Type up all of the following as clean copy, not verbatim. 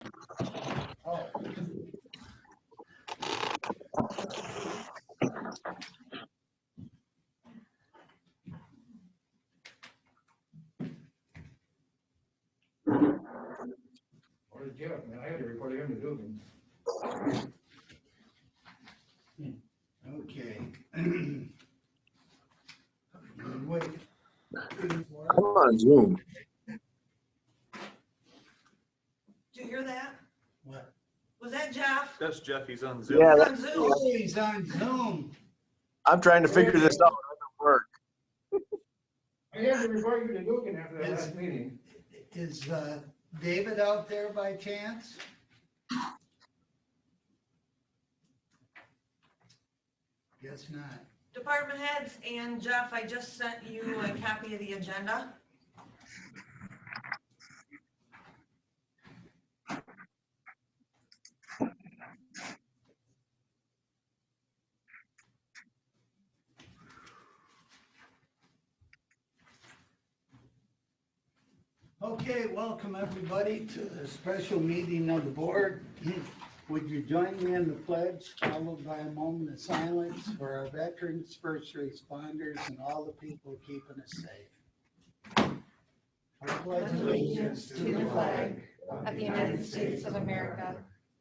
Oh. Where's Jeff? Man, I had to report him to do them. Okay. Wait. I'm on Zoom. Did you hear that? What? Was that Jeff? That's Jeff. He's on Zoom. Yeah, He's that- on Zoom. Oh, he's on Zoom. I'm trying to figure this out. It doesn't work. I had to report you to Dugan after that last meeting. Is David out there by chance? Guess not. Department heads and Jeff, I just sent you a copy of the agenda. Okay, welcome everybody to the special meeting of the board. Would you join me in the pledge, followed by a moment of silence for our veterans, first responders, and all the people keeping us safe? I pledge allegiance to the flag of the United States of America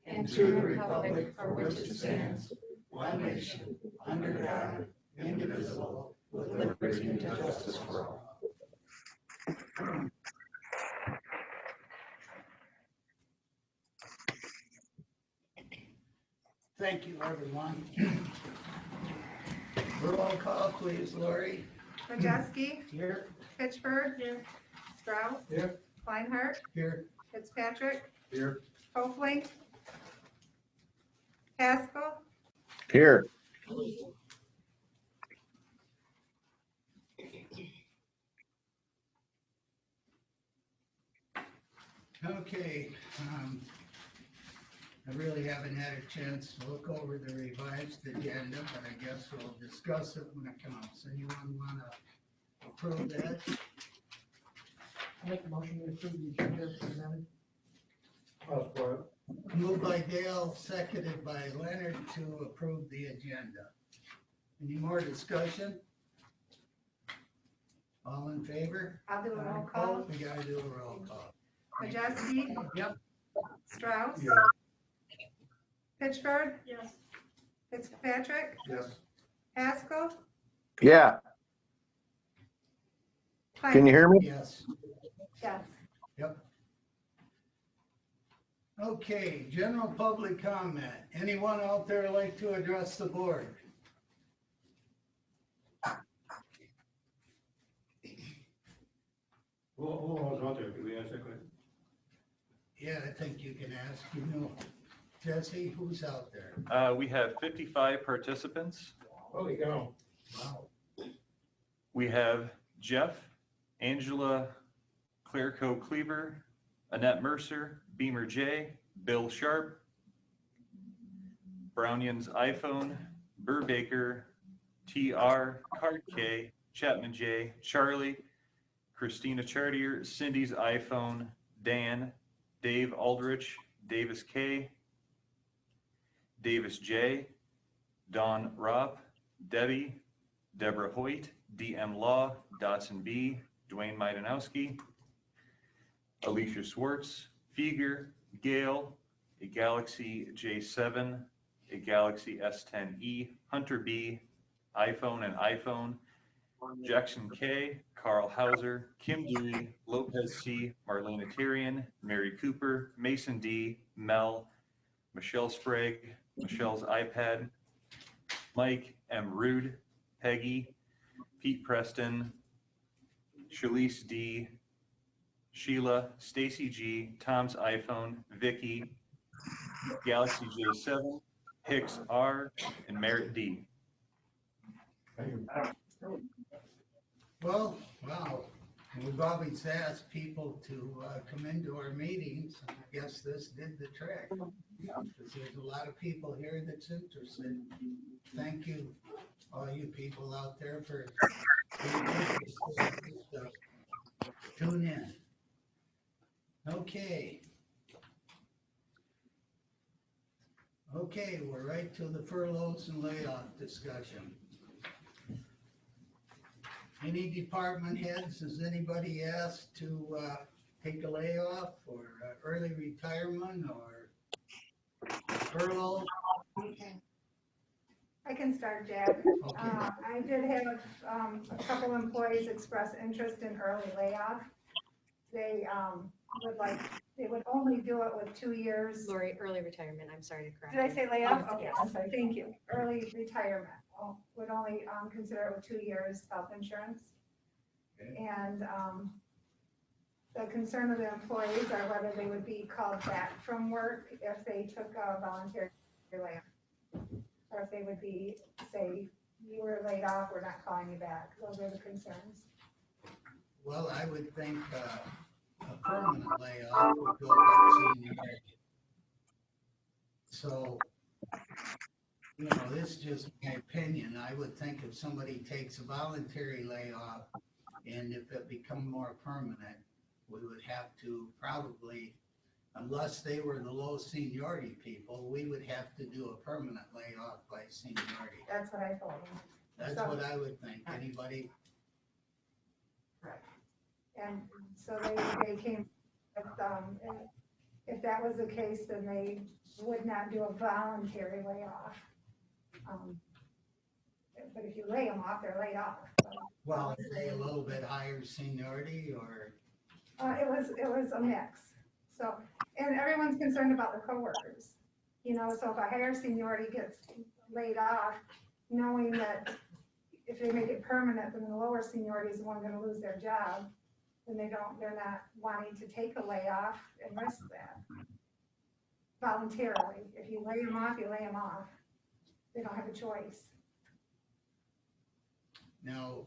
and to the republic for which it stands, one nation, under God, indivisible, with liberty and justice for all. Thank you, everyone. Roll call, please, Lori. Majewski, Here. Pittsburgh, Strauss, Here. Kleinhardt, Here. Fitzpatrick, Here. Hopefling, Haskell, Here. Okay, I really haven't had a chance to look over the revised agenda, but I guess we'll discuss it when it comes. Anyone want to approve that? Make a motion to approve the agenda as presented. I'll support Moved by Dale, seconded by Leonard to approve the agenda. Any more discussion? All in favor? I'll do a roll call. We gotta do a roll call. Majewski, Yep. Strauss, Yeah. Pittsburgh, Yes. Fitzpatrick, Yes. Haskell, Yeah. Can you hear me? Yes. Yes. Yep. Okay, general public comment. Anyone out there like to address the board? Who was out there? Did we ask that question? Yeah, I think you can ask, you know. Jesse, who's out there? We have 55 participants. Holy cow. Wow. We have Jeff, Angela Clairco Cleaver, Annette Mercer, Beamer J, Bill Sharp, Brownion's iPhone, Burr Baker, TR, Card K, Chapman J, Charlie, Christina Chartier, Cindy's iPhone, Dan, Dave Aldrich, Davis K, Davis J, Don Ropp, Debbie, Deborah Hoyt, DM Law, Dotson B, Dwayne Majdanowski, Alicia Swartz, Fieger, Gale, a Galaxy J7, a Galaxy S10e, Hunter B, iPhone and iPhone, Jackson K, Carl Hauser, Kim Dewey, Lopez C, Marlena Tyrion, Mary Cooper, Mason D, Mel, Michelle Sprague, Michelle's iPad, Mike M. Rude, Peggy, Pete Preston, Shalise D, Sheila, Stacy G, Tom's iPhone, Vicky, Galaxy J7, Hicks R, and Merritt D. Well, wow. We've always asked people to come into our meetings. I guess this did the trick. Because there's a lot of people here that's interested. Thank you, all you people out there for being interested. Tune in. Okay. Okay, we're right to the furloughs and layoff discussion. Any department heads, has anybody asked to take a layoff or early retirement or furlough? I can start, Jack. Okay. I did have a couple employees express interest in early layoff. They would only do it with 2 years. Lori, early retirement, I'm sorry to correct Did I you. say layoff? Okay, I'm sorry, thank you. Early retirement, would only consider it with 2 years health insurance. Okay. And the concern of the employees are whether they would be called back from work if they took a voluntary layoff. Or if they would be, say, you were laid off, we're not calling you back. Those are the concerns. Well, I would think a permanent layoff would go by seniority. So, you know, this is just my opinion. I would think if somebody takes a voluntary layoff and if it become more permanent, we would have to probably, unless they were the low seniority people, we would have to do a permanent layoff by seniority. That's what I told them. That's So- what I would think. Anybody? And so they came, with, if that was the case, then they would not do a voluntary layoff. But if you lay them off, they're laid off. Well, are they a little bit higher seniority or? It was a mix. So, and everyone's concerned about the coworkers. You know, so if a higher seniority gets laid off, knowing that if they make it permanent, then the lower seniority is the one gonna lose their job, then they're not wanting to take a layoff and risk that voluntarily. If you lay them off, you lay them off. They don't have a choice. Now,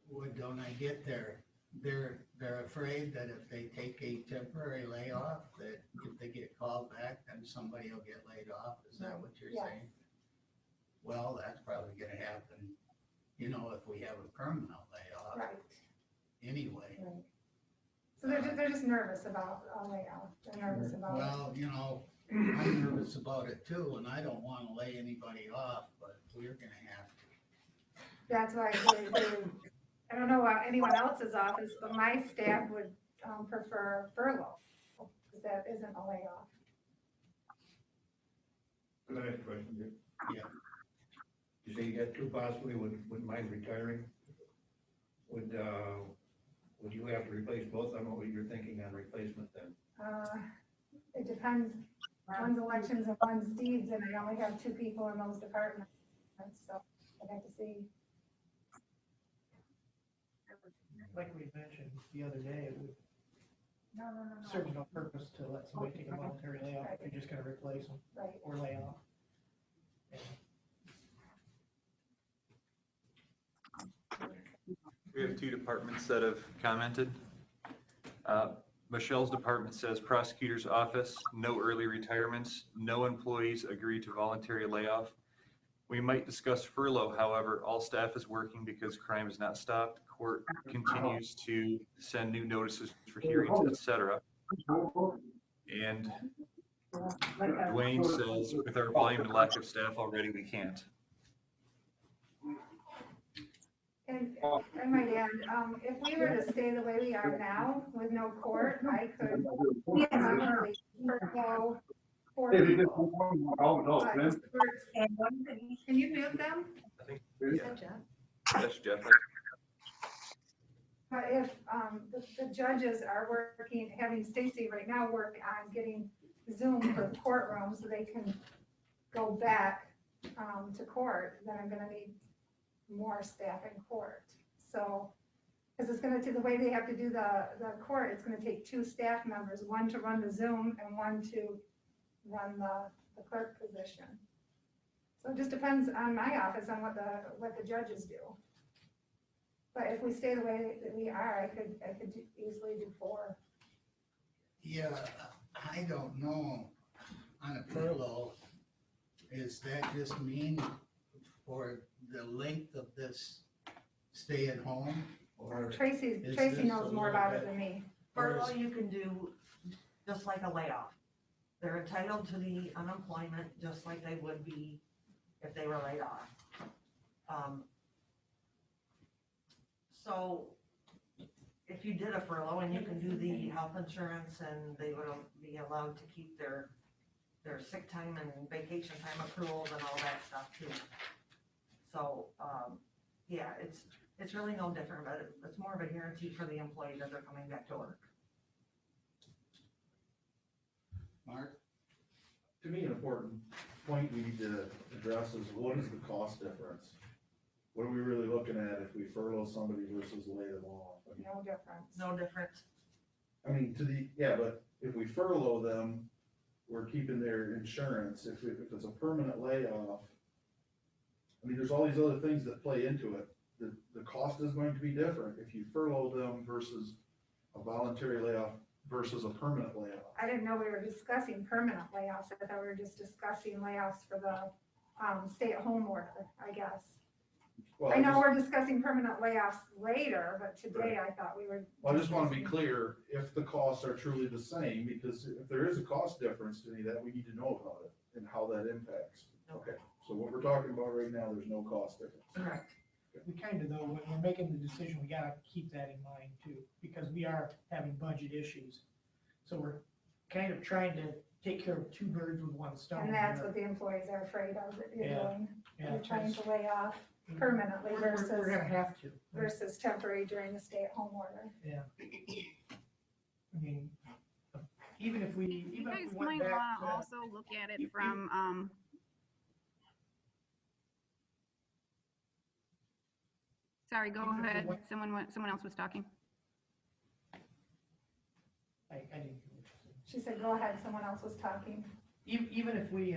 what don't I get there? They're afraid that if they take a temporary layoff, that if they get called back, then somebody will get laid off. Is that what you're Yes. saying? Well, that's probably gonna happen, you know, if we have a permanent layoff Right. anyway. Right. So they're just nervous about a layoff. They're nervous about it. Well, you know, I'm nervous about it too, and I don't wanna lay anybody off, but we're gonna have to. That's why I don't know about anyone else's office, but my staff would prefer furlough, because that isn't a layoff. Could I ask a question, Dick? Yeah. You say you got two possibly wouldn't mind retiring? Would you have to replace both? I don't know what you're thinking on replacement then. It depends, one's elections and one's deeds, and I only have 2 people in those departments, so I'd have to see. Like we mentioned the other day, it would No. serve no purpose to let somebody take a voluntary layoff if you're just gonna replace them Right. or lay off. We have two departments that have commented. Michelle's department says prosecutor's office, no early retirements, no employees agree to voluntary layoff. We might discuss furlough, however, all staff is working because crime has not stopped. Court continues to send new notices for hearings, etc. And Dwayne says, with our volume and lack of staff already, we can't. And I might add, if we were to stay the way we are now with no court, I could probably furlough 4 people. But can you mute them? I think, Is yeah, that Jeff? that's Jeff. But if the judges are working, having Stacy right now work on getting Zoom for the courtroom so they can go back to court, then I'm gonna need more staff in court. So, because it's gonna, the way they have to do the court, it's gonna take 2 staff members, one to run the Zoom and one to run the clerk position. So it just depends on my office on what the judges do. But if we stay the way that we are, I could easily do 4. Yeah, I don't know, on a furlough, is that just mean for the length of this stay at home? Or Tracy is this knows a more little about it bit- than me. Furlough you can do just like a layoff. They're entitled to the unemployment just like they would be if they were laid off. So if you did a furlough and you can do the health insurance and they would be allowed to keep their sick time and vacation time accruals and all that stuff too. So, yeah, it's really no different, but it's more of a guarantee for the employee that they're coming back to work. Mark? To me, an important point we need to address is what is the cost difference? What are we really looking at if we furlough somebody versus lay them off? I mean, No difference. No difference. I mean, but if we furlough them, we're keeping their insurance. If it's a permanent layoff, I mean, there's all these other things that play into it. The cost is going to be different if you furlough them versus a voluntary layoff versus a permanent layoff. I didn't know we were discussing permanent layoffs. I thought we were just discussing layoffs for the stay-at-home order, I guess. Well, I know we're discussing permanent layoffs later, but today I thought we were. Well, I just want to be clear if the costs are truly the same, because if there is a cost difference to any of that, we need to know about it and how that impacts. Okay, so what we're talking about right now, there's no cost difference. Correct. We kind of, though, when we're making the decision, we gotta keep that in mind too, because we are having budget issues. So we're kind of trying to take care of two birds with one stone. And that's here. what the employees are afraid of, that you're Yeah. doing. Yeah, You're trying because to lay off permanently we're versus, gonna have to. versus temporary during the stay-at-home order. Yeah. I mean, even if we, You even guys if we went might back wanna to. also look at it from, sorry, go Even if we ahead. went- Someone else was talking. I didn't hear what you said. She said, go ahead, someone else was talking. Even if we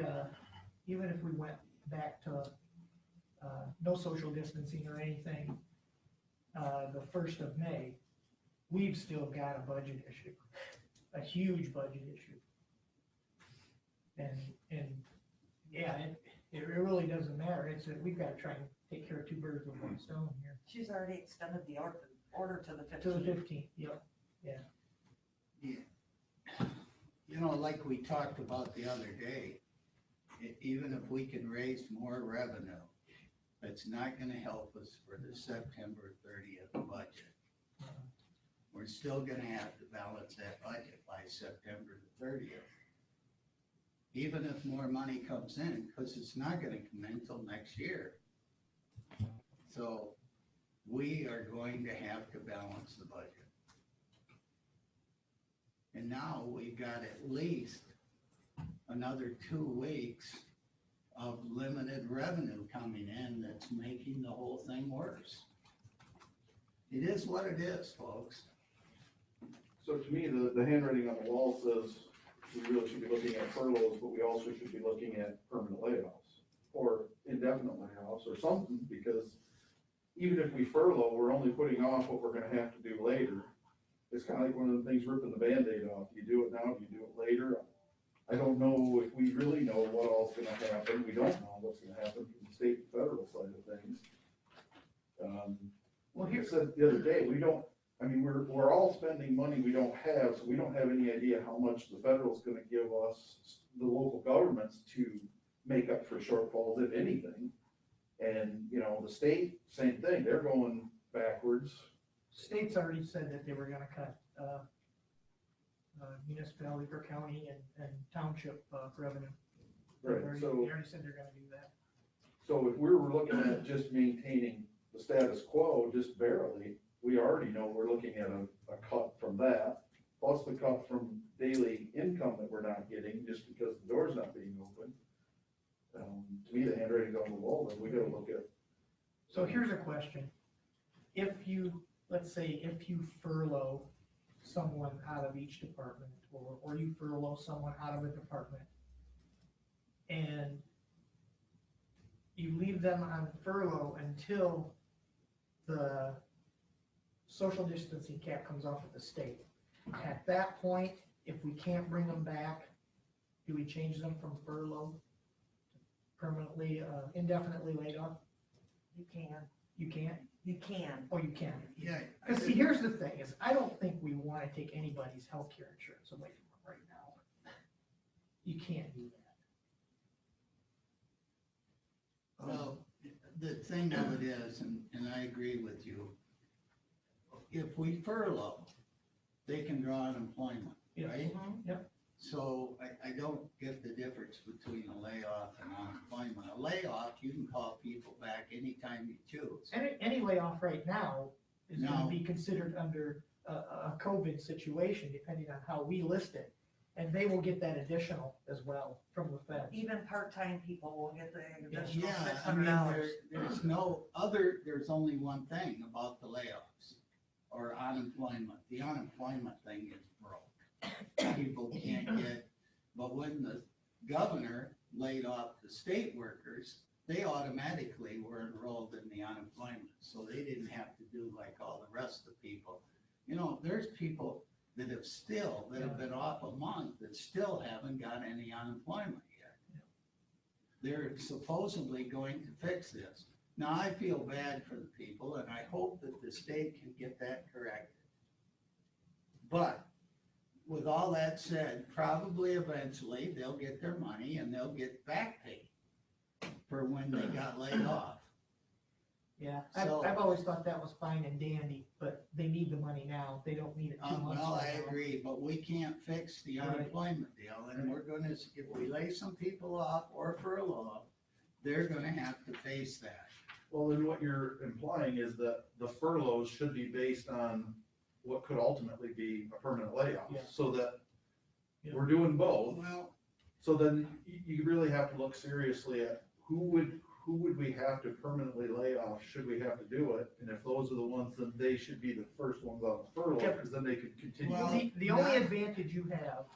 went back to, no social distancing or anything, the 1st of May, we've still got a budget issue, a huge budget issue. And yeah, it really doesn't matter. It's that we've got to try and take care of two birds with one stone here. She's already extended the order to the To the 15th. 15th, yep, yeah. Yeah. You know, like we talked about the other day, even if we can raise more revenue, it's not gonna help us for the September 30th budget. We're still gonna have to balance that budget by September the 30th. Even if more money comes in, because it's not gonna come in until next year. So we are going to have to balance the budget. And now we've got at least another 2 weeks of limited revenue coming in that's making the whole thing worse. It is what it is, folks. So to me, the handwriting on the wall says we really should be looking at furloughs, but we also should be looking at permanent layoffs or indefinite layoffs or something, because even if we furlough, we're only putting off what we're gonna have to do later. It's kind of like one of the things ripping the Band-Aid off. Do you do it now? Do you do it later? I don't know if we really know what all's gonna happen. We don't know what's gonna happen from the state and federal side of things. Well, Like I said the other day, we're all spending money we don't have, so we don't have any idea how much the federal's gonna give us, the local governments, to make up for shortfalls, if anything. And, the state, same thing, they're going backwards. State's already said that they were gonna cut, municipality or county and township, revenue. They Right, already said they're gonna do that. So if we were looking at just maintaining the status quo, just barely, we already know we're looking at a cut from that, plus the cut from daily income that we're not getting just because the door's not being open. To me, the handwriting's on the wall, then we gotta look at. So here's a question. Let's say if you furlough someone out of each department, or you furlough someone out of a department, and you leave them on furlough until the social distancing cap comes off at the state. At that point, if we can't bring them back, do we change them from furlough to permanently, indefinitely laid off? You can. You can't? You can. Oh, you can. Yeah. Because see, here's the thing, is I don't think we want to take anybody's healthcare insurance away from them right now. you can't do that. Well, the thing of it is, and I agree with you, if we furlough, they can draw unemployment, Yes. right? Yep. So I don't get the difference between a layoff and unemployment. A layoff, you can call people back anytime you choose. Any layoff right now is gonna No. be considered under a COVID situation, depending on how we list it. And they will get that additional as well from the Fed. Even part-time people will get the additional Yeah, six I hundred mean, dollars. there's no other, there's only one thing about the layoffs or unemployment. The unemployment thing is broke. People can't get, but when the governor laid off the state workers, they automatically were enrolled in the unemployment. So they didn't have to do like all the rest of the people. You know, there's people that have been off a month that still haven't got any unemployment yet. They're supposedly going to fix this. Now, I feel bad for the people and I hope that the state can get that corrected. But with all that said, probably eventually they'll get their money and they'll get back pay for when they got laid off. Yeah, So- I've always thought that was fine and dandy, but they need the money now. They don't need it 2 months Well, from I now. agree, but we can't fix the Right. unemployment deal, and we're gonna, if we lay some people off or furlough, they're gonna have to face that. Well, then what you're implying is that the furloughs should be based on what could ultimately be a permanent layoff. Yeah. So that Yeah. we're doing both. Well, So then you really have to look seriously at who would we have to permanently lay off, should we have to do it? And if those are the ones, then they should be the first ones on the furlough, Yep. because then they could continue. Well, The only not- advantage you have,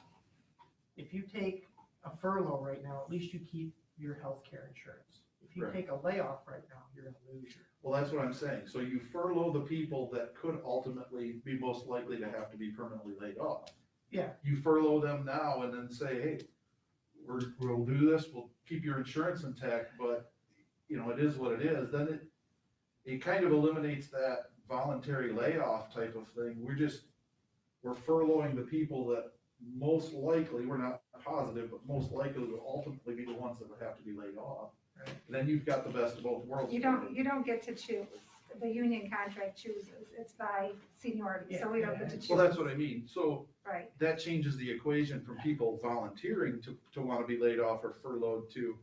if you take a furlough right now, at least you keep your health care insurance. If you Right. take a layoff right now, you're gonna lose your. Well, that's what I'm saying. So you furlough the people that could ultimately be most likely to have to be permanently laid off. Yeah. You furlough them now and then say, hey, we'll do this, we'll keep your insurance intact, but, you know, it is what it is. Then it kind of eliminates that voluntary layoff type of thing. We're furloughing the people that most likely, we're not positive, but most likely will ultimately be the ones that would have to be laid off. Right. Then you've got the best of both worlds. You don't get to choose. The union contract chooses. It's by seniority, so we don't get to choose. Well, that's what I mean. So Right. that changes the equation from people volunteering to want to be laid off or furloughed to,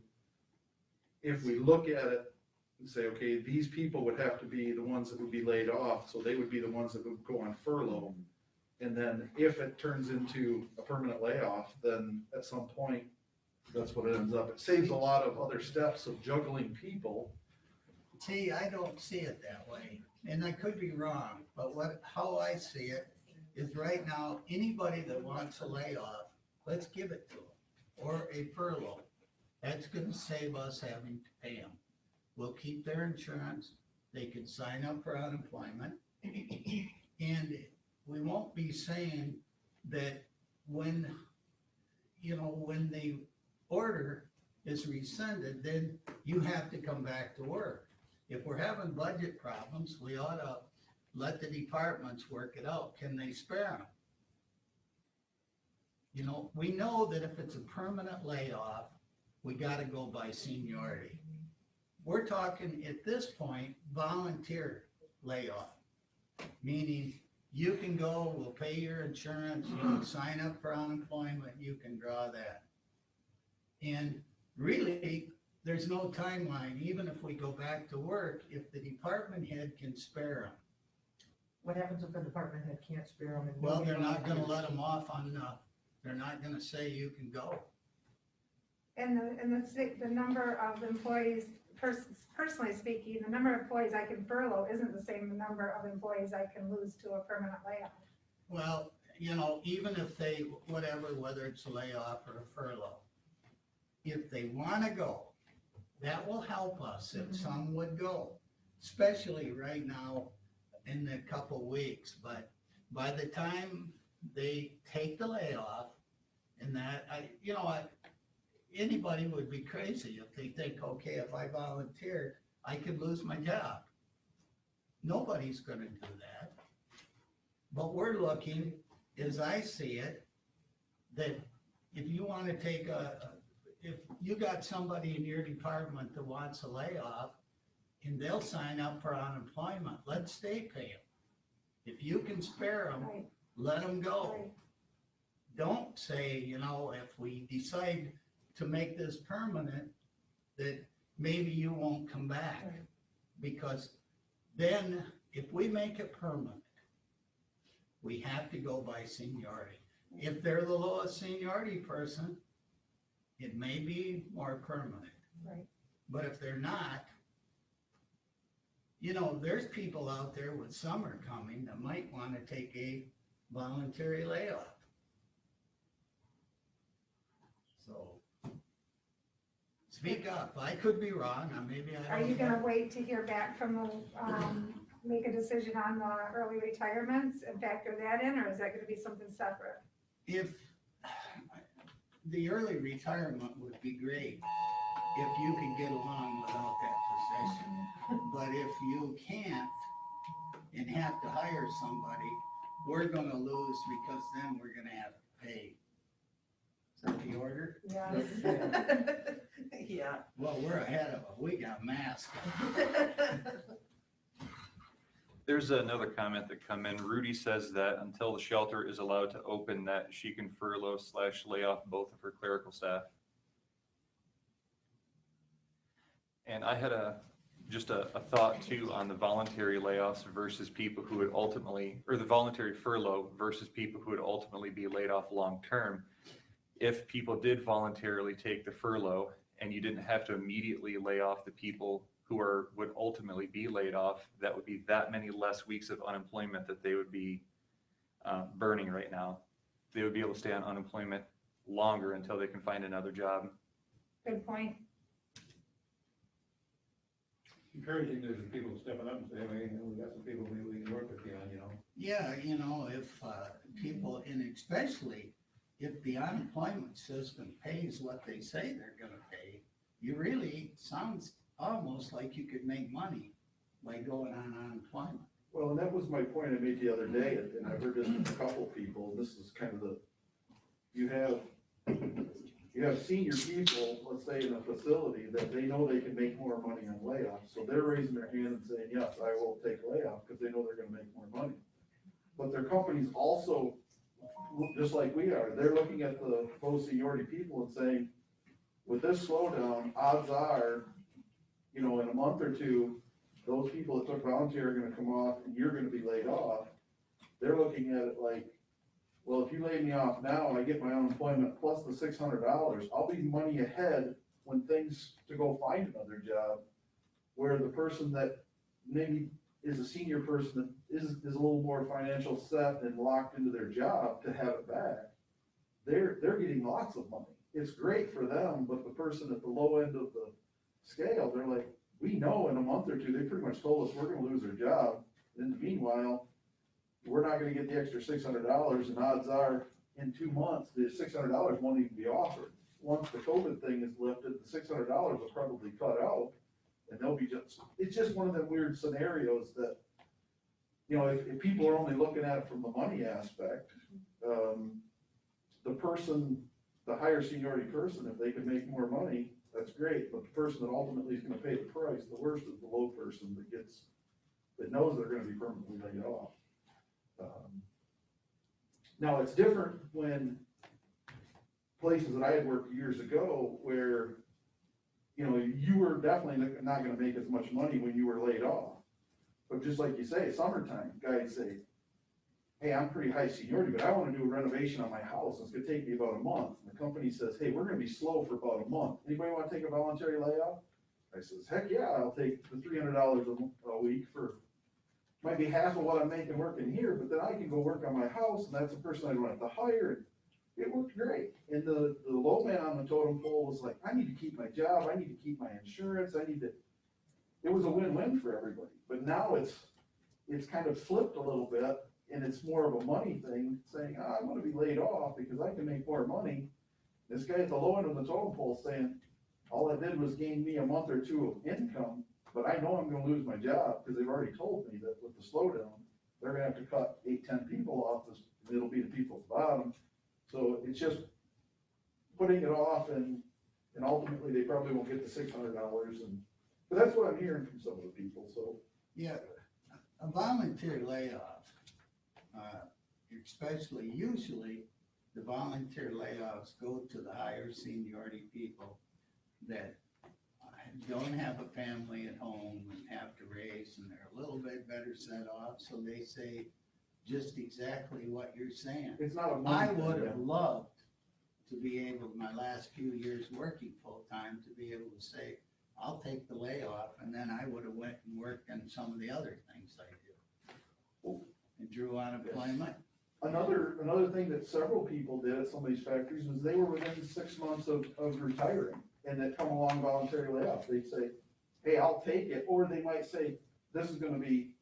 if we look at it and say, okay, these people would have to be the ones that would be laid off, so they would be the ones that would go on furlough. And then if it turns into a permanent layoff, then at some point, that's what it ends up. It saves a lot of other steps of juggling people. see, I don't see it that way, and I could be wrong, but how I see it is right now, anybody that wants a layoff, let's give it to them, or a furlough. That's gonna save us having to pay them. We'll keep their insurance, they can sign up for unemployment, and we won't be saying that when the order is rescinded, then you have to come back to work. If we're having budget problems, we ought to let the departments work it out. Can they spare them? You know, we know that if it's a permanent layoff, we gotta go by seniority. We're talking, at this point, volunteer layoff, meaning you can go, we'll pay your insurance, you can sign up for unemployment, you can draw that. And really, there's no timeline, even if we go back to work, if the department head can spare them. What happens if the department head can't spare them? And Well, nobody they're not gonna volunteers? let them off on, they're not gonna say you can go. And the number of employees, personally speaking, the number of employees I can furlough isn't the same number of employees I can lose to a permanent layoff. Well, even if they, whether it's a layoff or a furlough, if they wanna go, that will help us if some would go, especially right now in a couple weeks. But by the time they take the layoff and that, anybody would be crazy if they think, okay, if I volunteer, I could lose my job. Nobody's gonna do that. But we're looking, as I see it, that if you want to take if you got somebody in your department that wants a layoff and they'll sign up for unemployment, let state pay them. If you can spare them, Right. let them go. Right. Don't say, if we decide to make this permanent, that maybe you won't come back. Right. Because then, if we make it permanent, we have to go by seniority. If they're the lowest seniority person, it may be more permanent. Right. But if they're not, there's people out there with summer coming that might want to take a voluntary layoff. So, speak up. I could be wrong. Maybe I Are don't you know. gonna wait to hear back from the, make a decision on the early retirements and factor that in, or is that gonna be something separate? If the early retirement would be great if you could get along without that position. But if you can't and have to hire somebody, we're gonna lose because then we're gonna have to pay. Is that the order? Yes. Yeah. Well, we're ahead of them. We got masks. There's another comment that come in. Rudy says that until the shelter is allowed to open, that she can furlough/lay off both of her clerical staff. And I had just a thought too on the voluntary layoffs versus people who would ultimately, or the voluntary furlough versus people who would ultimately be laid off long-term. If people did voluntarily take the furlough and you didn't have to immediately lay off the people who would ultimately be laid off, that would be that many less weeks of unemployment that they would be burning right now. They would be able to stay on unemployment longer until they can find another job. Good point. Encouraging there's some people stepping up and saying, hey, we got some people maybe we can work with you on, Yeah, if people, and especially if the unemployment system pays what they say they're gonna pay, you really, sounds almost like you could make money by going on unemployment. Well, and that was my point I made the other day, and I've heard this from a couple people, and this is kind of you have senior people, let's say in a facility, that they know they can make more money on layoffs, so they're raising their hand and saying, yes, I will take a layoff, because they know they're gonna make more money. But their companies also, just like we are, they're looking at the low seniority people and saying, with this slowdown, odds are, in a month or two, those people that took voluntary are gonna come off and you're gonna be laid off. They're looking at it like, well, if you lay me off now, I get my unemployment plus the $600, I'll be money ahead when things to go find another job. Where the person that maybe is a senior person that is a little more financial set and locked into their job to have it back, they're getting lots of money. It's great for them, but the person at the low end of the scale, they're like, we know in a month or two, they pretty much told us we're gonna lose our job. In the meanwhile, we're not gonna get the extra $600, and odds are, in 2 months, the $600 won't even be offered. Once the COVID thing is lifted, the $600 will probably cut out, and they'll be it's just one of them weird scenarios that, if people are only looking at it from the money aspect, the higher seniority person, if they can make more money, that's great, but the person that ultimately is gonna pay the price, the worst is the low person that knows they're gonna be permanently laid off. Now, it's different when places that I had worked years ago where, you were definitely not gonna make as much money when you were laid off. But just like you say, summertime, guys say, hey, I'm pretty high seniority, but I wanna do a renovation on my house, it's gonna take me about a month. And the company says, hey, we're gonna be slow for about a month. Anybody wanna take a voluntary layoff? I says, heck yeah, I'll take the $300 a week for, might be half of what I'm making working here, but then I can go work on my house, and that's a person I don't have to hire. It worked great. And the low man on the totem pole was like, I need to keep my job, I need to keep my insurance, it was a win-win for everybody. But now it's kind of flipped a little bit, and it's more of a money thing, saying, I'm gonna be laid off because I can make more money. This guy at the low end of the totem pole saying, all I did was gain me a month or two of income, but I know I'm gonna lose my job, because they've already told me that with the slowdown, they're gonna have to cut 8-10 people off this, and it'll be the people at the bottom. So it's just, putting it off and ultimately they probably won't get the $600 but that's what I'm hearing from some of the people, so. Yeah, a volunteer layoff, especially usually, the volunteer layoffs go to the higher seniority people that don't have a family at home and have to raise, and they're a little bit better set off, so they say just exactly what you're saying. It's not a I money thing, would yeah. have loved to be able, my last few years working full-time, to be able to say, I'll take the layoff, and then I would have went and worked on some of the other things I do. And drew unemployment. Another thing that several people did at some of these factories was they were within 6 months of retiring, and that come along voluntary layoff, they'd say, hey, I'll take it, or they might say, this is gonna be,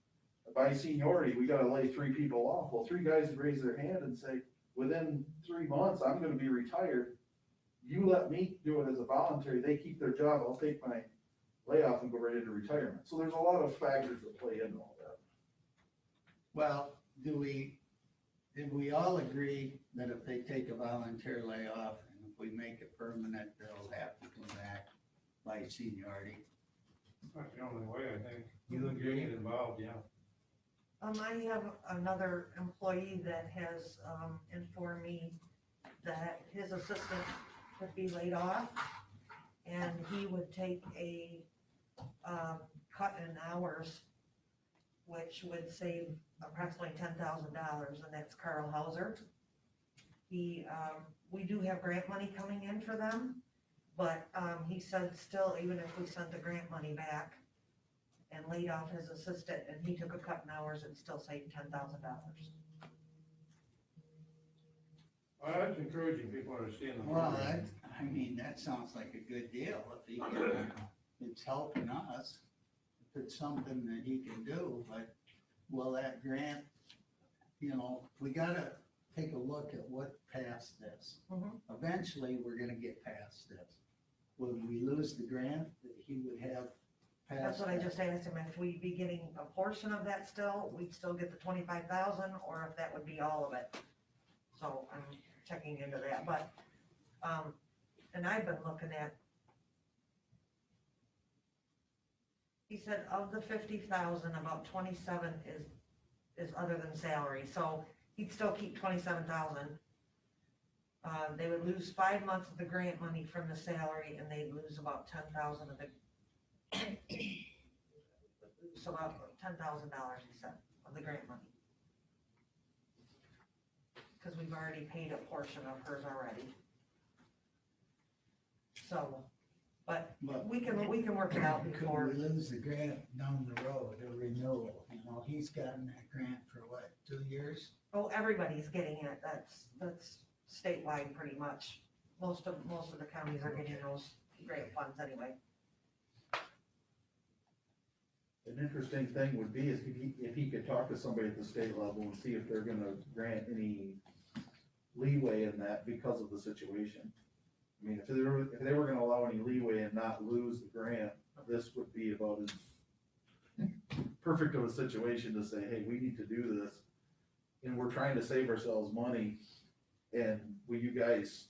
by seniority, we gotta lay 3 people off. Well, 3 guys would raise their hand and say, within 3 months, I'm gonna be retired. You let me do it as a voluntary, they keep their job, I'll take my layoff and go right into retirement. So there's a lot of factors that play into all that. Well, did we all agree that if they take a volunteer layoff, and if we make it permanent, they'll have to come back by seniority? That's the only way, I think. You agree? Get involved, yeah. I have another employee that has, informed me that his assistant would be laid off, and he would take a, cut in hours, which would save approximately $10,000, and that's Carl Hauser. He, we do have grant money coming in for them, but, he said still, even if we sent the grant money back and laid off his assistant, and he took a cut in hours, it'd still save $10,000. Well, that's encouraging people to stay in the Well, program. I mean, that sounds like a good deal. If he can, it's helping us. If it's something that he can do, but will that grant, we gotta take a look at what passed this. Mhm. Eventually, we're gonna get past this. Would we lose the grant that he would have passed? That's what I that? just asked him, if we'd be getting a portion of that still, we'd still get the 25,000, or if that would be all of it. So I'm checking into that, but, and I've been looking at, he said of the 50,000, about 27 is other than salary, so he'd still keep 27,000. They would lose 5 months of the grant money from the salary, and they'd lose about 10,000 of the, so about $10,000, he said, of the grant money. Because we've already paid a portion of hers already. So, but But we can work it out could before. we lose the grant down the road, a renewal? He's gotten that grant for what, 2 years? Oh, everybody's getting it, that's statewide pretty much. Most of the counties are getting those grant funds anyway. An interesting thing would be is if he could talk to somebody at the state level and see if they're gonna grant any leeway in that because of the situation. I mean, if they were gonna allow any leeway and not lose the grant, this would be about as perfect of a situation to say, hey, we need to do this, and we're trying to save ourselves money, and will you guys,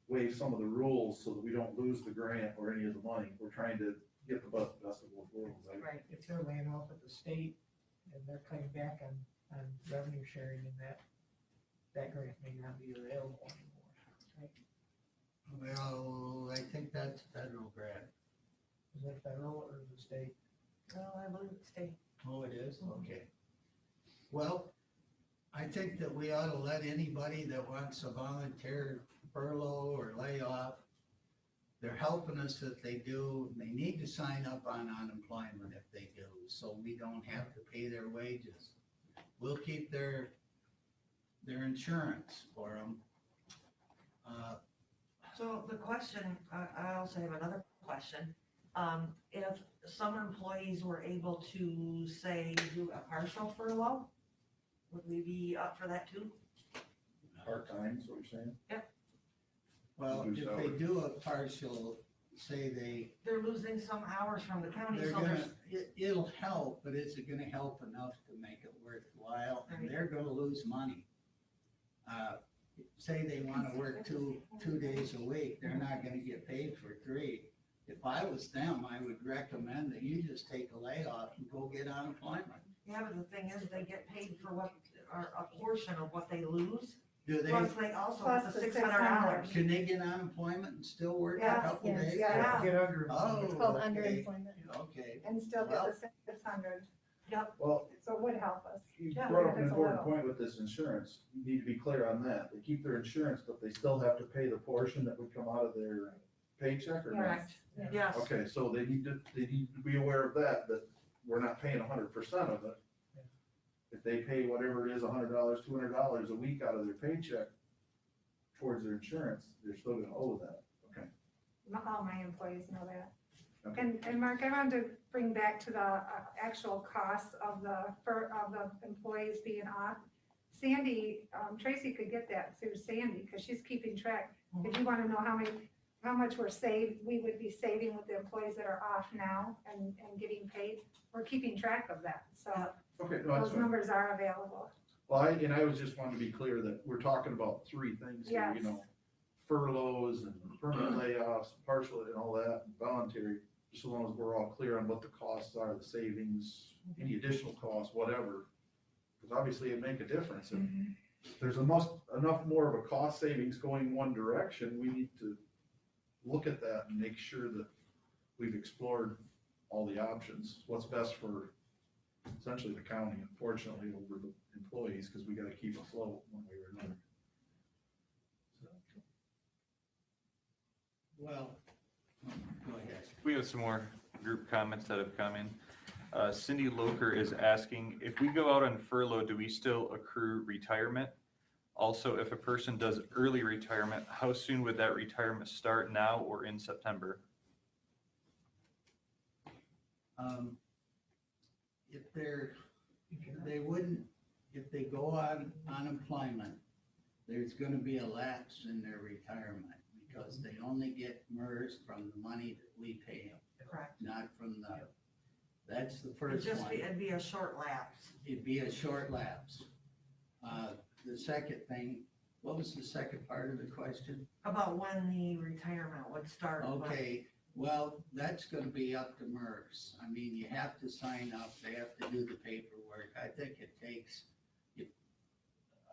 waive some of the rules so that we don't lose the grant or any of the money? We're trying to get the best of both worlds. Right. If they're laying off at the state and they're cutting back on revenue sharing, and that grant may not be available anymore, right? Well, I think that's federal grant. Is it federal or is it state? Well, I believe it's state. Oh, it is? Okay. Well, I think that we ought to let anybody that wants a volunteer furlough or layoff, they're helping us if they do. They need to sign up on unemployment if they do, so we don't have to pay their wages. We'll keep their insurance for them. So the question, I also have another question. If some employees were able to, say, do a partial furlough, would we be up for that too? Part-time, is what you're saying? Well, Lose if salary. they do a partial, say They're losing some hours from the county, they're so there's, gonna, it'll help, but is it gonna help enough to make it worthwhile? And Right. they're gonna lose money. say they wanna work two days a week, they're not gonna get paid for 3. If I was them, I would recommend that you just take a layoff and go get unemployment. Yeah, but the thing is, they get paid for what, or a portion of what they lose, Do they, plus they also Plus get the the $600. can they get unemployment and still work a Yeah, couple yes, days? yeah. Get under. Oh, It's called okay. underemployment. Okay, And still get the 600, Well, so it would help us. you Yeah, brought up an that's a important little. point with this insurance. You need to be clear on that. They keep their insurance, but they still have to pay the portion that would come out of their paycheck or not? Correct, yes. Okay, so they need to be aware of that we're not paying 100% of it. If they pay whatever it is, $100, $200 a week out of their paycheck towards their insurance, they're still gonna owe that. Okay. All my employees know that. Okay. And Mark, I wanted to bring back to the actual costs of the employees being off. Sandy, Tracy could get that through Sandy, because she's keeping track. If you wanna know how much we would be saving with the employees that are off now and getting paid, we're keeping track of that, so Okay, no, that's those fine. numbers are available. Well, I was just wanting to be clear that we're talking about 3 things here, you Yes. know, furloughs and permanent layoffs, partial and all that, and voluntary, just as long as we're all clear on what the costs are, the savings, any additional costs, whatever. Because obviously it'd make a difference. And there's enough more of a cost savings going one direction, we need to look at that and make sure that we've explored all the options, what's best for essentially the county, unfortunately, over the employees, because we gotta keep afloat one way or another. well, go ahead. We have some more group comments that have come in. Cindy Loker is asking, if we go out on furlough, do we still accrue retirement? Also, if a person does early retirement, how soon would that retirement start, now or in September? If they wouldn't, if they go on unemployment, there's gonna be a lapse in their retirement, because they only get MERS from the money that we pay them, Correct. not from that's the first one. It'd be a short lapse. It'd be a short lapse. The second thing, what was the second part of the question? About when the retirement would start. Okay, well, that's gonna be up to MERS. I mean, you have to sign up, they have to do the paperwork. I think it takes,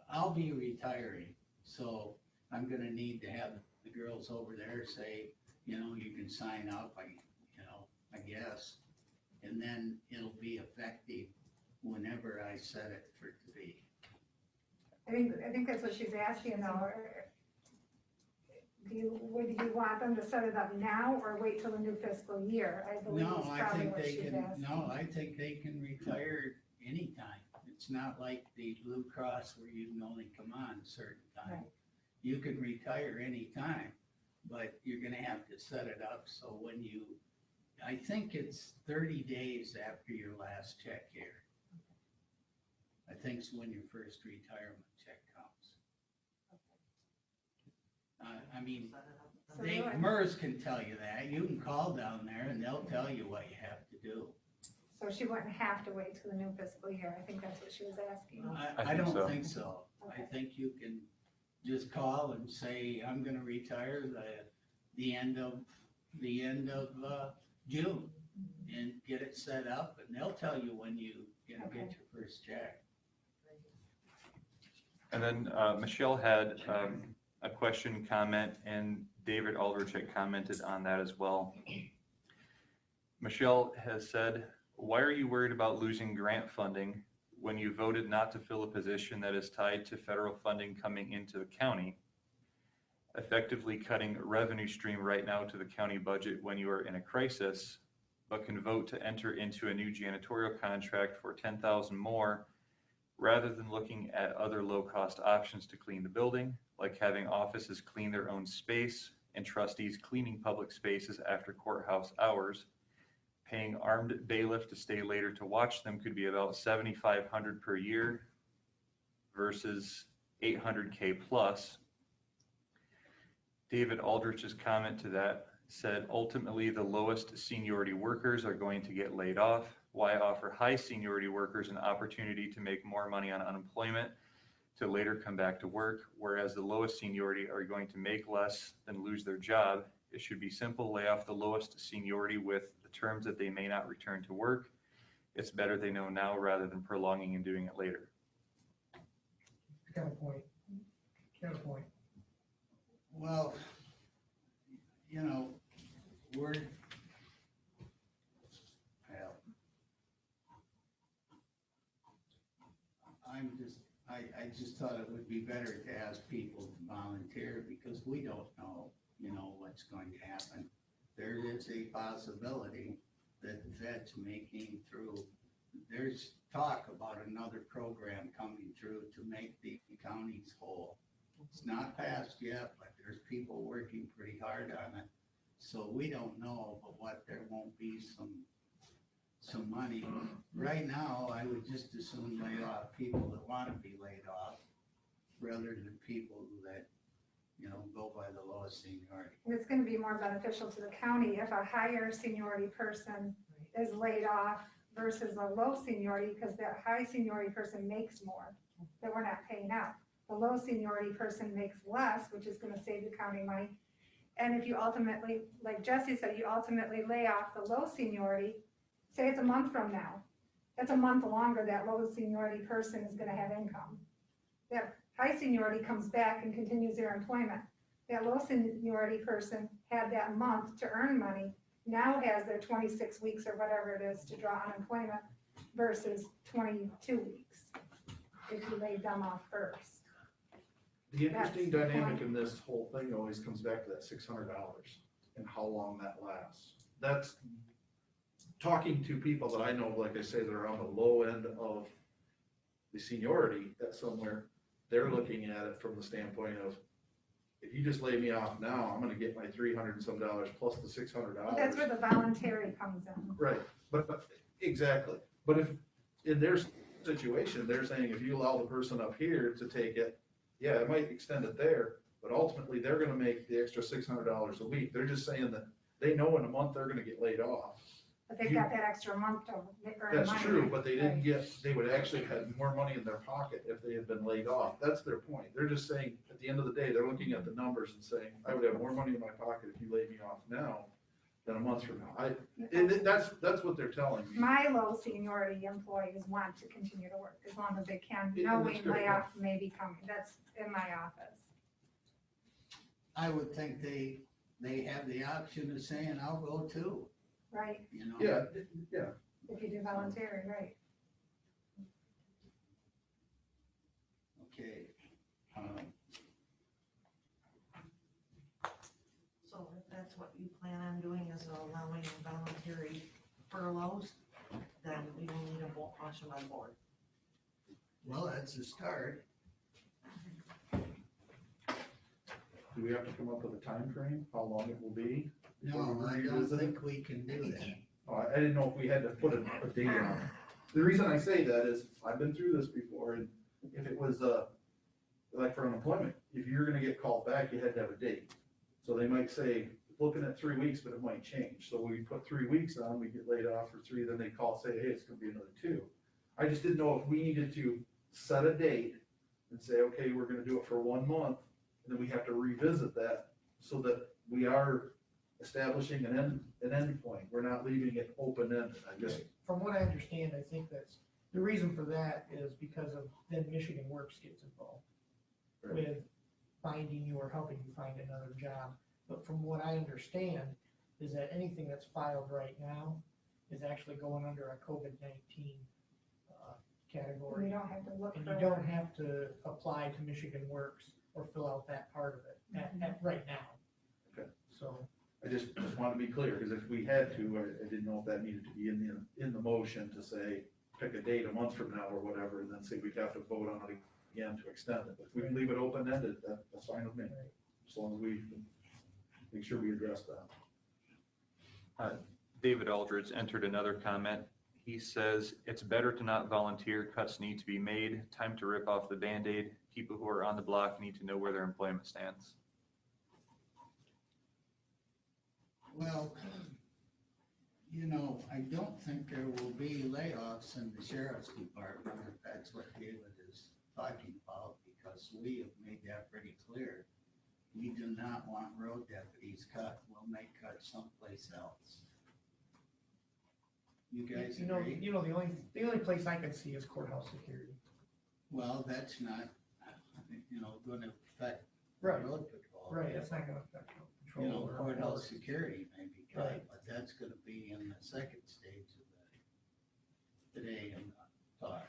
I'll be retiring, so I'm gonna need to have the girls over there say, you can sign up, I guess. And then it'll be effective whenever I set it for it to be. I think that's what she's asking though. Would you want them to set it up now or wait till the new fiscal year? I believe No, is I probably think what they she's can, asking. I think they can retire anytime. It's not like the Blue Cross where you can only come on a certain time. Right. You can retire anytime, but you're gonna have to set it up so when I think it's 30 days after your last check here. I think it's when your first retirement check comes. I mean, So do I. MERS can tell you that. You can call down there and they'll tell you what you have to do. So she wouldn't have to wait till the new fiscal year. I think that's what she was asking. I think so. don't think so. I Okay. think you can just call and say, I'm gonna retire the end of June, and get it set up, and they'll tell you when you get your first check. And then Michelle had a question, comment, and David Aldrich had commented on that as well. Michelle has said, why are you worried about losing grant funding when you voted not to fill a position that is tied to federal funding coming into the county, effectively cutting a revenue stream right now to the county budget when you are in a crisis, but can vote to enter into a new janitorial contract for $10,000 more, rather than looking at other low-cost options to clean the building, like having offices clean their own space and trustees cleaning public spaces after courthouse hours. Paying armed bailiff to stay later to watch them could be about $7,500 per year versus $800K plus. David Aldrich's comment to that said, ultimately, the lowest seniority workers are going to get laid off. Why offer high seniority workers an opportunity to make more money on unemployment to later come back to work, whereas the lowest seniority are going to make less than lose their job. It should be simple, lay off the lowest seniority with the terms that they may not return to work. It's better they know now rather than prolonging and doing it later. Got a point. Got a point. Well, you know, well, I just thought it would be better to ask people to volunteer because we don't know, you know, what's going to happen. There is a possibility that the feds may came through. There's talk about another program coming through to make the counties whole. It's not passed yet, but there's people working pretty hard on it. So we don't know, but what, there won't be some money. Right now, I would just as soon lay off people that want to be laid off rather than people that, you know, go by the lowest seniority. And it's gonna be more beneficial to the county if a higher seniority person is laid off versus a low seniority, because that high seniority person makes more that we're not paying out. The low seniority person makes less, which is gonna save the county money. And if you ultimately, like Jesse said, you ultimately lay off the low seniority, say it's a month from now, that's a month longer that low seniority person is gonna have income. That high seniority comes back and continues their employment. That low seniority person had that month to earn money, now has their 26 weeks or whatever it is to draw unemployment versus 22 weeks if you laid them off first. The interesting That's the dynamic point. in this whole thing always comes back to that $600 and how long that lasts. That's talking to people that I know, like I say, that are on the low end of the seniority at somewhere. They're looking at it from the standpoint of, if you just lay me off now, I'm gonna get my $300 and some dollars plus the $600. That's where the voluntary comes in. Right, but exactly. But if, in their situation, they're saying if you allow the person up here to take it, yeah, it might extend it there, but ultimately they're gonna make the extra $600 a week. They're just saying that they know in a month they're gonna get laid off. But they've got that extra month to earn money. That's true, but they didn't Right. get, they would actually have had more money in their pocket if they had been laid off. That's their point. They're just saying, at the end of the day, they're looking at the numbers and saying, I would have more money in my pocket if you laid me off now than a month from now. That's what they're telling me. My low seniority employees want to continue to work as long as they can, Yeah, knowing that's great. layoff may be coming. That's in my office. I would think they have the option of saying, I'll go too, Right, you know? Yeah, yeah. if you do voluntary, right. Okay. So if that's what you plan on doing is allowing voluntary furloughs, then we will need a motion on board. Well, that's a start. Do we have to come up with a time frame? How long it will be? No, I don't think we can do that. Oh, I didn't know if we had to put a date on it. The reason I say that is, I've been through this before, and if it was, like for unemployment, if you're gonna get called back, you had to have a date. So they might say, looking at 3 weeks, but it might change. So we put 3 weeks on, we get laid off for 3, then they call, say, hey, it's gonna be another 2. I just didn't know if we needed to set a date and say, okay, we're gonna do it for 1 month, and then we have to revisit that so that we are establishing an end point. We're not leaving it open-ended. I just, From what I understand, I think that's, the reason for that is because of then Michigan Works gets involved with finding you or helping you find another job. But from what I understand is that anything that's filed right now is actually going under a COVID-19 And category. you don't have to look And for. you don't have to apply to Michigan Works or fill out that part of it at right now. Okay. So, I just want to be clear, because if we had to, I didn't know if that needed to be in the motion to say, pick a date a month from now or whatever, and then say we'd have to vote on it again to extend it. If we can leave it open-ended, that's fine with me, as long as we make sure we address that. David Aldridge entered another comment. He says, it's better to not volunteer. Cuts need to be made. Time to rip off the Band-Aid. People who are on the block need to know where their employment stands. Well, you know, I don't think there will be layoffs in the sheriff's department, if that's what David is talking about, because we have made that pretty clear. We do not want road deputies cut. We'll make cuts someplace else. You guys agree? The only place I can see is courthouse security. Well, that's not, gonna affect Right. road patrol. Right, that's not gonna affect control. or- Courthouse security may be cut, Right. but that's gonna be in the second stage of today and talk.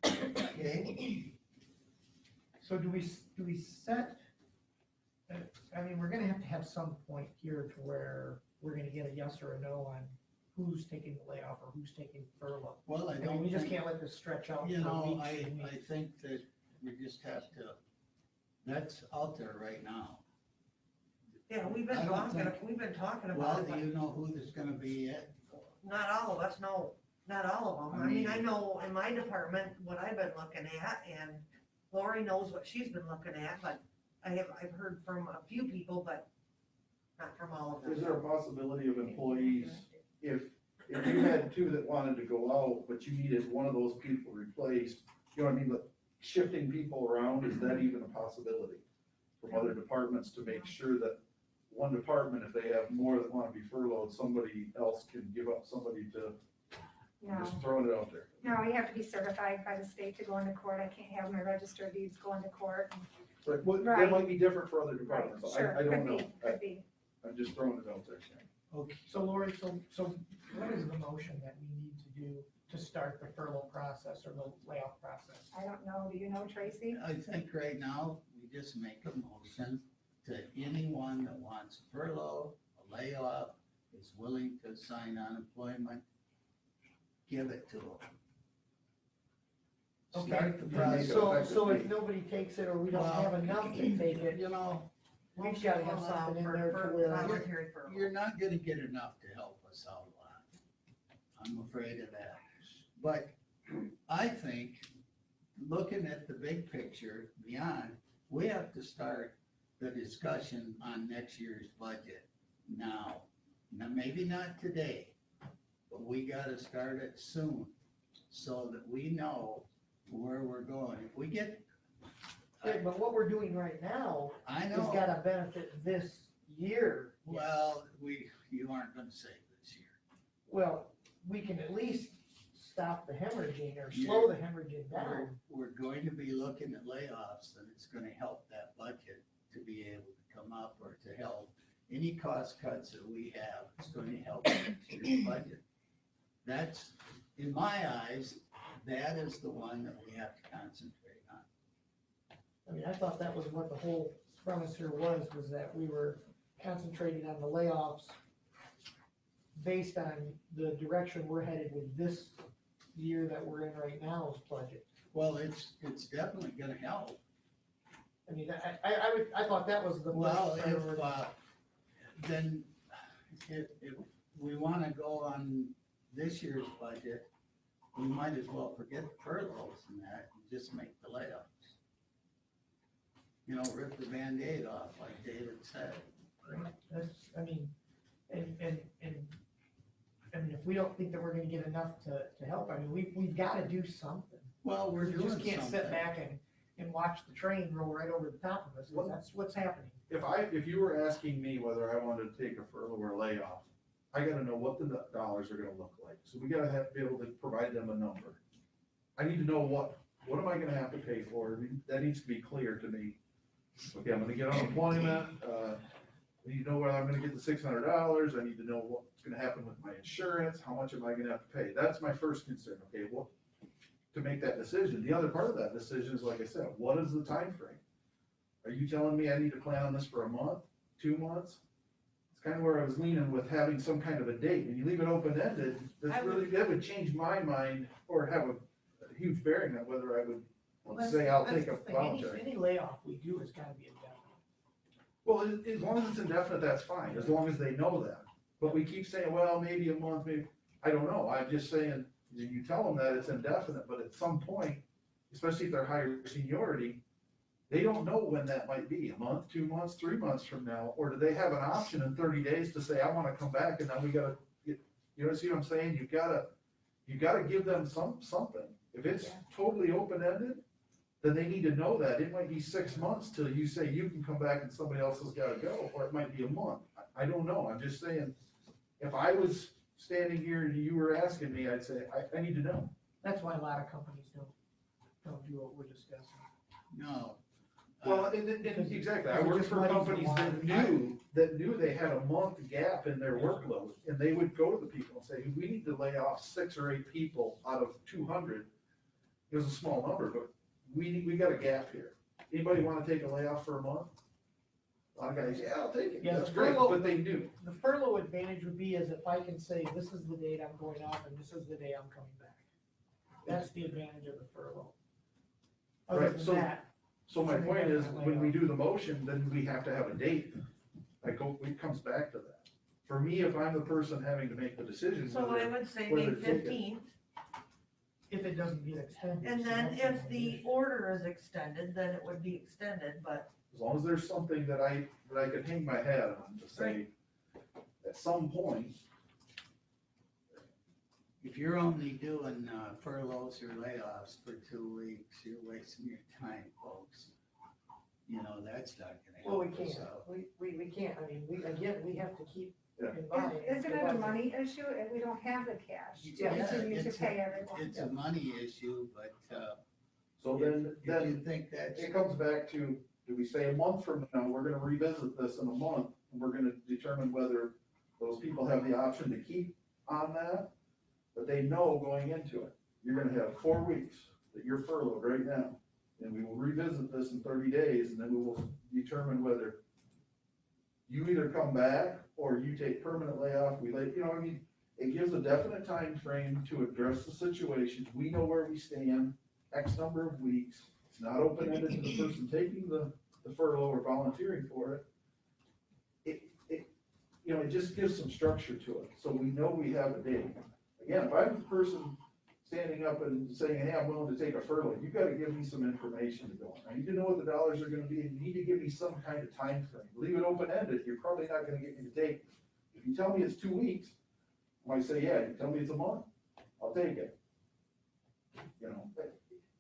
Okay, So do we set, we're gonna have to have some point here to where we're gonna get a yes or a no on who's taking the layoff or who's taking furlough. well, I I mean, don't we just think, can't let this stretch out you for know, weeks I and weeks. think that we just have to, that's out there right now. Yeah, we've I been don't talking, think- we've been talking Well, about it, do but you know who there's gonna be yet? not all of us, no, not all of them. I I mean, mean- I know in my department, what I've been looking at, and Lori knows what she's been looking at, but I've heard from a few people, but not from all of them. Is there a possibility of employees, if you had two that wanted to go out, but you needed one of those people replaced, you know what I mean, but shifting people around, is that even a possibility? From other departments to make sure that one department, if they have more that wanna be furloughed, somebody else can give up somebody to, No, just throwing it out there. no, you have to be certified by the state to go into court. I can't have my register of deeds go into court. So that Right. might be different for other Right, departments, sure, I don't could know. be, could be. I'm just throwing it out there. Okay, So Lori, so what is the motion that we need to do to start the furlough process or the layoff process? I don't know, do you know, Tracy? I think right now, we just make a motion to anyone that wants furlough, a layoff, is willing to sign unemployment, give it to them. Start the process. So if nobody takes it or we don't have enough to take it, You know, we've gotta have something in there to where. Voluntary furlough. you're not gonna get enough to help us out a lot. I'm afraid of that. But I think, looking at the big picture beyond, we have to start the discussion on next year's budget now. Now, maybe not today, but we gotta start it soon, so that we know where we're going. If we get, Right, but what we're doing right now I has know, gotta benefit this year. well, you aren't gonna save this year. Well, we can at least stop the hemorrhaging or slow the hemorrhaging down. We're going to be looking at layoffs, and it's gonna help that budget to be able to come up, or to help any cost cuts that we have. It's going to help next year's budget. That's, in my eyes, that is the one that we have to concentrate on. I mean, I thought that was what the whole premise here was that we were concentrating on the layoffs based on the direction we're headed with this year that we're in right now's budget. Well, it's definitely gonna help. I mean, I thought that was the. Well, first priority. then, if we wanna go on this year's budget, we might as well forget the furloughs and that, and just make the layoffs. You know, rip the Band-Aid off, like David said. That's, I mean, if we don't think that we're gonna get enough to help, I mean, we've gotta do something. Well, we're We doing just something. can't sit back and watch the train roll right over the top of us, 'cause that's what's happening. If you were asking me whether I wanted to take a furlough or a layoff, I gotta know what the dollars are gonna look like. So we gotta be able to provide them a number. I need to know what am I gonna have to pay for? I mean, that needs to be clear to me. Okay, I'm gonna get unemployment, I need to know whether I'm gonna get the $600, I need to know what's gonna happen with my insurance, how much am I gonna have to pay? That's my first concern, okay, well, to make that decision. The other part of that decision is, like I said, what is the time frame? Are you telling me I need to plan on this for a month, 2 months? It's kind of where I was leaning with having some kind of a date. When you leave it open-ended, that would change my mind, or have a huge bearing on whether I would say I'll take a That's the thing. voluntary. Any layoff we do has gotta be indefinite. Well, as long as it's indefinite, that's fine, as long as they know that. But we keep saying, well, maybe a month, maybe, I don't know, I'm just saying, you tell them that it's indefinite, but at some point, especially if they're higher seniority, they don't know when that might be, a month, 2 months, 3 months from now, or do they have an option in 30 days to say, I wanna come back, and now we gotta get, you know, see what I'm saying? You gotta give them something. If it's totally open-ended, then they need to know that. It might be 6 months till you say you can come back and somebody else has gotta go, or it might be a month. I don't know, I'm just saying, if I was standing here and you were asking me, I'd say, I need to know. That's why a lot of companies don't do what we're discussing. No. Well, exactly, I worked for companies that knew they had a month gap in their workload, and they would go to the people and say, we need to lay off 6 or 8 people out of 200. It was a small number, but we got a gap here. Anybody wanna take a layoff for a month? A lot of guys, yeah, I'll take it, Yeah, that's the great, furlough- but they knew. The furlough advantage would be as if I can say, this is the date I'm going off and this is the day I'm coming back. That's the advantage of the furlough. Other Right, than so- that, So my point is, when we do the motion, then we have to have a date. It comes back to that. For me, if I'm the person having to make the decision, So I would say May whether to take it. 15th, if it doesn't get extended. and so then that's if another the issue. order is extended, then it would be extended, but as long as there's something that I could hang my hat on to say, at some point, If you're only doing furloughs or layoffs for 2 weeks, you're wasting your time, folks. You know, that's not Well, gonna we help us can't, out. we can't, I mean, we have to keep Yeah. in mind. Isn't it a money issue if we don't have the cash to Yeah, continue to it's pay everyone? It's a money issue, but so if you then think that's, it comes back to, do we say a month from now, we're gonna revisit this in a month, and we're gonna determine whether those people have the option to keep on that, but they know going into it, you're gonna have 4 weeks that you're furloughed right now, and we will revisit this in 30 days, and then we will determine whether you either come back or you take permanent layoff, it gives a definite time frame to address the situation, we know where we stand, X number of weeks, it's not open-ended to the person taking the furlough or volunteering for it. It just gives some structure to it, so we know we have a date. Again, if I'm the person standing up and saying, hey, I'm willing to take a furlough, you gotta give me some information to go on. I need to know what the dollars are gonna be, and you need to give me some kind of time frame. Leave it open-ended, you're probably not gonna get me to take it. If you tell me it's 2 weeks, I might say, yeah, you tell me it's a month, I'll take it.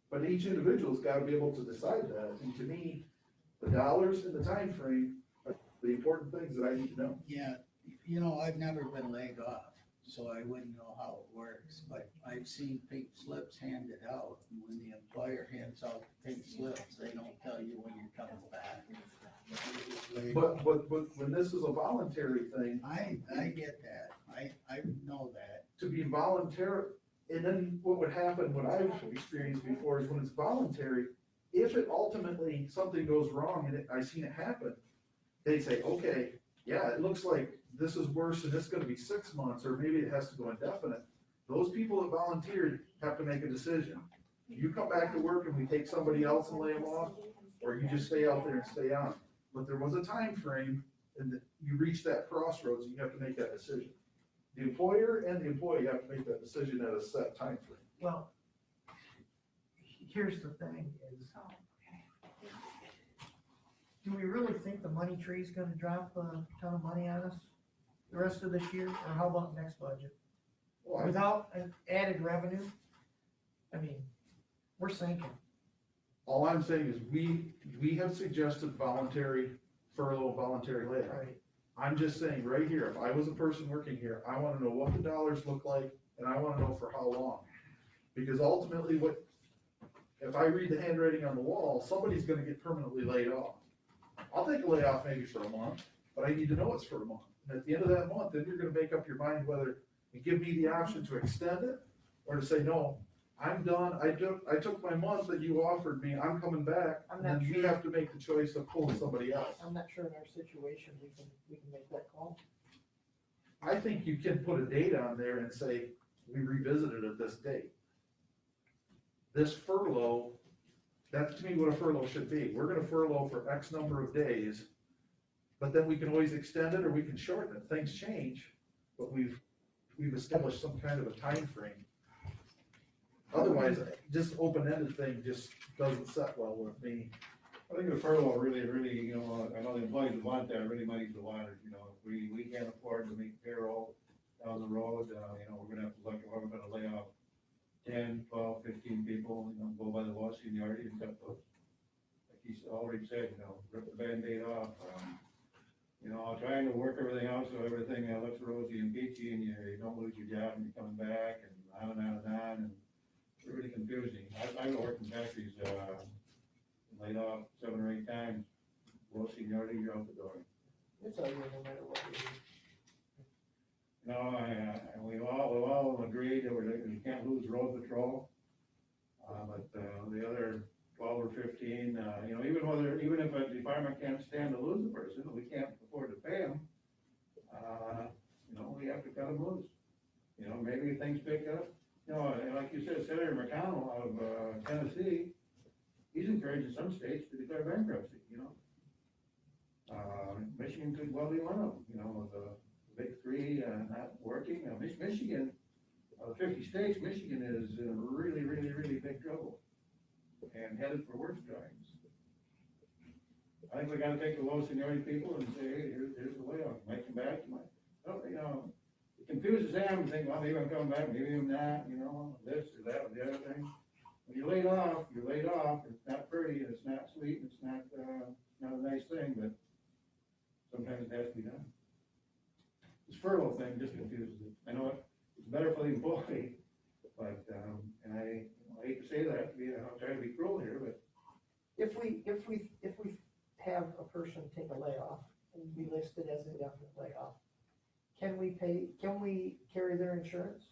But each individual's gotta be able to decide that, and to me, the dollars and the time frame are the important things that I need to know. yeah, I've never been laid off, so I wouldn't know how it works, but I've seen pink slips handed out, and when the employer hands out the pink slips, they don't tell you when you're coming back. But when this is a voluntary thing, I get that, I know that. to be voluntary, and then what would happen, what I've experienced before is when it's voluntary, if it ultimately, something goes wrong, and I've seen it happen, they say, okay, yeah, it looks like this is worse and it's gonna be 6 months, or maybe it has to go indefinite. Those people that volunteered have to make a decision. You come back to work and we take somebody else and lay them off, or you just stay out there and stay on. But there was a time frame, and that you reach that crossroads, and you have to make that decision. The employer and the employee have to make that decision at a set time frame. Well, here's the thing is, do we really think the money tree's gonna drop a ton of money on us the rest of this year, or how about next budget? Well, Without an added revenue, I mean, we're sinking. all I'm saying is we have suggested voluntary furlough, voluntary layoff. Right. I'm just saying right here, if I was a person working here, I wanna know what the dollars look like, and I wanna know for how long. Because ultimately, if I read the handwriting on the wall, somebody's gonna get permanently laid off. I'll take a layoff maybe for a month, but I need to know it's for a month. And at the end of that month, then you're gonna make up your mind whether you give me the option to extend it, or to say, no, I'm done, I took my month that you offered me, I'm coming back, I'm and not then we sure. have to make the choice of pulling somebody else. I'm not sure in our situation we can make that call. I think you can put a date on there and say, we revisited at this date. This furlough, that's to me what a furlough should be. We're gonna furlough for X number of days, but then we can always extend it or we can shorten it. Things change, but we've established some kind of a time frame. Otherwise, just open-ended thing just doesn't set well with me. I think the furlough really, I know the employees who want that really muddies the waters, if we can't afford to meet payroll down the road, we're gonna have to look, we're gonna lay off 10, 12, 15 people, go by the law seniority and cut those. Like he's already said, rip the Band-Aid off. Trying to work everything out so everything looks rosy and peachy and you don't lose your job and you're coming back and on and on and on, and it's really confusing. I've worked in factories, laid off 7 or 8 times. Low seniority, you're out the door. It's ugly no matter what you do. And we all agreed that we can't lose road patrol. But the other 12 or 15, even if a department can't stand to lose a person, we can't afford to pay them, we have to cut them loose. Maybe things pick up. And like you said, Senator McConnell out of Tennessee, he's encouraging some states to declare bankruptcy, Michigan could well be one of them, with the big three not working. Michigan, 50 states, Michigan is in really, really, really big trouble and headed for worse times. I think we gotta take the low seniority people and say, hey, here's the layoff. You might come back, it confuses them and think, well, maybe I'm coming back, maybe I'm not, this or that or the other thing. When you're laid off, it's not pretty, and it's not sweet, and it's not a nice thing, but sometimes it has to be done. This furlough thing just confuses it. I know it's better for the employee, but, and I hate to say that, I'll try to be cruel here, but If we have a person take a layoff and be listed as indefinite layoff, can we carry their insurance?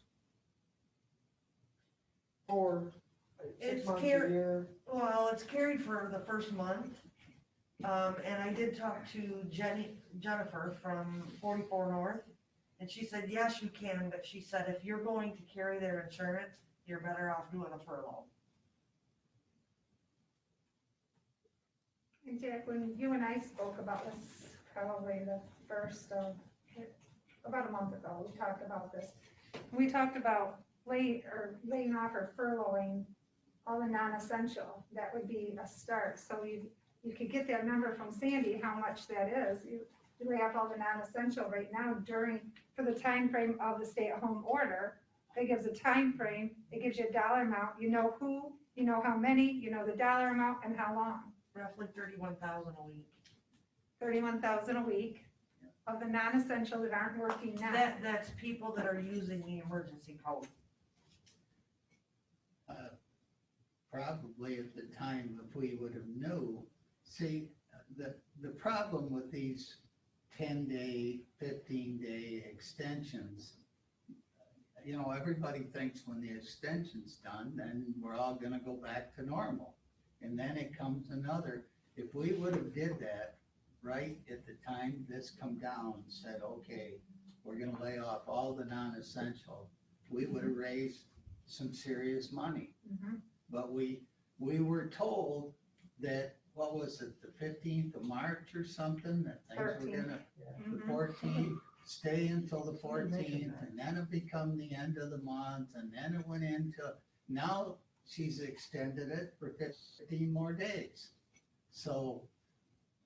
Or 6 It's months, a car- year? Well, it's carried for the first month. And I did talk to Jennifer from 44 North, and she said, yes, you can, but she said, if you're going to carry their insurance, you're better off doing a furlough. And Jack, when you and I spoke about this, probably the first of, about a month ago, we talked about this. We talked about laying off or furloughing all the non-essential. That would be a start. So you could get that number from Sandy, how much that is. You lay off all the non-essential right now for the time frame of the stay-at-home order. It gives a time frame. It gives you a dollar amount. You know who, you know how many, you know the dollar amount and how long. Roughly 31,000 a week. 31,000 a week of the non-essential that aren't working now. That's people that are using the emergency code. Probably at the time, if we would have knew, the problem with these 10-day, 15-day extensions, everybody thinks when the extension's done, then we're all gonna go back to normal. And then it comes another, if we would have did that right at the time this come down and said, okay, we're gonna lay off all the non-essential, we would have raised some serious money. Mhm. But we were told that, what was it, the 15th of March or something, that things were 13th. gonna, the Mhm. 14th, stay until the 14th, and then it become the end of the month, and then it went into, now she's extended it for 15 more days. So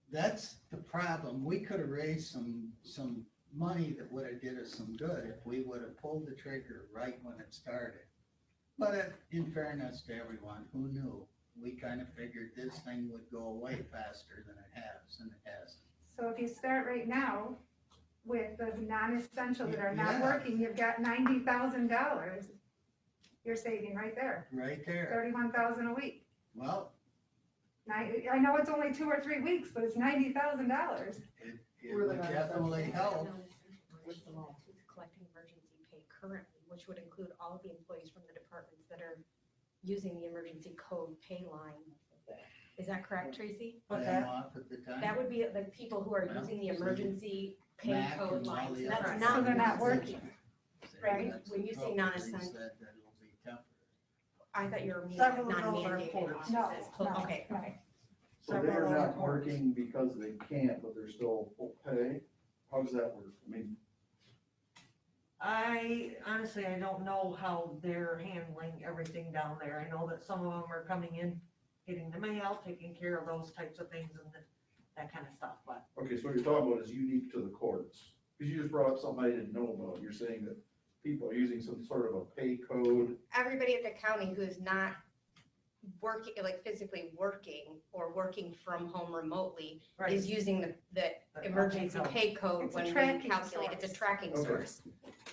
that's the problem. We could have raised some money that would have did us some good if we would have pulled the trigger right when it started. But in fairness to everyone, who knew? We kind of figured this thing would go away faster than it has, and it hasn't. So if you start right now with the non-essential that are not Yeah. working, you've got $90,000 you're saving right there. Right there. 31,000 a week. Well, I know it's only 2 or 3 weeks, but it's $90,000. it would definitely help. Who's collecting emergency pay currently, which would include all of the employees from the departments that are using the emergency code pay line. Is that correct, Tracy? What's Them that? off at the time. That would be the people who are Well, using the emergency pay Mac code and all lines. the That's other- not. So they're not working. Right, That's when the you say trouble. non-essential- He said that it'll be temporary. I thought you were meaning Several of those are non-mandated ports. No, offices. no, Okay. no. So they're Several not other working because they can't, but they're still full pay? How does that work? I mean, I honestly don't know how they're handling everything down there. I know that some of them are coming in, getting the mail, taking care of those types of things and that kind of stuff, but okay, so what you're talking about is unique to the courts. Because you just brought up something I didn't know about. You're saying that people are using some sort of a pay code. Everybody at the county who's not working, like physically working or working from home remotely Right. is using the emergency pay code It's a when we tracking calculate. It's a source. tracking Okay. source.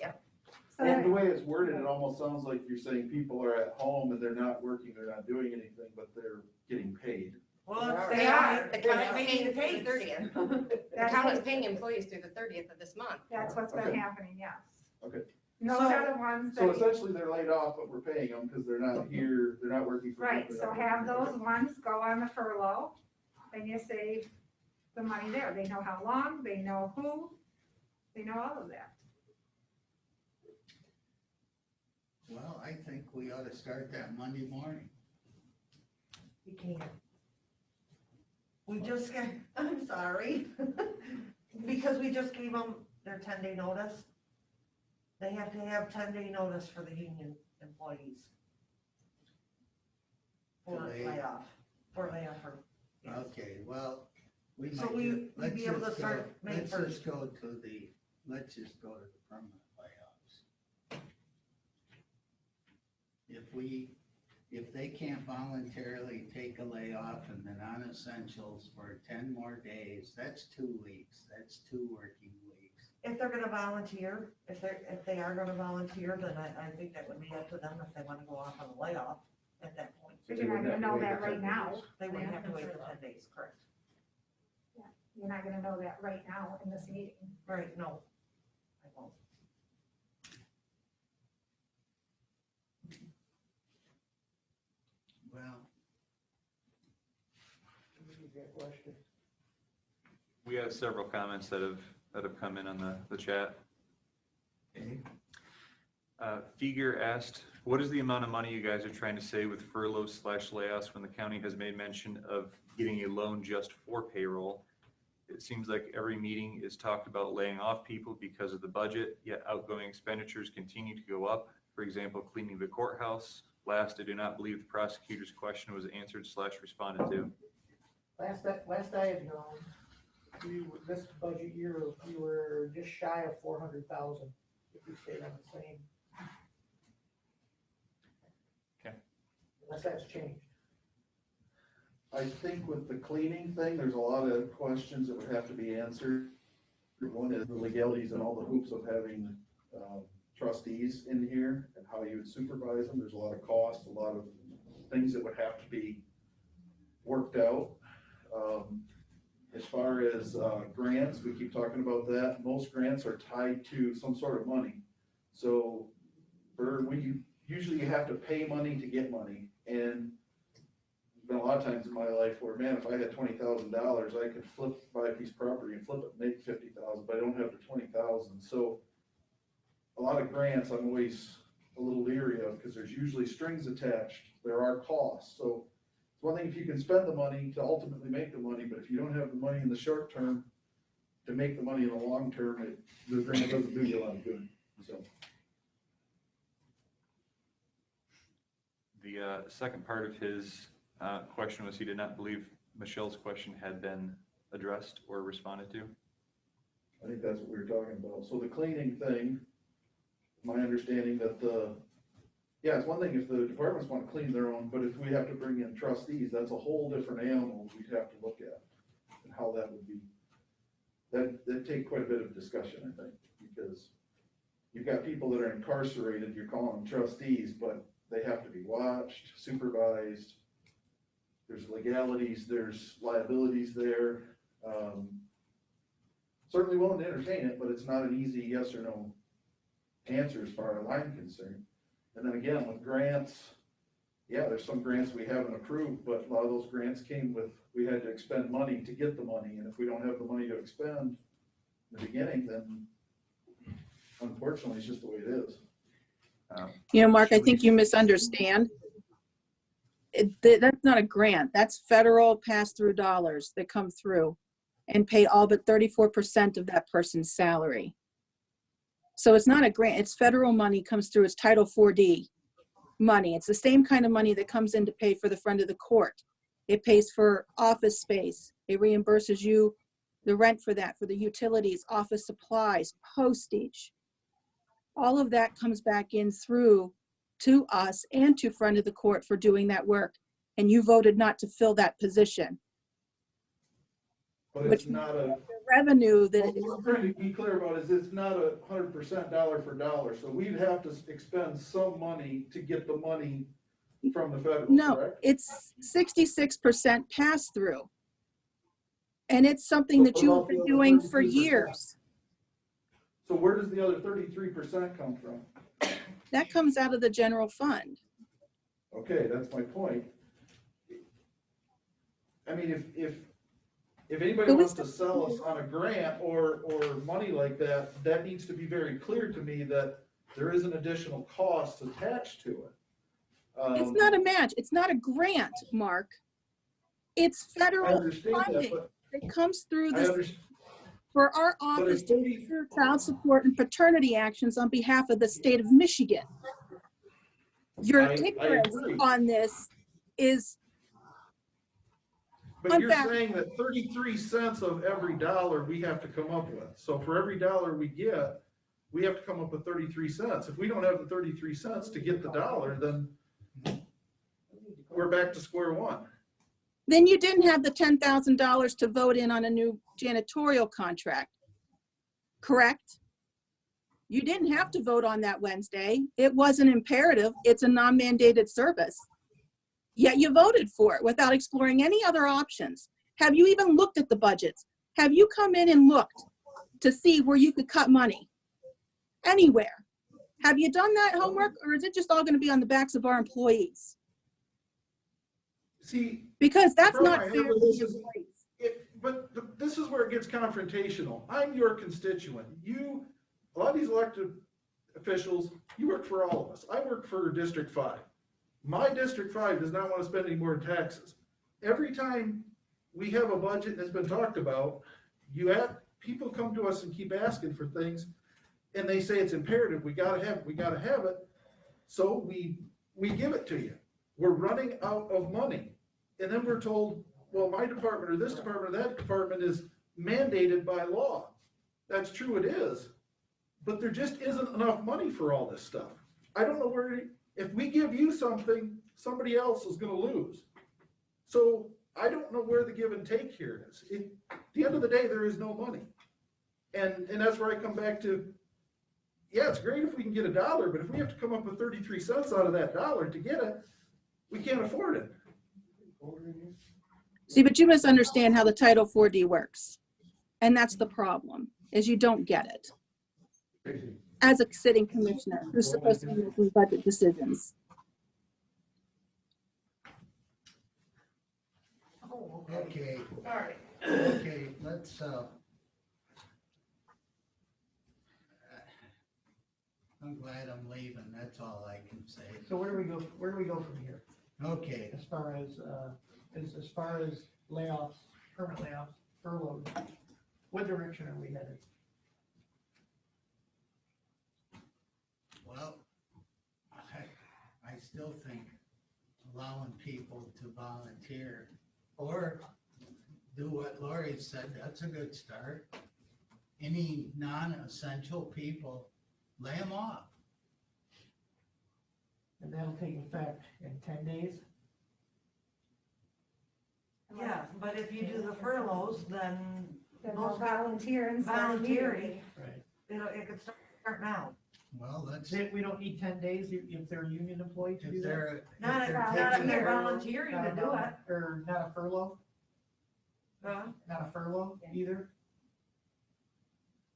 So And the that- way it's worded, it almost sounds like you're saying people are at home and they're not working, they're not doing anything, but they're getting paid. Well, if They they are. are, The they're county's paying paying the through the pays. 30th. The That's county's what- paying employees through the 30th of this month. That's what's been Okay. happening, yes. Okay. Those So- are the ones So that, essentially, they're laid off, but we're paying them because they're not here, they're not working for. right, they're so not have working. those ones go on the furlough, and you save the money there. They know how long, they know who, they know all of that. Well, I think we ought to start that Monday morning. You can't. We just got, I'm sorry, because we just gave them their 10-day notice. They have to have 10-day notice for the union employees. For Do they- layoff, or. yes. Okay, well, we So might we- do, we'd let's be able to just go, start May let's just 1st. go to the, let's just go to the permanent layoffs. If they can't voluntarily take a layoff in the non-essentials for 10 more days, that's 2 weeks, that's 2 working weeks. If they're gonna volunteer, if they are gonna volunteer, then I think that would be up to them if they wanna go off on a layoff at that point. But you're not gonna know that right now. They wouldn't have to wait for 10 days, correct? You're not gonna know that right now in this meeting. Right, no, I won't. Well, We have several comments that have come in on the chat. okay, Feger asked, what is the amount of money you guys are trying to save with furloughs/layoffs when the county has made mention of getting a loan just for payroll? It seems like every meeting is talked about laying off people because of the budget, yet outgoing expenditures continue to go up. For example, cleaning the courthouse. Last, I do not believe the prosecutor's question was answered/responded to. Last I had known, this budget year, we were just shy of 400,000 if we stayed on the same. Okay. Unless that's changed. I think with the cleaning thing, there's a lot of questions that would have to be answered. One is the legalities and all the hoops of having trustees in here and how you would supervise them. There's a lot of cost, a lot of things that would have to be worked out. As far as grants, we keep talking about that. Most grants are tied to some sort of money. So usually you have to pay money to get money. And there's been a lot of times in my life where, man, if I had $20,000, I could buy a piece of property and flip it and make 50,000, but I don't have the 20,000. So a lot of grants I'm always a little leery of because there's usually strings attached. There are costs. So it's one thing if you can spend the money to ultimately make the money, but if you don't have the money in the short term to make the money in the long term, the grant doesn't do you a lot of good. So. The second part of his question was he did not believe Michelle's question had been addressed or responded to. I think that's what we were talking about. So the cleaning thing, my understanding that it's one thing if the departments want to clean their own, but if we have to bring in trustees, that's a whole different animal we'd have to look at and how that would be. That'd take quite a bit of discussion, I think, because you've got people that are incarcerated, you're calling them trustees, but they have to be watched, supervised. There's legalities, there's liabilities there. Certainly willing to entertain it, but it's not an easy yes or no answer as far as I'm concerned. And then again, with grants, yeah, there's some grants we haven't approved, but a lot of those grants came with, we had to expend money to get the money. And if we don't have the money to expend in the beginning, then unfortunately, it's just the way it is. You know, Mark, I think you misunderstand. That's not a grant. That's federal pass-through dollars that come through and pay all but 34% of that person's salary. So it's not a grant. It's federal money comes through. It's Title 4D money. It's the same kind of money that comes in to pay for the front of the court. It pays for office space. It reimburses you the rent for that, for the utilities, office supplies, postage. All of that comes back in through to us and to front of the court for doing that work. And you voted not to fill that position. But Which it's not a, revenue that what I'm trying to be clear about is it's not 100% dollar for dollar. So we'd have to expend some money to get the money from the federal, no, correct? it's 66% pass through. And it's something that What you have about the been other doing for 33%? years. So where does the other 33% come from? That comes out of the general fund. Okay, that's my point. I mean, if anybody But we wants to sell us on a grant or money like that, that needs to be very clear to me that there is an additional cost attached to it. It's not a match. It's not a grant, Mark. It's I federal understand that, funding. but It comes through I this, understand. for our office to ensure child support and paternity actions on behalf of the state of Michigan. Your I ignorance agree. on this is But you're unfair. saying that 33 cents of every dollar we have to come up with. So for every dollar we get, we have to come up with 33 cents. If we don't have the 33 cents to get the dollar, then we're back to square one. Then you didn't have the $10,000 to vote in on a new janitorial contract, correct? You didn't have to vote on that Wednesday. It wasn't imperative. It's a non-mandated service. Yet you voted for it without exploring any other options. Have you even looked at the budgets? Have you come in and looked to see where you could cut money? Anywhere? Have you done that homework, or is it just all going to be on the backs of our employees? See, Because that's the not problem I fair have to with this the is- employees. but this is where it gets confrontational. I'm your constituent. A lot of these elected officials, you work for all of us. I work for District 5. My District 5 does not want to spend any more in taxes. Every time we have a budget that's been talked about, people come to us and keep asking for things, and they say it's imperative, we gotta have it, so we give it to you. We're running out of money. And then we're told, well, my department or this department or that department is mandated by law. That's true, it is. But there just isn't enough money for all this stuff. I don't know if we give you something, somebody else is gonna lose. So I don't know where the give and take here is. At the end of the day, there is no money. And that's where I come back to, yeah, it's great if we can get a dollar, but if we have to come up with 33 cents out of that dollar to get it, we can't afford it. See, but you misunderstand how the Title 4D works. And that's the problem, is you don't get it. As a sitting commissioner who's supposed to be making budget decisions. Oh, Okay, all right. okay, let's, I'm glad I'm leaving, that's all I can say. So where do we go from here? Okay, As far as layoffs, permanent layoffs, furloughs, what direction are we headed? well, I still think allowing people to volunteer or do what Lori said, that's a good start. Any non-essential people, lay them off. And that'll take effect in 10 days? Yeah, but if you do the furloughs, then Then they'll volunteer and start volunteering, Right. it could start now. Well, let's, We don't need 10 days if they're a union employee to do if that? they're, if Not if they're not if taking they're care- volunteering to Not a do it. Or not a furlough? Huh? Not a furlough either?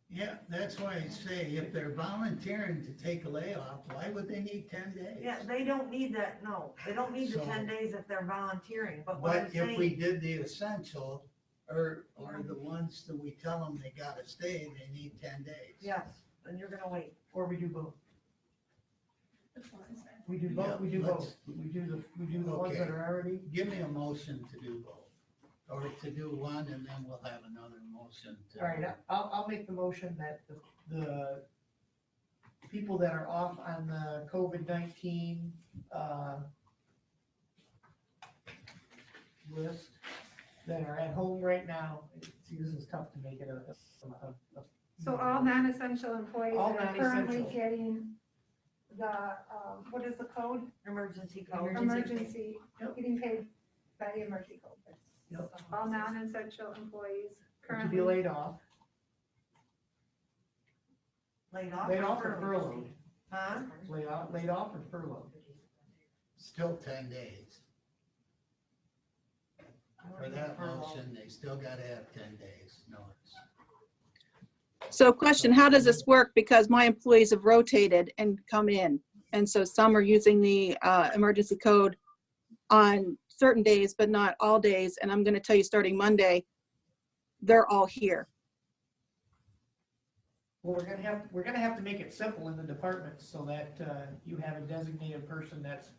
Yeah, that's why I say if they're volunteering to take a layoff, why would they need 10 days? Yeah, they don't need that, no, they don't need the So- 10 days if they're volunteering, but what I'm But if we saying, did the essential, or the ones that we tell them they gotta stay, they need 10 days. yes, then you're gonna wait. Or we do both? We do both, we do Yeah, both. let's- We do the ones that Okay. are already, Give me a motion to do both, or to do one, and then we'll have another motion to. all right, I'll make the motion that the people that are off on the COVID-19, list, that are at home right now, see, this is tough to make it a So all non-essential employees All are currently non-essential. getting the, what is the code? Emergency code. Emergency, Yep. getting paid by the emergency code. Yep. All non-essential employees To currently. be laid off, Laid off or furloughed? Huh? Laid off or furloughed? Still 10 days. For that motion, they still gotta have 10 days notice. So question, how does this work? Because my employees have rotated and come in. And so some are using the emergency code on certain days, but not all days. And I'm gonna tell you, starting Monday, they're all here. Well, we're gonna have to make it simple in the department so that you have a designated person that's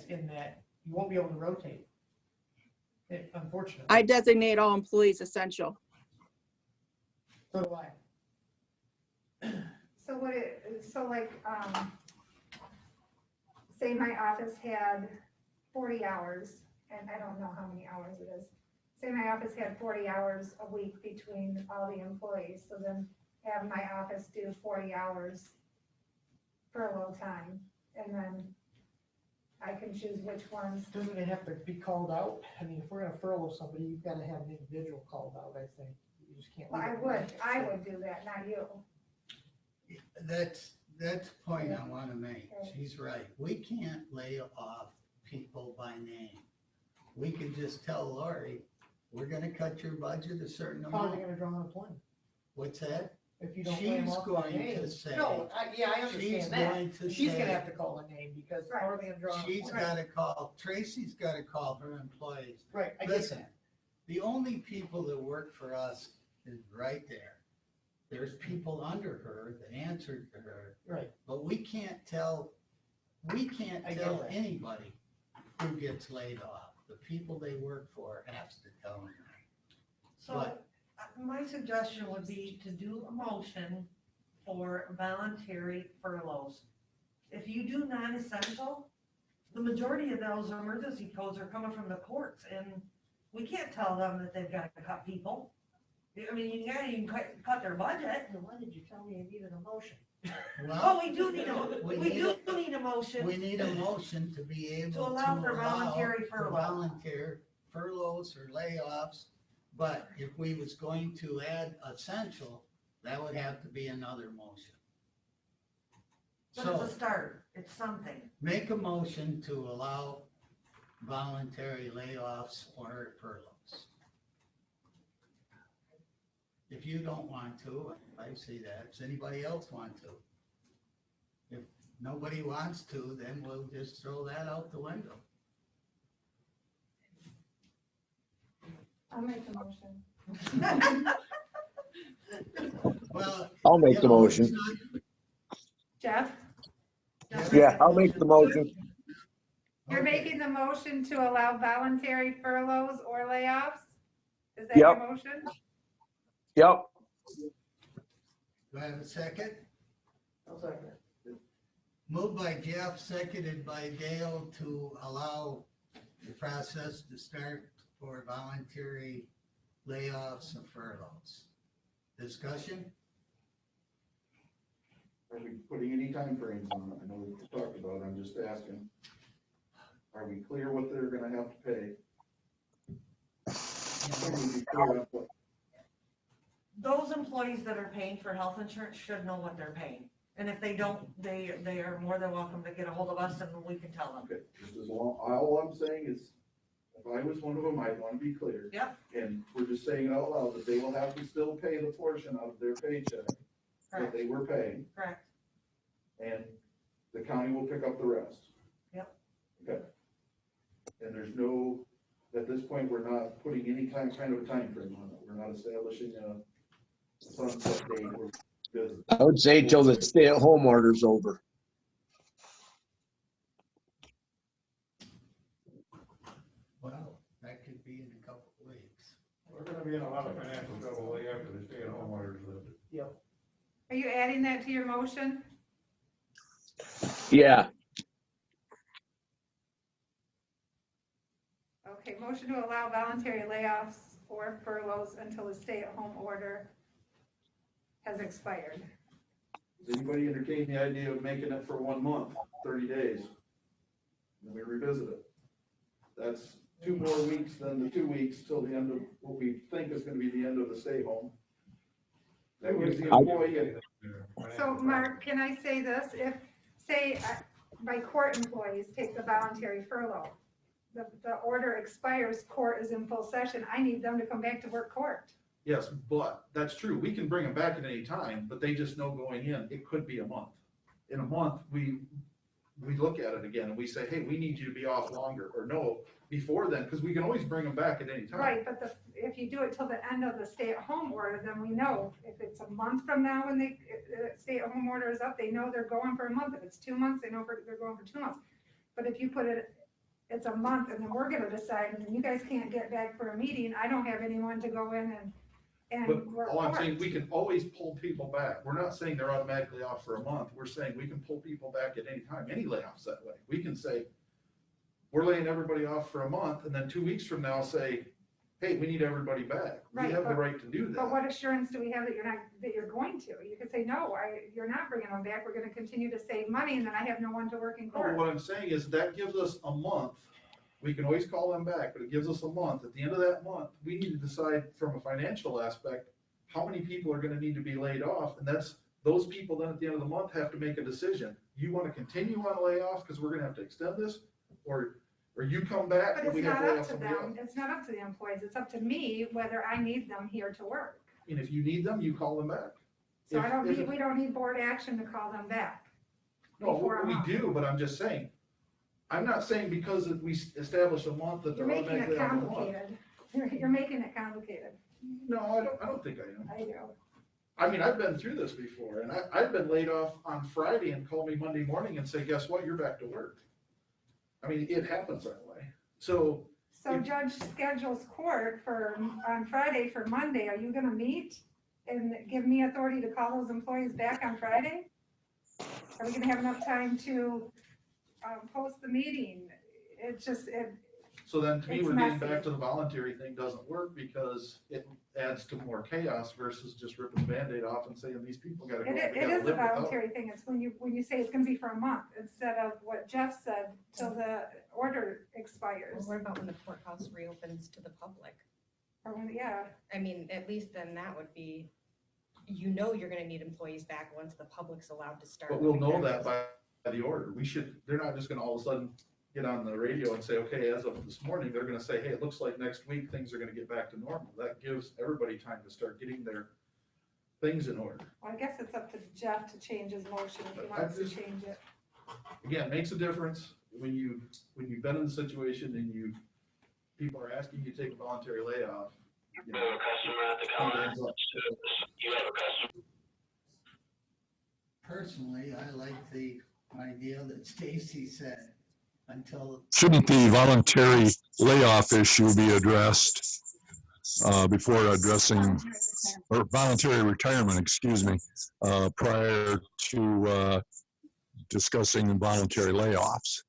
in that, you won't be able to rotate. Unfortunately. I designate all employees essential. So do I. So so like, say my office had 40 hours, and I don't know how many hours it is. Say my office had 40 hours a week between all the employees, so then have my office do 40 hours furlough time, and then I can choose which ones. Doesn't it have to be called out? I mean, if we're gonna furlough somebody, you've gotta have an individual called out, I think. You just can't. Well, leave it I blank. would do that, not you. That's the point I wanna make. She's right. We can't lay off people by name. We can just tell Lori, we're gonna cut your budget a certain How are they amount. gonna draw unemployment What's that? if you don't lay them She's off by going name? to say. No, yeah, I She's understand that. going to She's gonna say, have to call a name because how are they gonna draw? she's unemployment? gotta call, Tracy's gotta call her employees. Right, I get Listen, that. the only people that work for us is right there. There's people under her that answer to her, Right, but we can't tell I get that. anybody who gets laid off. The people they work for has to tell them. So, But- my suggestion would be to do a motion for voluntary furloughs. If you do non-essential, the majority of those emergency codes are coming from the courts, and we can't tell them that they've got to cut people. I mean, you can cut their budget. Why did you tell me I needed a motion? Oh, we do need We we need do need a motion. We need a motion to be able To allow for voluntary for furlough. volunteer furloughs or layoffs. But if we was going to add essential, that would have to be another motion. But So it's a start, it's something. make a motion to allow voluntary layoffs or furloughs. If you don't want to, I see that. Does anybody else want to? If nobody wants to, then we'll just throw that out the window. I'll make the motion. Well. I'll make you the know, motion. it's not- Jeff, Yeah, I'll make the motion. you're Okay. making the motion to allow voluntary furloughs or layoffs? Is that Yep. your motion? Yep. Do I have a second? I'll second it. Moved by Jeff, seconded by Dale to allow the process to start for voluntary layoffs and furloughs. Discussion? Are we putting any time frames on it? I know we've talked about it, I'm just asking. Are we clear what they're gonna have to pay? Can we be clear on what- Those employees that are paying for health insurance should know what they're paying. And if they don't, they are more than welcome to get a hold of us and we can tell them. Okay, just as long, all I'm saying is, if I was one of them, I'd wanna be clear. Yep. And we're just saying it out loud, that they will have to still pay the portion of their paycheck that Correct, they were paying, correct. and the county will pick up the rest. Yep. Okay. And there's no, at this point, we're not putting any kind of a time frame on it, we're not establishing a sunset date or business. I would say till the stay-at-home order's over. Well, that could be in a couple of weeks. We're gonna be in a lot of financial trouble way after the stay-at-home orders lifted. Are you adding that to your motion? Yeah, Okay, motion to allow voluntary layoffs or furloughs until the stay-at-home order has expired. Does anybody entertain the idea of making it for 1 month, 30 days? Then we revisit it. That's 2 more weeks than the 2 weeks till the end of what we think is gonna be the end of the stay home. That gives the employee, So Mark, can I say this? If, say, my court employees take the voluntary furlough, the order expires, court is in full session, I need them to come back to work court. yes, but that's true. We can bring them back at any time, but they just know going in, it could be a month. In a month, we look at it again and we say, hey, we need you to be off longer, or no, before then, because we can always bring them back at any time. Right, but if you do it till the end of the stay-at-home order, then we know if it's a month from now when the stay-at-home order is up, they know they're going for a month. If it's 2 months, they know they're going for 2 months. But if you put it's a month and then we're gonna decide, and you guys can't get back for a meeting, I don't have anyone to go in and But work all I'm court. saying, we can always pull people back. We're not saying they're automatically off for a month. We're saying we can pull people back at any time, any layoffs that way. We can say, we're laying everybody off for a month, and then 2 weeks from now say, hey, we need everybody back. We Right, have the but- right to do But that. what assurance do we have that you're going to? You could say, no, you're not bringing them back, we're gonna continue to save money, and then I have no one to work in No, but court. what I'm saying is that gives us a month. We can always call them back, but it gives us a month. At the end of that month, we need to decide from a financial aspect, how many people are gonna need to be laid off, and those people then at the end of the month have to make a decision. You wanna continue on layoff, because we're gonna have to extend this, or you come back But and we it's have not to lay up off to somebody else. them, it's not up to the employees, it's up to me whether I need them here to work. And if you need them, you call them back. So If- we don't need board action to call them back. No, before a we month. do, but I'm just saying, I'm not saying because we establish a month that You're they're making automatically it on the month. complicated. You're making it complicated. No, I don't think I am. I do. I mean, I've been through this before, and I've been laid off on Friday and call me Monday morning and say, guess what, you're back to work. I mean, it happens that way. So, So If- judge schedules court on Friday for Monday, are you gonna meet and give me authority to call those employees back on Friday? Are we gonna have enough time to, post the meeting? so then to me, It's we're getting messy. back to the voluntary thing doesn't work because it adds to more chaos versus just ripping the Band-Aid off and saying, these people gotta go. It is a voluntary thing, it's when you say it's gonna be for a month, instead of what Jeff said, till the order expires. Well, what about when the courthouse reopens to the public? Or when, yeah, I mean, at least then that would be, you're gonna need employees back once the public's allowed to start. But we'll know going that back. by the order. They're not just gonna all of a sudden get on the radio and say, okay, as of this morning, they're gonna say, hey, it looks like next week things are gonna get back to normal. That gives everybody time to start getting their things in order. well, I guess it's up to Jeff to change his motion if he I wants to just- change it. Again, it makes a difference when you've been in the situation and people are asking you to take a voluntary layoff. You know, ends up- Personally, I like the idea that Stacy said, until. Shouldn't the voluntary layoff issue be addressed before addressing, or voluntary retirement, excuse me, prior to discussing voluntary layoffs?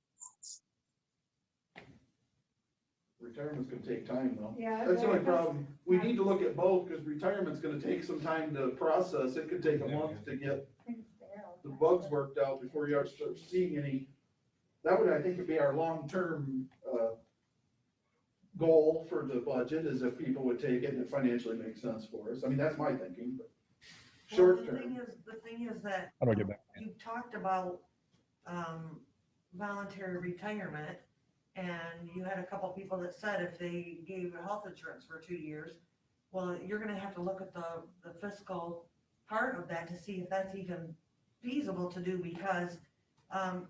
Retirement's gonna take time though. Yeah. That's the only that's- problem. We need to look at both because retirement's gonna take some time to process. It could take a month to get the bugs worked out before you start seeing any. That would, I think, would be our long-term, goal for the budget, is if people would take it and it financially makes sense for us. I mean, that's my thinking, but short Well, term. the thing is that. How do I get back? You talked about, voluntary retirement, and you had a couple people that said if they gave health insurance for 2 years, well, you're gonna have to look at the fiscal part of that to see if that's even feasible to do, because,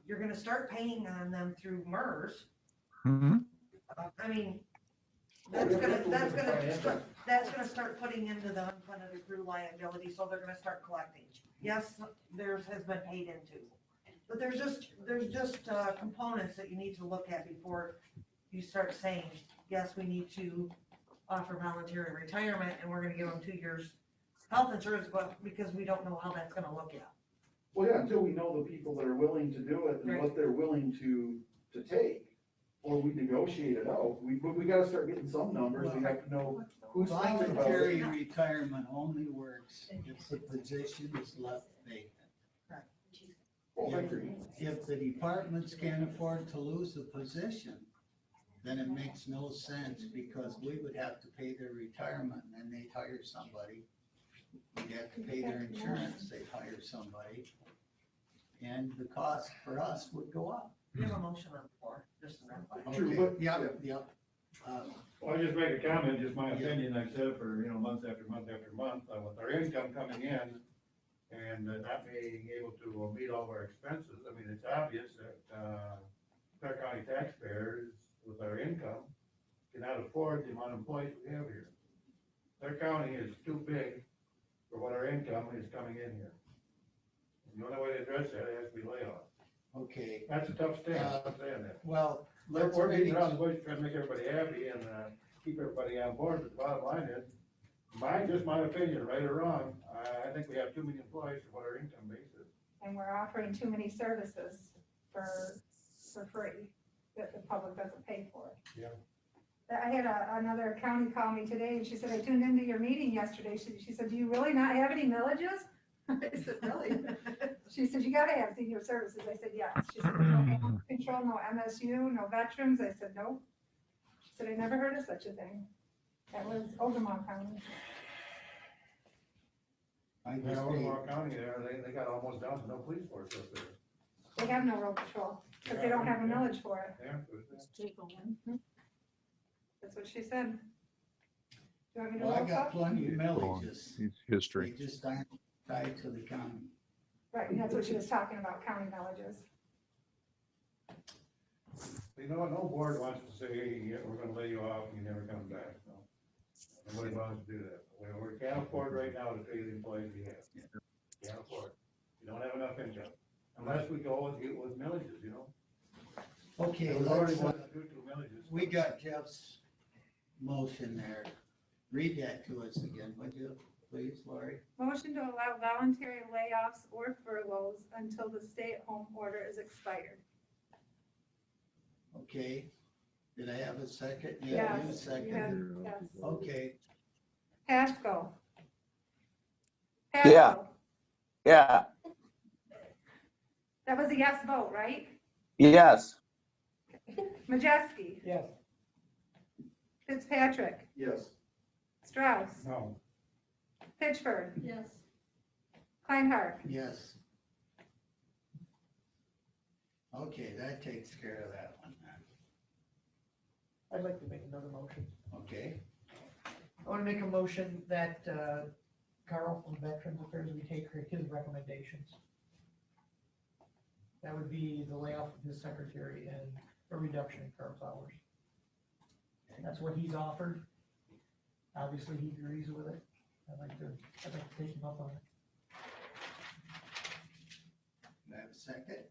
you're gonna start paying on them through MERS. Mhm. I mean, Well, that's we have to look at the that's gonna start putting into the unfunded accrued liability, so they're gonna start collecting. Yes, theirs has been paid into, but there's just components that you need to look at before you start saying, yes, we need to offer voluntary retirement, and we're gonna give them 2 years health insurance, but because we don't know how that's gonna look yet. Well, yeah, until we know the people that are willing to do it and what they're willing to take. or we negotiate it out. But we gotta start getting some numbers, we have to know who's thinking about Voluntary it. retirement only works if the position is left vacant. Well, I agree. If the departments can't afford to lose a position, then it makes no sense because we would have to pay their retirement and then they'd hire somebody. We'd have to pay their insurance, they'd hire somebody. And the cost for us would go up. You have a motion on the floor, just to verify. True, Okay, but- Yep, yep. Well, I just make a comment, just my opinion, I've said it for, months after month after month, with our income coming in and not being able to meet all of our expenses, I mean, it's obvious that, Clark County taxpayers with our income cannot afford the amount of employees we have here. Clark County is too big for what our income is coming in here. And the only way to address that has to be layoff. Okay, That's a tough stand, I'm saying that. well, We're let's beating finish. around the bush trying to make everybody happy and, keep everybody on board, but the bottom line is, just my opinion, right or wrong, I think we have too many employees for what our income base is. And we're offering too many services for free that the public doesn't pay for. Yeah. I had another county call me today and she said, I tuned into your meeting yesterday. She said, do you really not have any millages? I said, really? She said, you gotta have senior services. I said, yes. She said, no animal control, no MSU, no veterans. I said, nope. She said, I never heard of such a thing. That was Ogama County. I Yeah, just Oklahoma County there, they got almost down to no police force up there. They have no road patrol because they don't have a millage for it. Yeah, it was- That's what she said. Do you want me to Well, I roll got call? plenty of millages. It's They history. just aren't tied to the county. Right, and that's what she was talking about, county millages. No board wants to say, yeah, we're gonna lay you off and you never come back, no. Nobody wants to do that. We can't afford right now to pay the employees we have. Can't afford. We don't have enough income, unless we go with millages, Okay, We've already let's, wanted to do two millages. we got Jeff's motion there. Read that to us again, would you, please, Lori? Motion to allow voluntary layoffs or furloughs until the stay-at-home order is expired. Okay, did I have a second? Yes, You you second. had- Yes. Okay, Pasco. Yeah. Pasco. Yeah, That was a yes vote, right? yes, Majeski. Yes. Fitzpatrick. Yes. Strauss. No, Pitchford. Yes. Kleinhardt. yes. Okay, that takes care of that one then. I'd like to make another motion. Okay, I want to make a motion that Carl from Veterans Affairs, we take his recommendations. That would be the layoff of his secretary and a reduction in Carl's hours. And that's what he's offered. Obviously, he agrees with it. I'd like to take him up on it. do I have a second?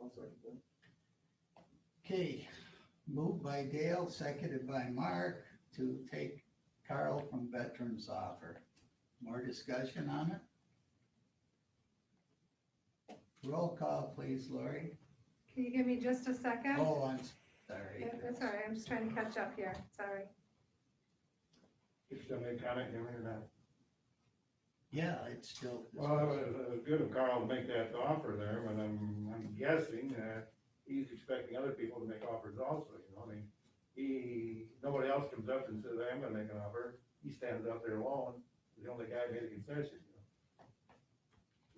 I'll second that. Okay, moved by Dale, seconded by Mark to take Carl from Veterans offer. More discussion on it? Roll call, please, Lori. Can you give me just a second? Oh, I'm sorry. Yeah, that's all right, I'm just trying to catch up here, sorry. you still make comment, Jimmy, or not? Yeah, it's still. Well, it was good of Carl to make that offer there, but I'm guessing that he's expecting other people to make offers also, I mean, nobody else comes up and says, I'm gonna make an offer, he stands out there alone, the only guy made a concession,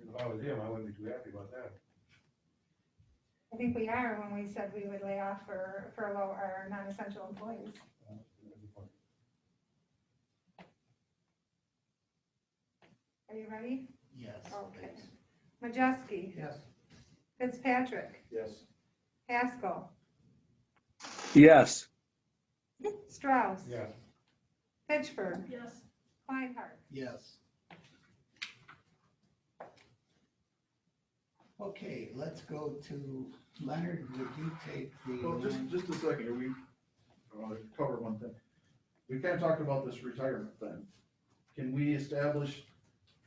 And if I was him, I wouldn't be too happy about that. I think we are when we said we would lay off or furlough our non-essential employees. Are you ready? Yes. Okay. please. Majeski. Yes. Fitzpatrick. Yes. Pasco. yes, Strauss. Yes. Pitchford. Yes. Kleinhardt. Yes. Okay, let's go to Leonard, would you take the? Well, just a second, I want to cover one thing. We kind of talked about this retirement thing. Can we establish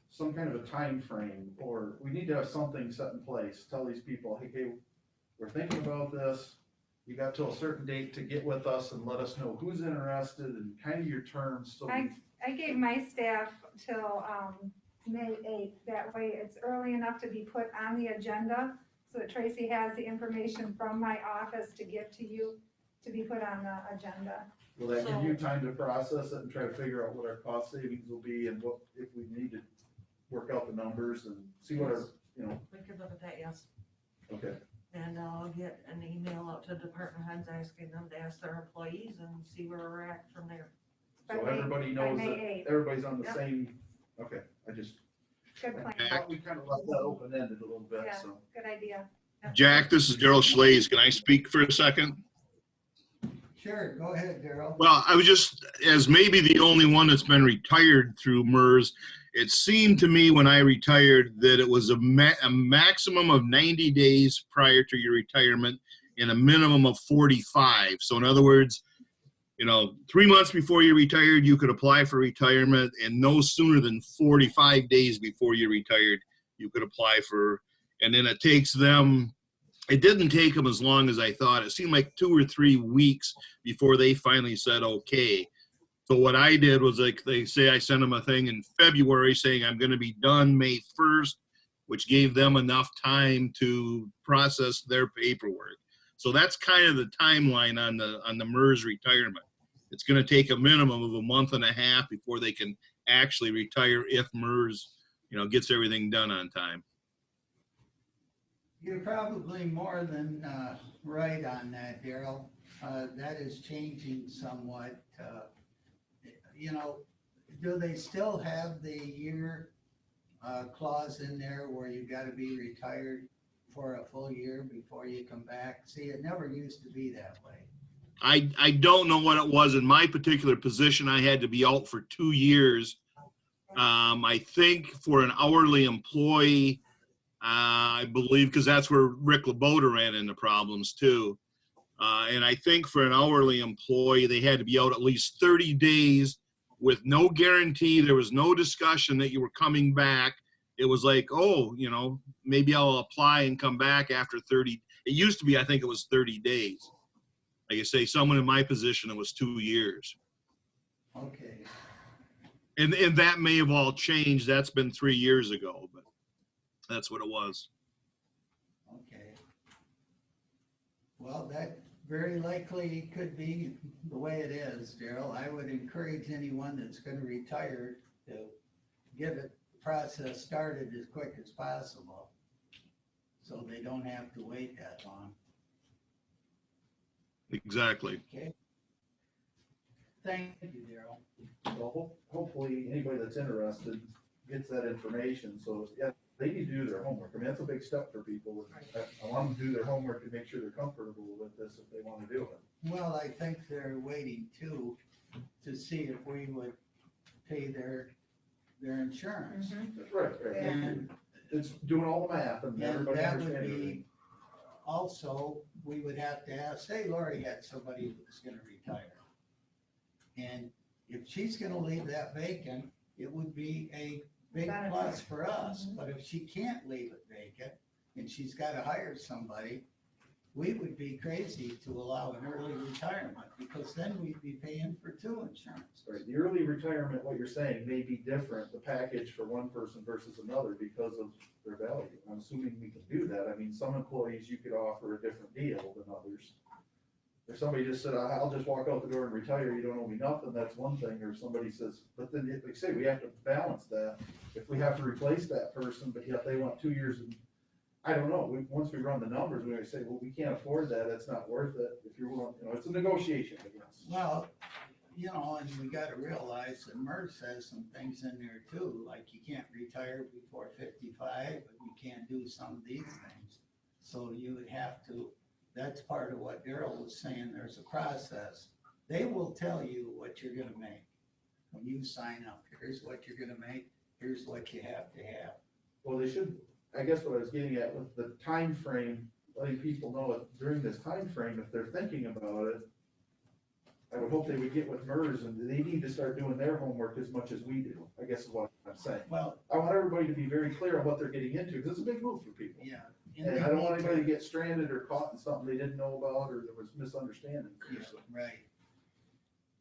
some kind of a time frame, or we need to have something set in place, tell these people, hey, we're thinking about this, you got till a certain date to get with us and let us know who's interested and kind of your terms, so. I gave my staff till, May 8th. That way it's early enough to be put on the agenda so that Tracy has the information from my office to give to you to be put on the agenda. Will that give you time to process it and try to figure out what our cost savings will be and what, if we need to work out the numbers and see what our, you know, We could look at that, yes. okay. And I'll get an email out to department heads asking them to ask their employees and see where we're at from there. By So May- everybody by knows May that 8th. everybody's on the Yep. same, okay, I just, Good plan. we kind of left that open-ended a little bit, Yeah. so. Good idea. Yep. Jack, this is Daryl Schlaze. Can I speak for a second? Sure, go ahead, Daryl. Well, I was just, as maybe the only one that's been retired through MERS, it seemed to me when I retired that it was a maximum of 90 days prior to your retirement and a minimum of 45. So in other words, you know, 3 months before you retired, you could apply for retirement, and no sooner than 45 days before you retired, you could apply for, and then it takes them, it didn't take them as long as I thought. It seemed like 2 or 3 weeks before they finally said, okay. So what I did was, like they say, I sent them a thing in February saying I'm going to be done May 1st, which gave them enough time to process their paperwork. So that's kind of the timeline on the MERS retirement. It's going to take a minimum of a month and a half before they can actually retire if MERS, you know, gets everything done on time. You're probably more than right on that, Daryl. That is changing somewhat. You know, do they still have the year clause in there where you got to be retired for a full year before you come back? See, it never used to be that way. I don't know what it was in my particular position. I had to be out for 2 years. I think for an hourly employee, I believe, because that's where Rick LeBoda ran into problems too. And I think for an hourly employee, they had to be out at least 30 days with no guarantee. There was no discussion that you were coming back. It was like, oh, you know, maybe I'll apply and come back after 30. It used to be, I think it was 30 days. Like I say, someone in my position, it was 2 years. Okay. And that may have all changed. That's been 3 years ago, but that's what it was. Okay. Well, that very likely could be the way it is, Daryl. I would encourage anyone that's going to retire to get the process started as quick as possible, so they don't have to wait that long. Exactly. Okay. Thank you, Daryl. So hopefully anybody that's interested gets that information, so yeah, they need to do their homework. I mean, that's a big step for people. I want them to do their homework and make sure they're comfortable with this if they want to do it. Well, I think they're waiting too, to see if we would pay their insurance. That's right, right. And It's doing all the math and everybody that would understands be, everything. also, we would have to ask, say Lori had somebody who's gonna retire. And if she's gonna leave that vacant, it would be a big Benefit. plus for us. But if she can't leave it vacant and she's gotta hire somebody, we would be crazy to allow an early retirement, because then we'd be paying for 2 insurances. Right, the early retirement, what you're saying, may be different, the package for one person versus another because of their value. I'm assuming we can do that. I mean, some employees you could offer a different deal than others. If somebody just said, I'll just walk out the door and retire, you don't owe me nothing, that's one thing. Or somebody says, but then, like I say, we have to balance that. If we have to replace that person, but yet they want 2 years, and I don't know, once we run the numbers, we say, well, we can't afford that, it's not worth it. If you're willing, you know, it's a negotiation, I guess. Well, you know, and we gotta realize that MERS says some things in there too, like you can't retire before 55, but you can't do some of these things. So you would have to, that's part of what Daryl was saying, there's a process. They will tell you what you're gonna make. When you sign up, here's what you're gonna make, here's what you have to have. Well, they should, I guess what I was getting at with the time frame, letting people know it during this time frame, if they're thinking about it, I would hope they would get with MERS, and they need to start doing their homework as much as we do, I guess is what I'm saying. Well, I want everybody to be very clear on what they're getting into, because it's a big move for people. yeah. And I don't want anybody to get stranded or caught in something they didn't know about, or there was misunderstanding. So, Right.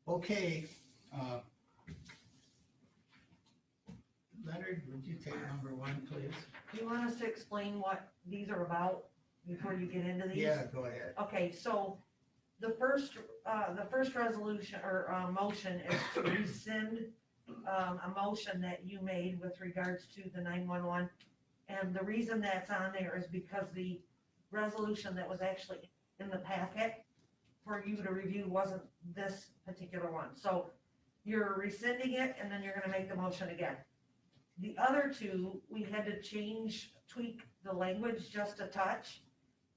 Okay, Leonard, would you take number 1, please? Do you want us to explain what these are about before you get into these? Yeah, go ahead. Okay, so the first resolution or motion is to rescind a motion that you made with regards to the 911. And the reason that's on there is because the resolution that was actually in the packet for you to review wasn't this particular one. So you're rescinding it and then you're gonna make the motion again. The other two, we had to tweak the language just a touch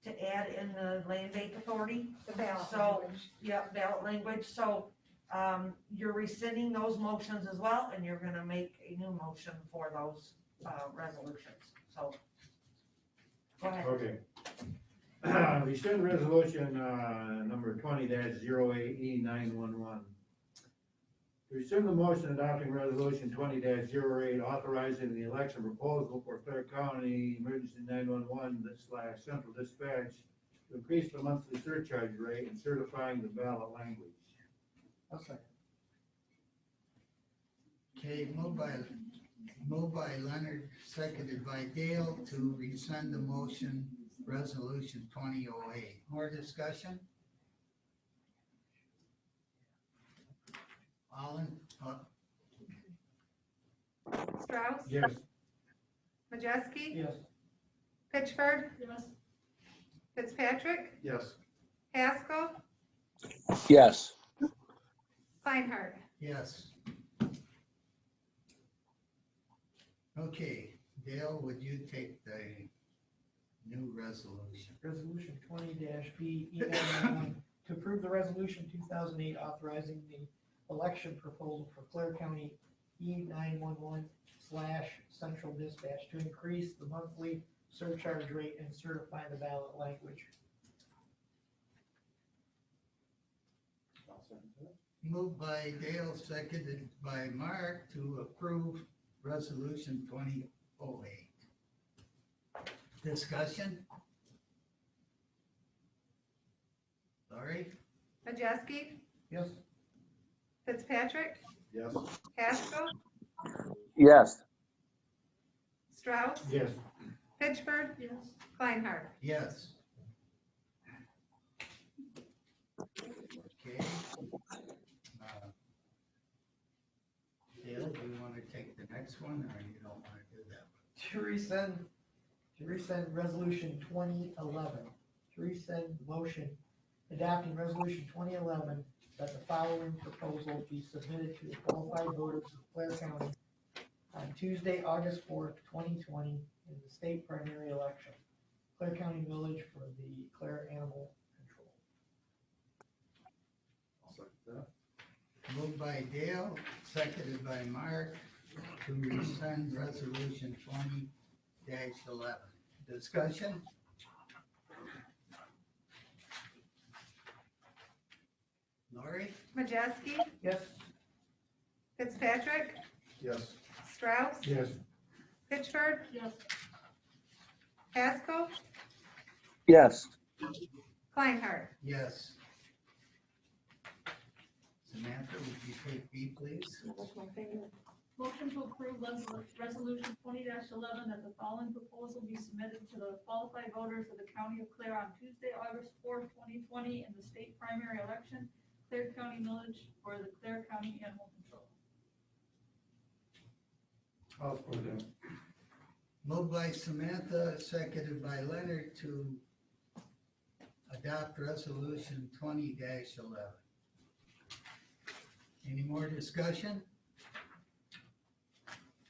to add in the land bank authority. The ballot So, language. Yep, ballot language, so, you're rescinding those motions as well, and you're gonna make a new motion for those, resolutions, so. Go ahead. Okay. Rescind resolution, number 20-08E911. Rescind the motion adopting resolution 20-08 authorizing the election proposal for Clare County Emergency 911/Central Dispatch to increase the monthly surcharge rate and certifying the ballot language. I'll second. Okay, moved by Leonard, seconded by Dale to rescind the motion, resolution 2008. More discussion? Strauss, Yes. Majewski, Yes. Pitchford. Yes. Fitzpatrick, yes. Haskell, Yes. Kleinhardt. Yes. Okay, Dale, would you take the new resolution? Resolution 20-B-E911 to approve the resolution 2008 authorizing the election proposal for Clare County E911/Central Dispatch to increase the monthly surcharge rate and certify the ballot language. Moved by Dale, seconded by Mark to approve resolution 2008. Discussion? Laurie? Majewski, Yes. Fitzpatrick, Yes. Haskell, Yes. Strauss, Yes. Pitchford. Yes. Kleinhardt. Yes. Okay. Dale, do you want to take the next one, or you don't want to do that one? To rescind resolution 2011, to rescind the motion adopting resolution 2011 that the following proposal be submitted to the qualified voters of Clare County on Tuesday, August 4th, 2020 in the state primary election. Clare County millage for the Clare Animal Control. I'll second that. Moved by Dale, seconded by Mark to rescind resolution 20-11. Discussion? Laurie? Majewski, Yes. Fitzpatrick, Yes. Strauss, Yes. Pitchford. Yes. Haskell, Yes. Kleinhardt. Yes. Samantha, would you take B, please? Motion to approve resolution 20-11 that the following proposal be submitted to the qualified voters of the county of Clare on Tuesday, August 4th, 2020 in the state primary election, Clare County millage for the Clare County Animal Control. I'll support that. Moved by Samantha, seconded by Leonard to adopt resolution 20-11. Any more discussion?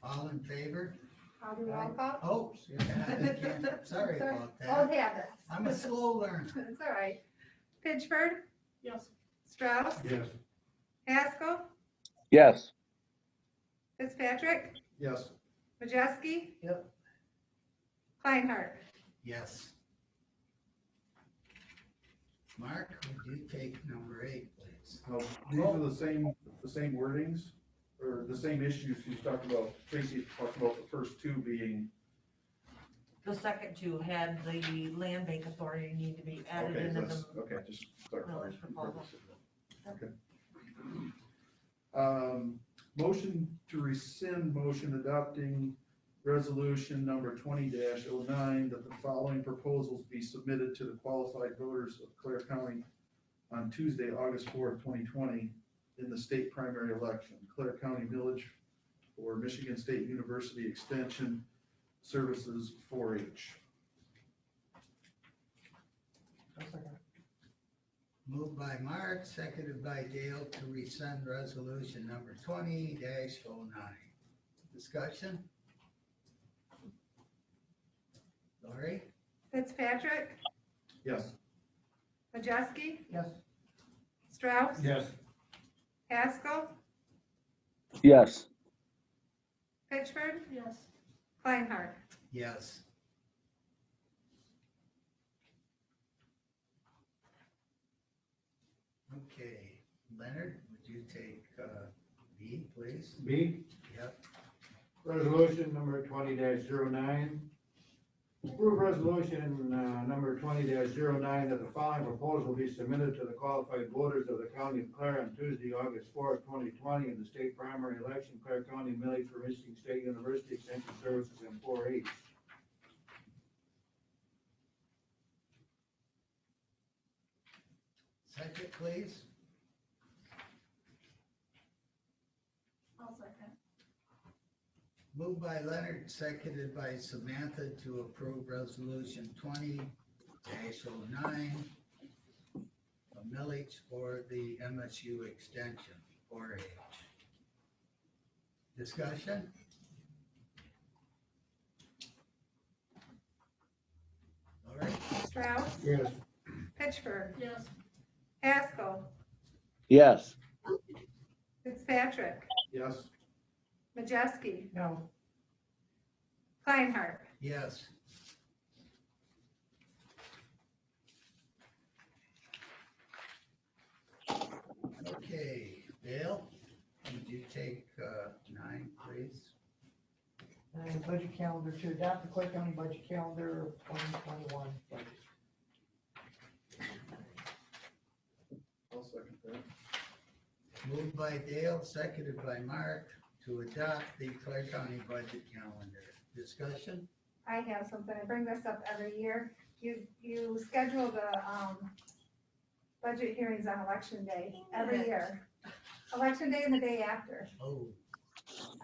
All in favor? I'll do roll call. Oh, yeah, sorry about All that. habits. I'm a slow learner. It's all right. Pitchford, Yes. Strauss, Yes. Haskell, Yes. Fitzpatrick, Yes. Majewski. Yep. Kleinhardt. Yes. Mark, would you take number 8, please? Now, these are the same wordings, or the same issues you talked about, Tracy talked about the first two being, The second two had the land bank authority need to be added okay, into that's, the okay, just clarify. village proposal. Okay. Motion to rescind motion adopting resolution number 20-09, that the following proposals be submitted to the qualified voters of Clare County on Tuesday, August 4th, 2020, in the state primary election. Clare County millage for Michigan State University Extension Services 4-H. Moved by Mark, seconded by Dale to rescind resolution number 20-09. Discussion? Lori? Fitzpatrick, Yes. Majewski, Yes. Strauss, Yes. Haskell, Yes. Pittsford, Yes. Kleinhardt. Yes. Okay, Leonard, would you take B, please? B, Yep. resolution number 20-09. Approve resolution number 20-09, that the following proposal be submitted to the qualified voters of the county of Clare on Tuesday, August 4th, 2020, in the state primary election, Clare County millage for Michigan State University Extension Services in 4-H. Second, please. I'll second. Moved by Leonard, seconded by Samantha to approve resolution 20-09, a millage for the MSU extension, 4-H. Discussion? Lori? Strauss, Yes. Pittsford, Yes. Haskell, Yes. Fitzpatrick, Yes. Majewski, No. Kleinhardt. Yes. Okay, Dale, would you take 9, please? And budget calendar to adopt the Clay County budget calendar of 2021 budget. I'll second that. Moved by Dale, seconded by Mark to adopt the Clare County budget calendar. Discussion? I have something, I bring this up every year. You schedule the, budget hearings on election day, every year. Election day and the day after. Oh,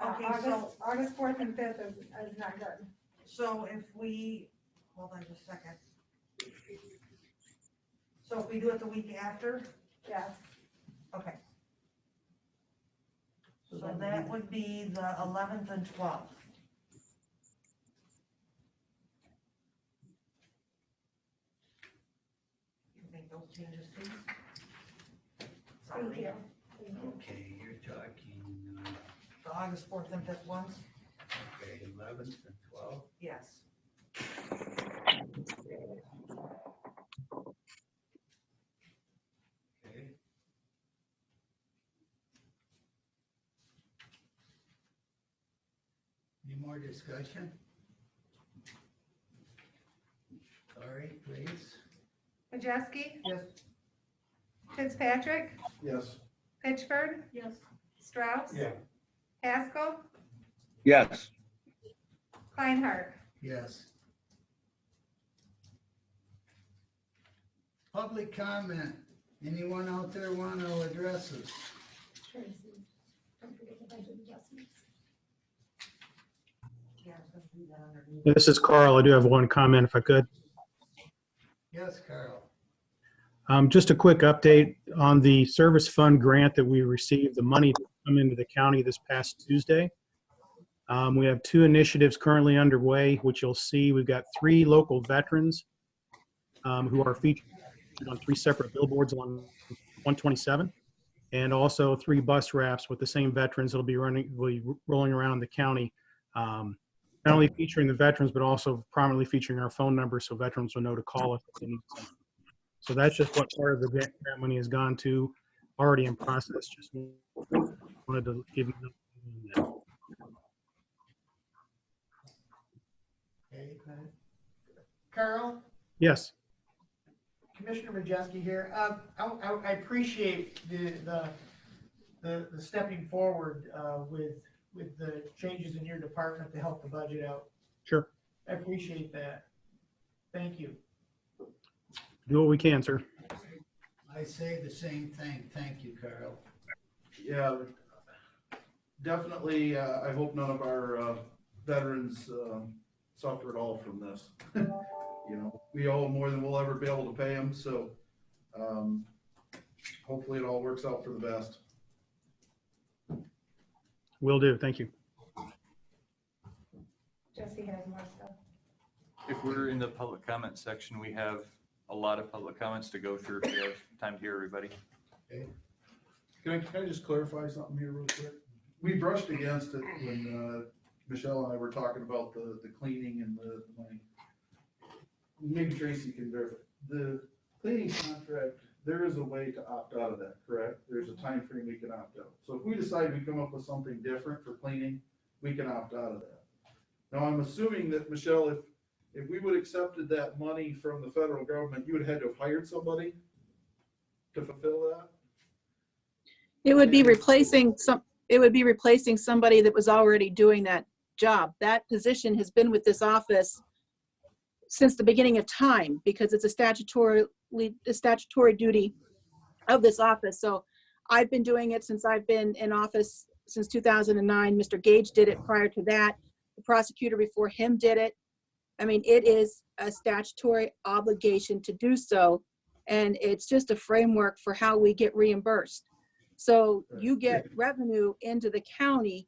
Okay, so- August 4th and 5th is not good. So if we, hold on just a second. So if we do it the week after, Yes, okay. So that would be the 11th and 12th. You make those changes, please? thank you. okay, you're talking, The August 4th and 5th ones? okay, 11th and 12th. Yes. Okay. Any more discussion? Lori, please. Majewski, Yes. Fitzpatrick, Yes. Pittsford, Yes. Strauss, Yeah. Haskell, Yes. Kleinhardt. Yes. Public comment. Anyone out there want to address us? Tracy, don't forget the budget adjustments. Yeah, I was gonna do that underneath. This is Carl. I do have one comment if I could. Yes, Carl. Just a quick update on the service fund grant that we received, the money to come into the county this past Tuesday. We have 2 initiatives currently underway, which you'll see. We've got 3 local veterans who are featured on 3 separate billboards along 127, and also 3 bus wraps with the same veterans that'll be rolling around the county. Not only featuring the veterans, but also prominently featuring our phone number so veterans will know to call if they need something. So that's just what part of the grant money has gone to. already in process. Just wanted to give you that. Okay. Carl, Yes. Commissioner Majeski here. I appreciate the stepping forward with the changes in your department to help the budget out. Sure. I appreciate that. Thank you. Do what we can, sir. I say the same thing. Thank you, Carl. Yeah, definitely, I hope none of our veterans suffer at all from this. You know, we owe them more than we'll ever be able to pay them, so hopefully it all works out for the best. Will do. Thank you. Jesse has more stuff. If we're in the public comment section, we have a lot of public comments to go through if we have time to hear everybody. Can I just clarify something here real quick? We brushed against it when Michelle and I were talking about the cleaning and the money. Maybe Tracy can verify. The cleaning contract, there is a way to opt out of that, correct? There's a time frame we can opt out. So if we decide we come up with something different for cleaning, we can opt out of that. Now, I'm assuming that, Michelle, if we would have accepted that money from the federal government, you would have had to have hired somebody to fulfill that? It would be replacing somebody that was already doing that job. That position has been with this office since the beginning of time because it's a statutory duty of this office. So I've been doing it since I've been in office since 2009. Mr. Gage did it prior to that. The prosecutor before him did it. I mean, it is a statutory obligation to do so. And it's just a framework for how we get reimbursed. So you get revenue into the county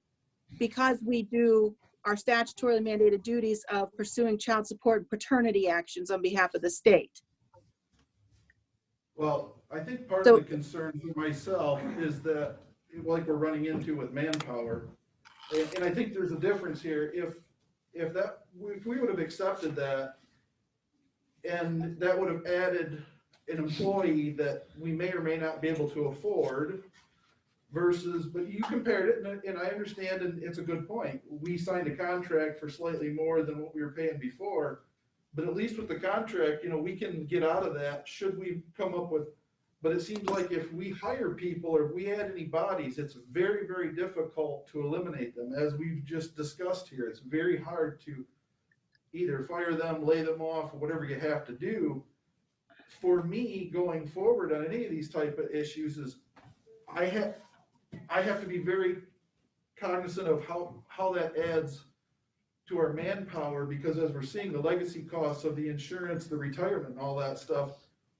because we do our statutorily mandated duties of pursuing child support and paternity actions on behalf of the state. Well, I think part of the concern for myself is that, like we're running into with manpower, and I think there's a difference here. If we would have accepted that, and that would have added an employee that we may or may not be able to afford, versus, but you compared it, and I understand, and it's a good point. We signed a contract for slightly more than what we were paying before, but at least with the contract, you know, we can get out of that should we come up with, but it seems like if we hire people or if we add any bodies, it's very, very difficult to eliminate them. As we've just discussed here, it's very hard to either fire them, lay them off, or whatever you have to do. For me, going forward on any of these type of issues is I have to be very cognizant of how that adds to our manpower, because as we're seeing the legacy costs of the insurance, the retirement, and all that stuff,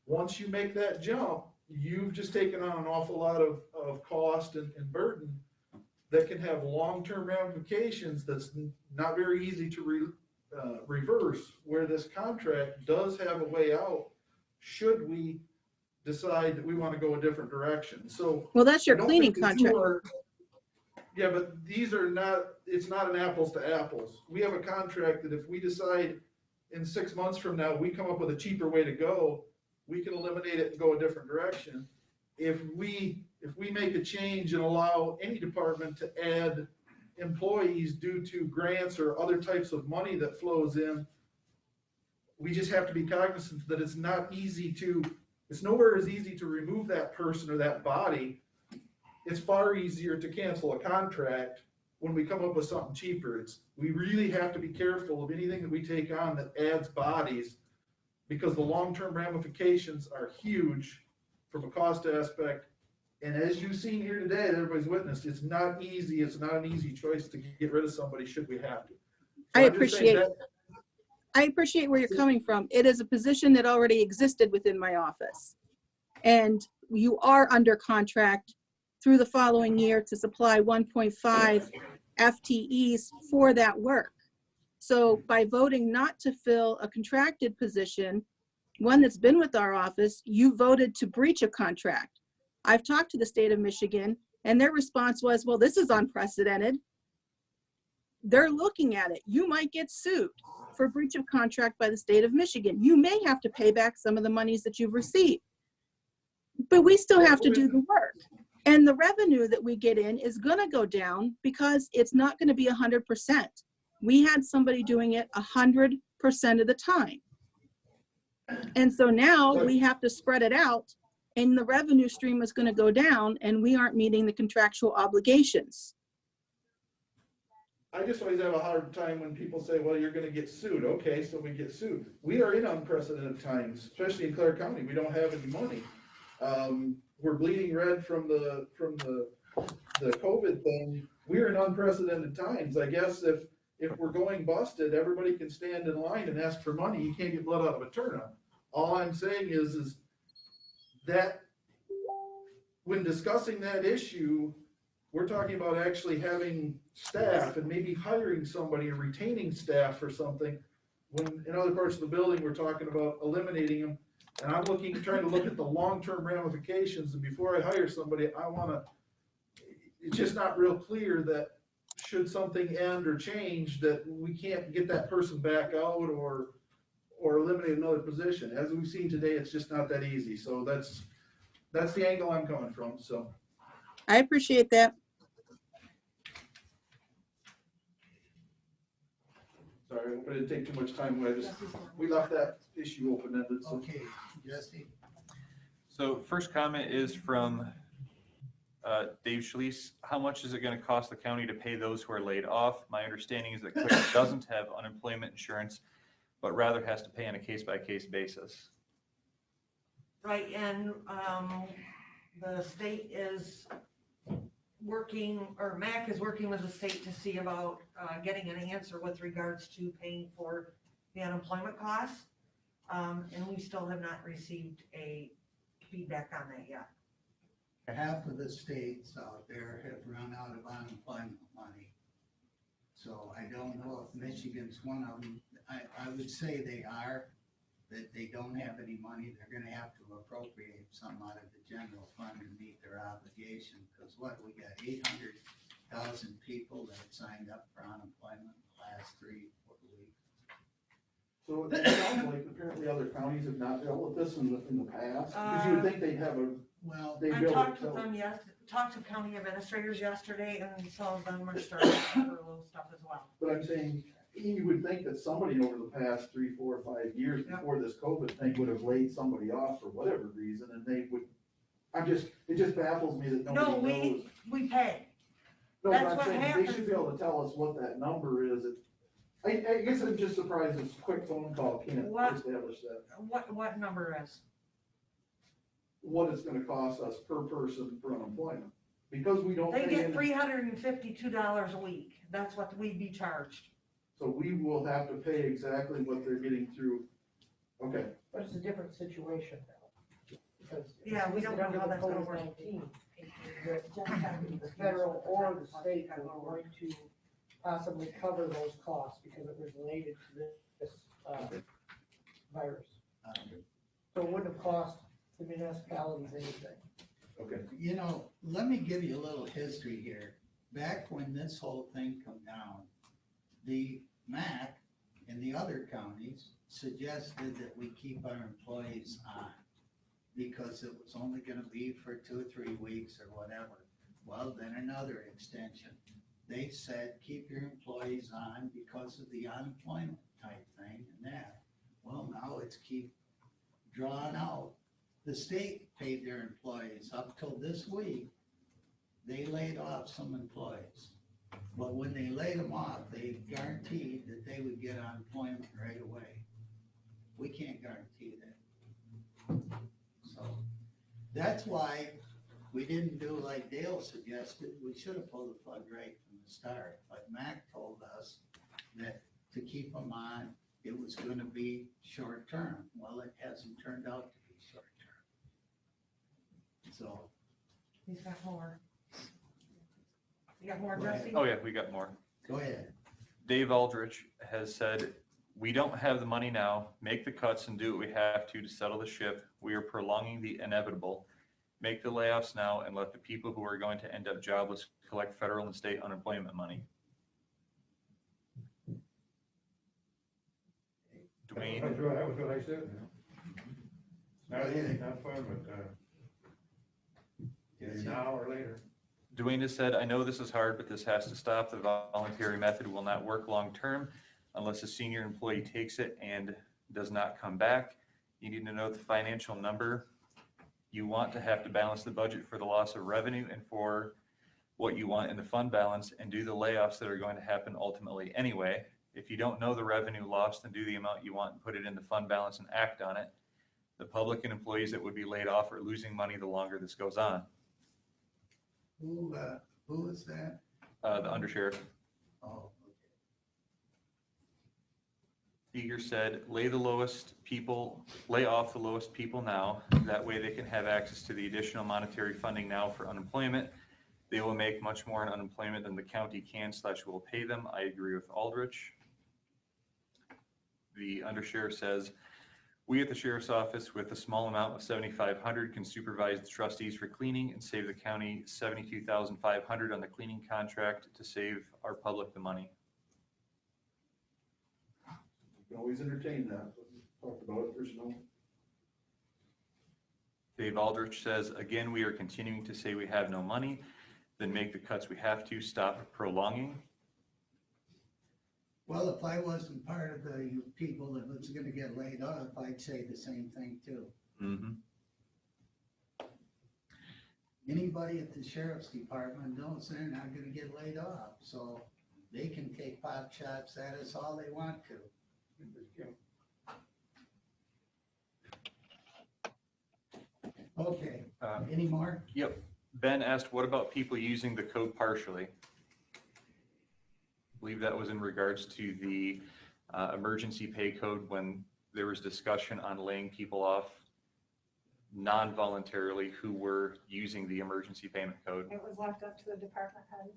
once you make that jump, you've just taken on an awful lot of cost and burden that can have long-term ramifications that's not very easy to reverse, where this contract does have a way out should we decide that we want to go a different direction. So, well, that's your cleaning contract. Yeah, but these are not, it's not an apples to apples. We have a contract that if we decide in 6 months from now, we come up with a cheaper way to go, we can eliminate it and go a different direction. If we make a change and allow any department to add employees due to grants or other types of money that flows in, we just have to be cognizant that it's not easy to, it's nowhere as easy to remove that person or that body. It's far easier to cancel a contract when we come up with something cheaper. We really have to be careful of anything that we take on that adds bodies, because the long-term ramifications are huge from a cost aspect. And as you've seen here today, that everybody's witnessed, it's not easy. It's not an easy choice to get rid of somebody should we have to. So I appreciate where you're coming from. It is a position that already existed within my office. And you are under contract through the following year to supply 1.5 FTEs for that work. So by voting not to fill a contracted position, one that's been with our office, you voted to breach a contract. I've talked to the state of Michigan and their response was, well, this is unprecedented. They're looking at it. You might get sued for breach of contract by the state of Michigan. You may have to pay back some of the monies that you've received. But we still have to do the work. And the revenue that we get in is gonna go down because it's not gonna be 100%. We had somebody doing it 100% of the time. And so now we have to spread it out and the revenue stream is gonna go down and we aren't meeting the contractual obligations. I just always have a hard time when people say, well, you're gonna get sued. Okay, so we get sued. We are in unprecedented times, especially in Clare County. We don't have any money. We're bleeding red from the COVID thing. We're in unprecedented times. I guess if we're going busted, everybody can stand in line and ask for money. You can't get blood out of a turnip. All I'm saying is that when discussing that issue, we're talking about actually having staff and maybe hiring somebody or retaining staff or something. When in other parts of the building, we're talking about eliminating them. And I'm trying to look at the long-term ramifications. And before I hire somebody, it's just not real clear that should something end or change, that we can't get that person back out or eliminate another position. As we've seen today, it's just not that easy. So that's the angle I'm coming from, so. I appreciate that. Sorry, I hope I didn't take too much time. We left that issue open-ended, so. Okay, Jesse. So first comment is from Dave Schließ. How much is it going to cost the county to pay those who are laid off? My understanding is that Clare doesn't have unemployment insurance, but rather has to pay on a case-by-case basis. Right, and the state is working, or MAC is working with the state to see about getting an answer with regards to paying for the unemployment costs. And we still have not received a feedback on that yet. Half of the states out there have run out of unemployment money. So I don't know if Michigan's one of them. I would say they are, that they don't have any money. They're gonna have to appropriate some out of the general fund to meet their obligation. Because we got 800,000 people that have signed up for unemployment in the last 3-4 weeks. So it sounds like apparently other counties have not dealt with this in the past, because you would think they'd have I talked with them, talked to county administrators yesterday, and some of them are starting to do a little stuff as well. But I'm saying, you would think that somebody over the past 3, 4, 5 years before this COVID thing would have laid somebody off for whatever reason, and they would, it just baffles me that nobody knows. We pay. No, That's but I'm what saying, happens. they should be able to tell us what that number is. I guess I'm just surprised this quick phone call can't establish that. What number is? What it's gonna cost us per person for unemployment, because we don't They pay get in, $352 a week. That's what we'd be charged. so we will have to pay exactly what they're getting through. Okay, But it's a different situation now. Because Yeah, we don't know under how the that's gonna work. COVID-19, the federal or the state are going to possibly cover those costs because it was related to this virus. So it wouldn't have cost the municipalities anything. okay. You know, let me give you a little history here. Back when this whole thing come down, the MAC and the other counties suggested that we keep our employees on because it was only gonna be for 2 or 3 weeks or whatever. Well, then another extension. They said, keep your employees on because of the unemployment type thing and that. Well, now it's keep drawing out. The state paid their employees up till this week. They laid off some employees. But when they laid them off, they guaranteed that they would get unemployment right away. We can't guarantee that. So that's why we didn't do like Dale suggested. We should have pulled the plug right from the start. But Mac told us that to keep them on, it was gonna be short term. Well, it hasn't turned out to be short term. So. He's got more. You got more, Go ahead. Jesse? Oh yeah, we got more. Go ahead. Dave Aldrich has said, we don't have the money now. Make the cuts and do what we have to settle the ship. We are prolonging the inevitable. Make the layoffs now and let the people who are going to end up jobless collect federal and state unemployment money. Dwayne? That was what I said. Not fun, but, Either now or later. Dwayne has said, I know this is hard, but this has to stop. The voluntary method will not work long-term unless a senior employee takes it and does not come back. You need to know the financial number you want to have to balance the budget for the loss of revenue and for what you want in the fund balance and do the layoffs that are going to happen ultimately anyway. If you don't know the revenue lost, then do the amount you want and put it in the fund balance and act on it. The public and employees that would be laid off are losing money the longer this goes on. Who is that? The undersheriff. Oh, Eager said, lay off the lowest people now. That way they can have access to the additional monetary funding now for unemployment. They will make much more in unemployment than the county can/will pay them. I agree with Aldrich. The undersheriff says, we at the sheriff's office with a small amount of $7,500 can supervise the trustees for cleaning and save the county $72,500 on the cleaning contract to save our public the money. You can always entertain that, talk about it, there's no. Dave Aldrich says, again, we are continuing to say we have no money, then make the cuts we have to, stop prolonging. well, if I wasn't part of the people that was gonna get laid off, I'd say the same thing too. Mm-hmm. Anybody at the sheriff's department knows they're not gonna get laid off, so they can take pot shots at us all they want to. Okay, any more? Yep. Ben asked, what about people using the code partially? I believe that was in regards to the emergency pay code when there was discussion on laying people off non-voluntarily who were using the emergency payment code. It was left up to the department head.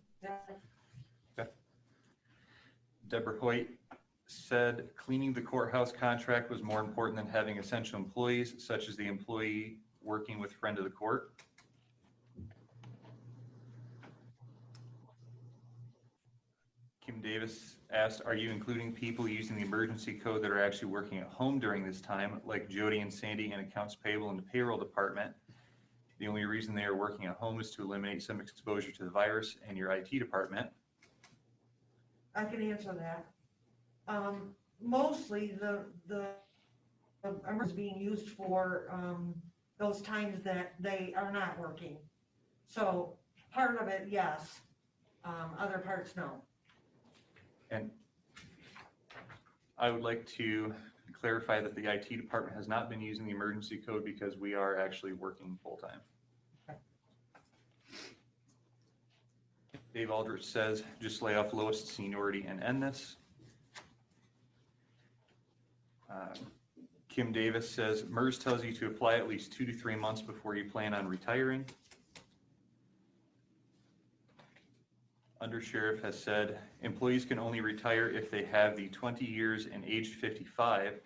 Okay. Deborah Hoyt said cleaning the courthouse contract was more important than having essential employees, such as the employee working with friend of the court. Kim Davis asked, are you including people using the emergency code that are actually working at home during this time, like Jody and Sandy in accounts payable in the payroll department? The only reason they are working at home is to eliminate some exposure to the virus and your IT department. I can answer that. Mostly the is being used for those times that they are not working. So part of it, yes. Other parts, no. And I would like to clarify that the IT department has not been using the emergency code because we are actually working full-time. Okay. Dave Aldrich says, just lay off lowest seniority and end this. Kim Davis says, MERS tells you to apply at least 2 to 3 months before you plan on retiring. Undersheriff has said, employees can only retire if they have the 20 years and aged 55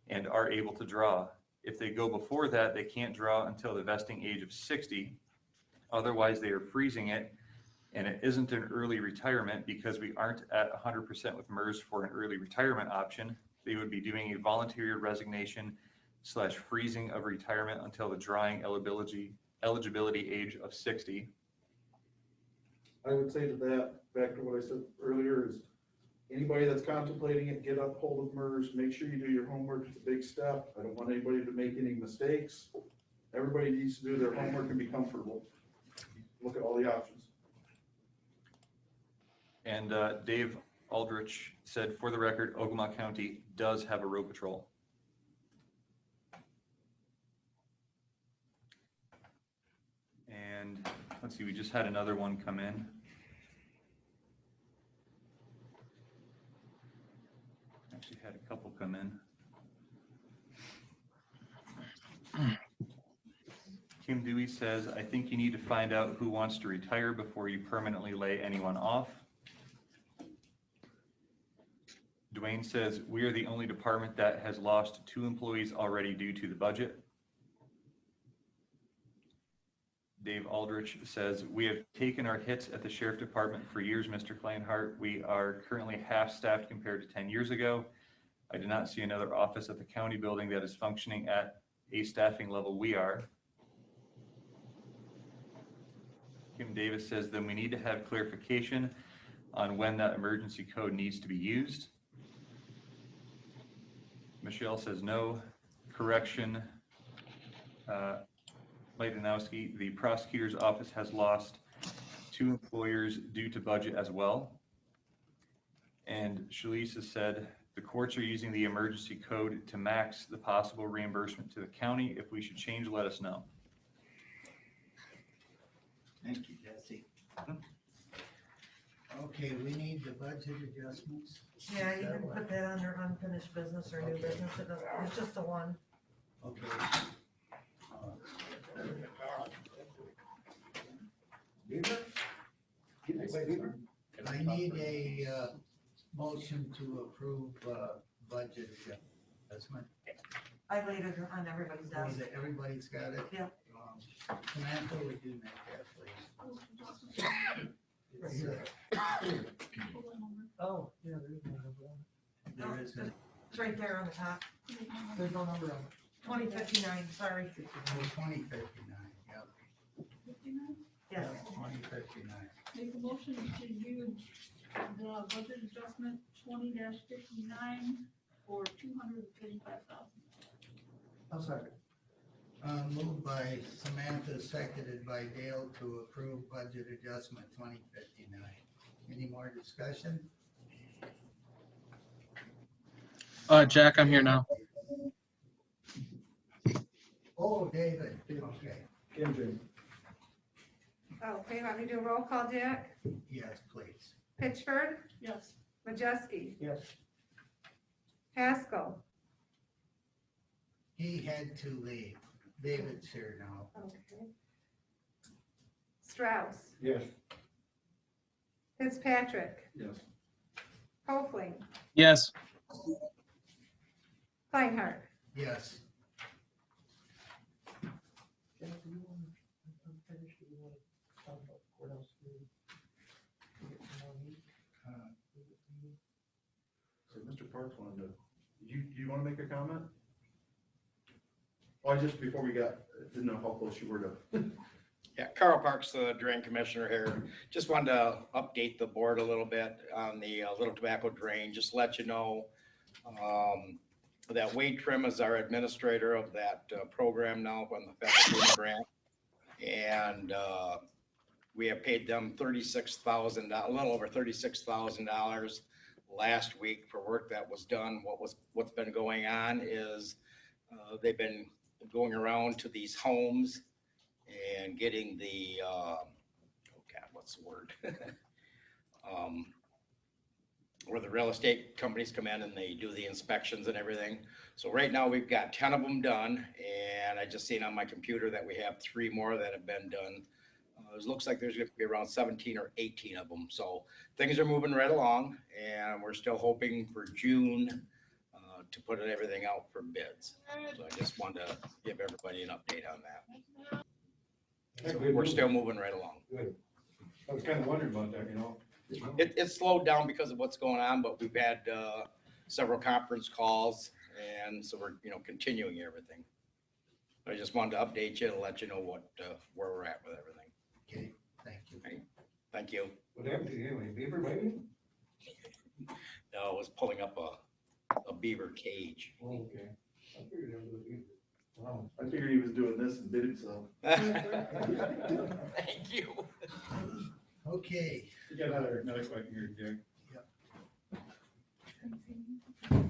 and are able to draw. If they go before that, they can't draw until the vesting age of 60. Otherwise, they are freezing it, and it isn't an early retirement because we aren't at 100% with MERS for an early retirement option. They would be doing a voluntary resignation / freezing of retirement until the drawing eligibility age of 60. I would say to that, back to what I said earlier, is anybody that's contemplating it, get up hold of MERS, make sure you do your homework. It's a big step. I don't want anybody to make any mistakes. Everybody needs to do their homework and be comfortable. Look at all the options. And Dave Aldrich said, for the record, Ogama County does have a road patrol. And let's see, we just had another one come in. Actually had a couple come in. Kim Dewey says, I think you need to find out who wants to retire before you permanently lay anyone off. Dwayne says, we are the only department that has lost 2 employees already due to the budget. Dave Aldrich says, we have taken our hits at the sheriff department for years, Mr. Kleinhart. We are currently half-staffed compared to 10 years ago. I do not see another office at the county building that is functioning at a staffing level we are. Kim Davis says, then we need to have clarification on when that emergency code needs to be used. Michelle says no. Correction. Leidenowski, the prosecutor's office has lost 2 employers due to budget as well. And Shalise has said, the courts are using the emergency code to max the possible reimbursement to the county. If we should change, let us know. Thank you, Jesse. Okay, we need the budget adjustments. Yeah, you can put that under unfinished business or new business, it doesn't, it's just the one. Okay. I need a motion to approve budget adjustment. I laid it on everybody's desk. Everybody's got it? Yeah. Samantha, would you make that, please? Right here. Oh, yeah, there is no number on it. There is a It's right there on the top, There's no number on it. 2059, sorry. 2059, yep. Yes. 2059. Make a motion to use the budget adjustment 20-59 for $235,000. I'm sorry. Moved by Samantha, seconded by Dale to approve budget adjustment 2059. Any more discussion? Jack, I'm here now. Oh, David, okay. Okay, want me to do a roll call, Jack? Yes, please. Pitchford, Yes. Majewski, Yes. Haskell. He had to leave. David's here now. Okay. Strauss, Yes. Fitzpatrick, Yes. Hofling, Yes. Feinhardt. Yes. Jack, do you want to finish? Do you want to talk about courthouse security? Get some more meat? So Mr. Parks wanted to, you want to make a comment? Well, just before we didn't know how close you were to. Yeah, Carl Parks, the drain commissioner here. Just wanted to update the board a little bit on the Little Tobacco drain. Just to let you know that Wade Trim is our administrator of that program now on the federal FEMA grant. And we have paid them $36,000, a little over $36,000 last week for work that was done. What's been going on is they've been going around to these homes and getting the, oh God, what's the word? Where the real estate companies come in and they do the inspections and everything. So right now we've got 10 of them done, and I just seen on my computer that we have 3 more that have been done. It looks like there's going to be around 17 or 18 of them. So things are moving right along, and we're still hoping for June to put everything out for bids. So I just wanted to give everybody an update on that. So we're still moving right along. Good. I was kind of wondering about that, you know? It slowed down because of what's going on, but we've had several conference calls, and so we're, continuing everything. I just wanted to update you to let you know where we're at with everything. Okay, thank you. Okay. Thank you. What happened to you anyway? Beaver biting? No, I was pulling up a beaver cage. Oh, okay. I figured it was a beaver. Wow. I figured he was doing this and bit himself. Thank you. Okay. You got another question here, Jack.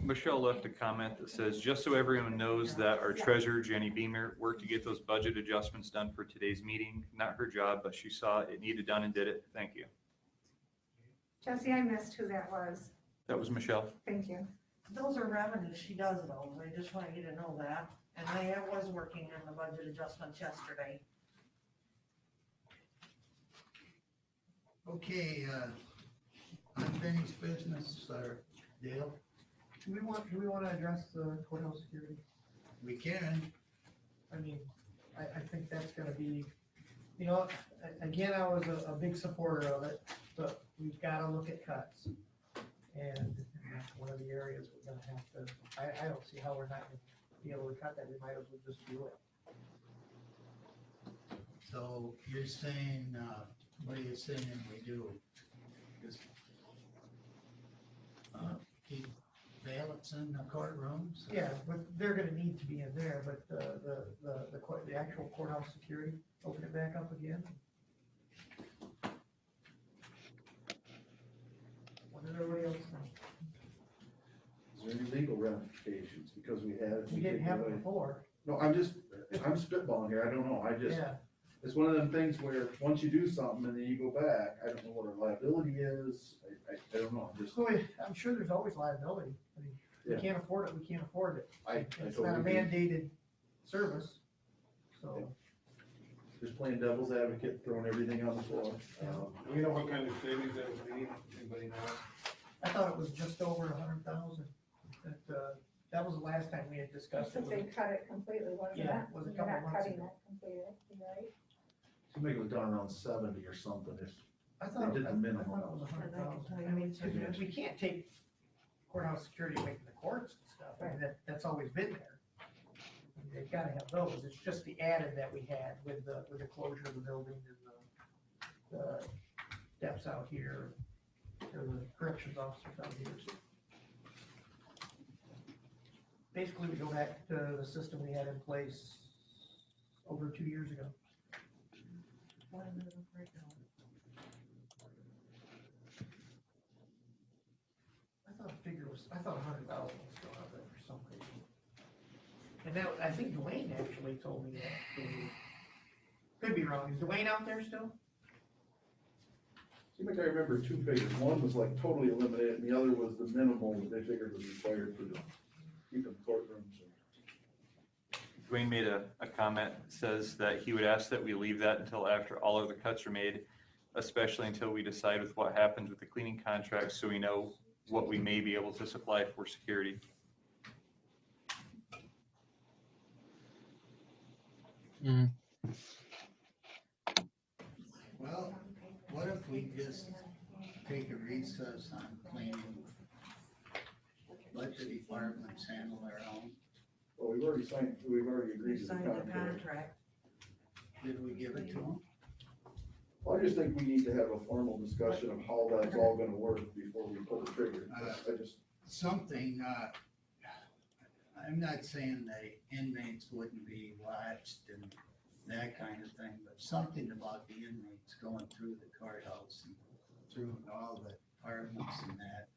Michelle left a comment that says, just so everyone knows that our treasurer, Jenny Beamer, worked to get those budget adjustments done for today's meeting. Not her job, but she saw it needed done and did it. Thank you. Jesse, I missed who that was. That was Michelle. Thank you. Those are revenues, she does those, I just want you to know that. And I was working on the budget adjustments yesterday. Okay, unfinished business, Dale? Do we want to address the courthouse security? We can. I mean, I think that's gonna be, again, I was a big supporter of it, but we've got to look at cuts. And that's one of the areas we're gonna have to, I don't see how we're not gonna be able to cut that. We might as well just do it. So you're saying, what are you saying we do? Just keep bailiffs in the courtrooms? Yeah, but they're gonna need to be in there, but the actual courthouse security, open it back up again. What does everybody else think? Is there any legal ramifications because we had it? We didn't have it before. No, I'm spitballing here, I don't know, Yeah, it's one of them things where, once you do something and then you go back, I don't know what our liability is, I don't know, I'm sure there's always liability. I mean, we Yeah. can't afford it, we can't afford it. I It's not a totally agree. mandated service, so. Just playing devil's advocate, throwing everything on the floor. You know what kind of savings that would be, anybody know? I thought it was just over 100,000. That was the last time we had discussed it. Since they cut it completely, wasn't it? Yeah, it was a You're couple not months cutting ago. it completely, right? To make it was down around 70 or something, if I thought they it did the minimum. was 100,000. I mean, we can't take courthouse security away from the courts and stuff. I mean, that's always been there. They've gotta have those. It's just the added that we had with the closure of the building and the steps out here, or the corrections officers out here. Basically, we go back to the system we had in place over 2 years ago. I thought 100,000 was still out there for some reason. And that, I think Dwayne actually told me that. Could be wrong. Is Dwayne out there still? Seems like I remember two figures, one was like totally eliminated, and the other was the minimal that they figured was required for the, keeping courtrooms. Dwayne made a comment, says that he would ask that we leave that until after all of the cuts are made, especially until we decide with what happens with the cleaning contract, so we know what we may be able to supply for security. Well, what if we just take a recess on cleaning? Let the departments handle their own. Well, we've already agreed We to the signed the contract. contract. Did we give it to them? Well, I just think we need to have a formal discussion of how that's all gonna work before we pull the trigger. Something, I'm not saying the inmates wouldn't be watched and that kind of thing, but something about the inmates going through the courthouse and through all the departments and that,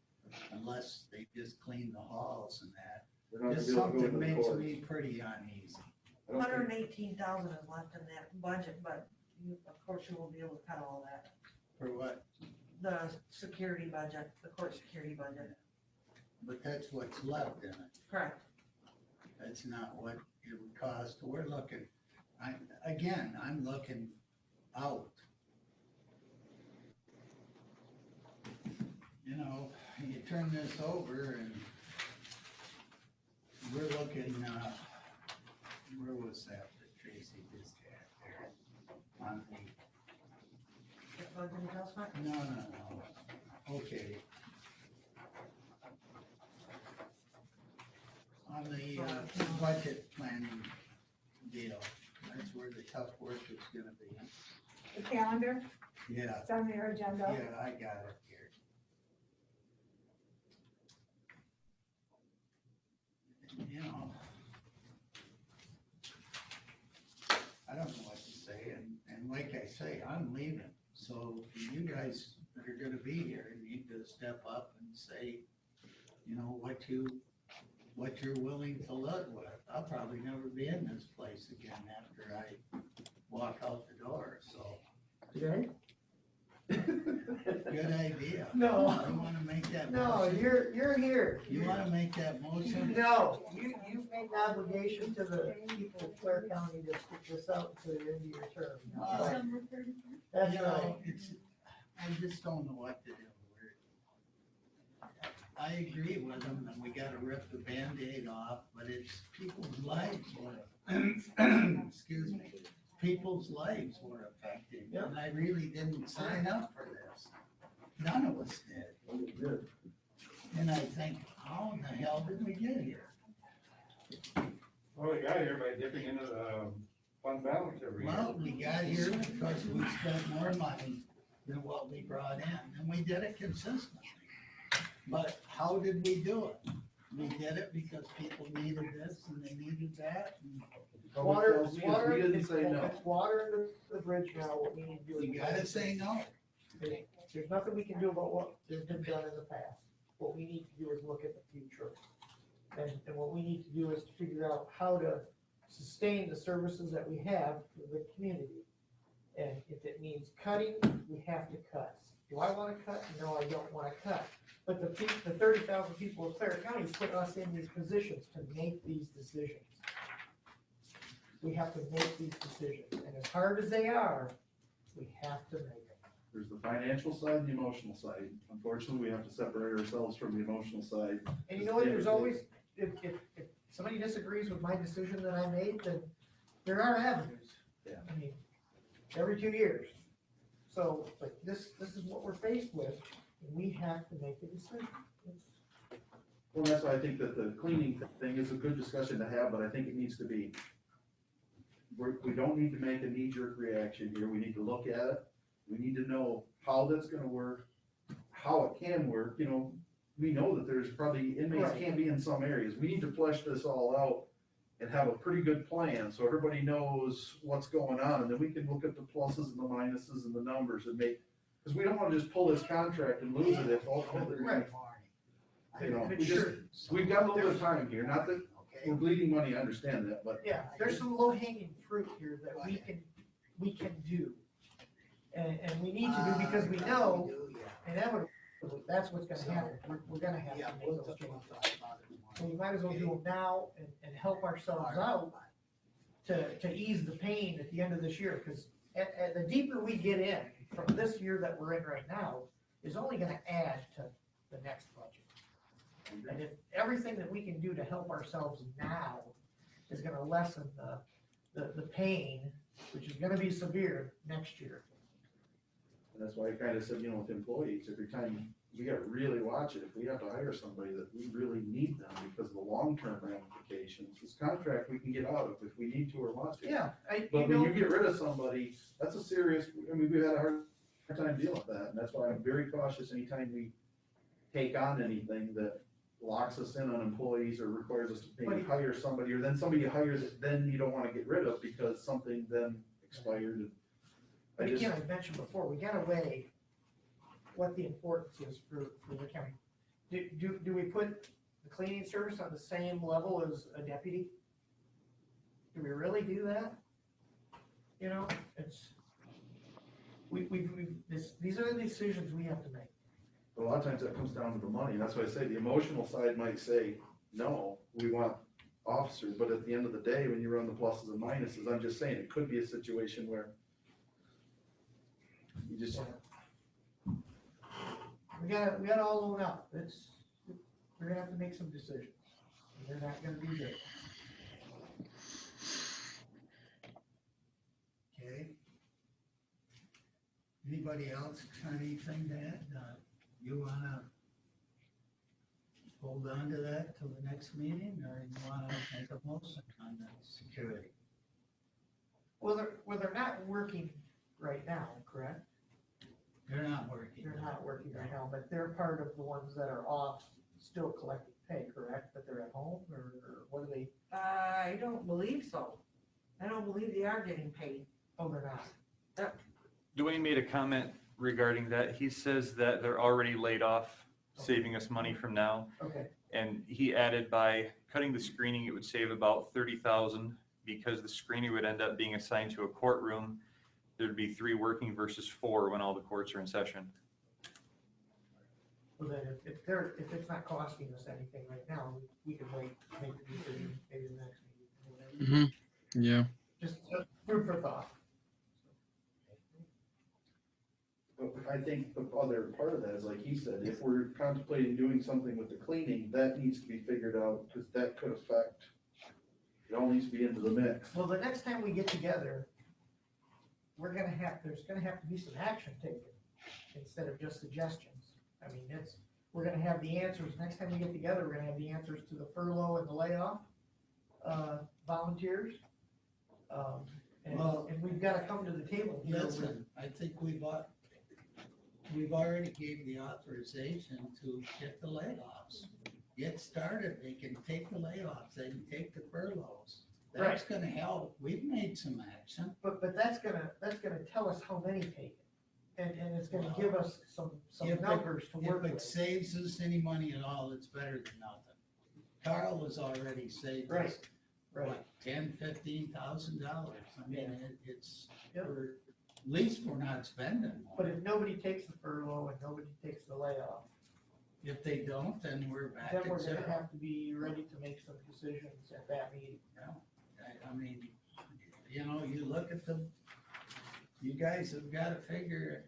unless they just clean the halls and that. They're not gonna Just be able to go something into the makes courts. me pretty uneasy. 118,000 is left in that budget, but of course you won't be able to cut all that. For what? The security budget, the court security budget. But that's what's left in it. Correct. That's not what it would cost. We're looking, I'm looking out. You know, you turn this over and we're looking, where was that Tracy just had there? On the, Budget adjustment? no. Okay. On the budget planning deal, that's where the tough work is gonna be. The calendar, Yeah, it's on your agenda. yeah, I got it here. You know, I don't know what to say, and like I say, I'm leaving, so you guys that are gonna be here need to step up and say, you know, what you're willing to live with. I'll probably never be in this place again after I walk out the door, so. Today? Good idea. No. You wanna make that No, motion? you're here. You wanna make that motion? No, you've made an obligation to the people of Clare County to stick this out to the end of your term. December 31st. That's You know, right. I just don't know what to do. I agree with them that we gotta rip the Band-Aid off, but it's people's lives excuse me, people's lives were affected, and I really didn't sign up for this. None of us did. And I think, how in the hell did we get here? Well, we got here by dipping into the fund balance every year. Well, we got here because we spent more money than what we brought in, and we did it consistently. But how did we do it? We did it because people needed this and they needed that. And Water, water, we didn't say no. It's water under the bridge now, what we need to do. you gotta say no. There's nothing we can do about what has been done in the past. What we need to do is look at the future. And what we need to do is to figure out how to sustain the services that we have for the community. And if it means cutting, we have to cut. Do I wanna cut? No, I don't wanna cut. But the 30,000 people of Clare County put us in these positions to make these decisions. We have to make these decisions, and as hard as they are, we have to make them. There's the financial side and the emotional side. Unfortunately, we have to separate ourselves from the emotional side. And you know what, there's always, if somebody disagrees with my decision that I made, then there are avenues. Yeah. I mean, every 2 years. So, but this is what we're faced with, and we have to make a decision. Well, that's why I think that the cleaning thing is a good discussion to have, but I think it needs to be, we don't need to make a knee-jerk reaction here. We need to look at it. We need to know how that's gonna work, how it can work, you know. We know that there's probably inmates can't be in some areas. We need to flesh this all out and have a pretty good plan, so everybody knows what's going on, and then we can look at the pluses and the minuses and the numbers and make, because we don't wanna just pull this contract and lose it if ultimately they're gonna, you know, we've got a little bit of time here, not that we're bleeding money, I understand that, but. Yeah, there's some low-hanging fruit here that we can do. And we need to do because we know inevitably that's what's gonna happen. We're gonna have to make those changes. So we might as well do them now and help ourselves out to ease the pain at the end of this year. Because at the deeper we get in from this year that we're in right now is only gonna add to the next budget. And if everything that we can do to help ourselves now is gonna lessen the pain, which is gonna be severe next year. And that's why I kind of said, you know, with employees, every time, we gotta really watch it. If we have to hire somebody that we really need them because of the long-term ramifications, this contract we can get out of if we need to or want to. Yeah. But when you get rid of somebody, that's a serious, I mean, we've had a hard time dealing with that. And that's why I'm very cautious anytime we take on anything that locks us in on employees or requires us to maybe hire somebody, or then somebody hires it, then you don't wanna get rid of because something then expired. But again, I mentioned before, we gotta weigh what the importance is for the county. Do we put the cleaning service on the same level as a deputy? Do we really do that? You know, it's, these are the decisions we have to make. But a lot of times that comes down to the money, and that's why I say the emotional side might say, no, we want officers, but at the end of the day, when you run the pluses and minuses, I'm just saying, it could be a situation where you just. We gotta all own up. We're gonna have to make some decisions. They're not gonna be good. Okay. Anybody else got anything to add? You wanna hold on to that till the next meeting, or you wanna make a motion on that security? Well, they're not working right now, correct? They're not working. They're not working right now, but they're part of the ones that are off, still collecting pay, correct? But they're at home, or what are they? I don't believe so. I don't believe they are getting paid. Oh, they're not. Dwayne made a comment regarding that. He says that they're already laid off, saving us money from now. Okay. And he added by cutting the screening, it would save about 30,000 because the screening would end up being assigned to a courtroom. There'd be 3 working versus 4 when all the courts are in session. Well, then if it's not costing us anything right now, we can wait, make the decision maybe the next meeting. Mm-hmm. Yeah. Just food for thought. But I think the other part of that is, like he said, if we're contemplating doing something with the cleaning, that needs to be figured out, because that could affect, it all needs to be into the mix. Well, the next time we get together, there's gonna have to be some action taken instead of just suggestions. I mean, we're gonna have the answers. Next time we get together, we're gonna have the answers to the furlough and the layoff, volunteers. Well- And we've gotta come to the table here with, Listen, I think we've already gave the authorization to get the layoffs. Get started, they can take the layoffs, they can take the furloughs. That's gonna help, we've made some action. but that's gonna tell us how many take it. And it's gonna give us some If it- numbers to work If it with. saves us any money at all, it's better than nothing. Carl has already saved us, Right, right. what, $10,000-$15,000? I mean, it's, Yep. at least we're not spending But more. if nobody takes the furlough and nobody takes the layoff, If they don't, then we're back then at we're gonna zero. have to be ready to make some decisions at that meeting. I mean, you know, you look at you guys have got to figure,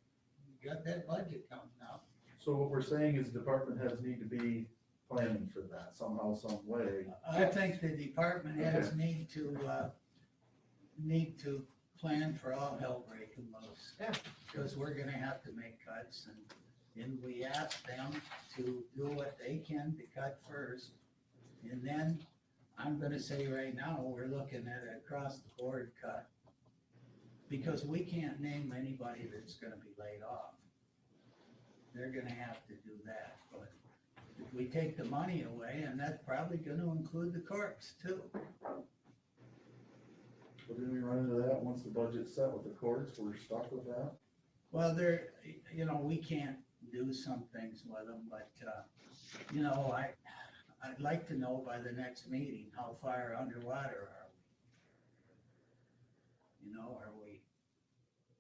you got that budget coming up. So what we're saying is department heads need to be planning for that somehow, some way. I think the department heads need to plan for all hell breaking loose. Yeah. Because we're gonna have to make cuts and we ask them to do what they can to cut first. And then, I'm gonna say right now, we're looking at an across the board cut. Because we can't name anybody that's gonna be laid off. They're gonna have to do that, but if we take the money away, and that's probably gonna include the courts too. But then we run into that, once the budget's set with the courts, we're stuck with that. Well, we can't do some things with them, but, I'd like to know by the next meeting, how far underwater are we? Are we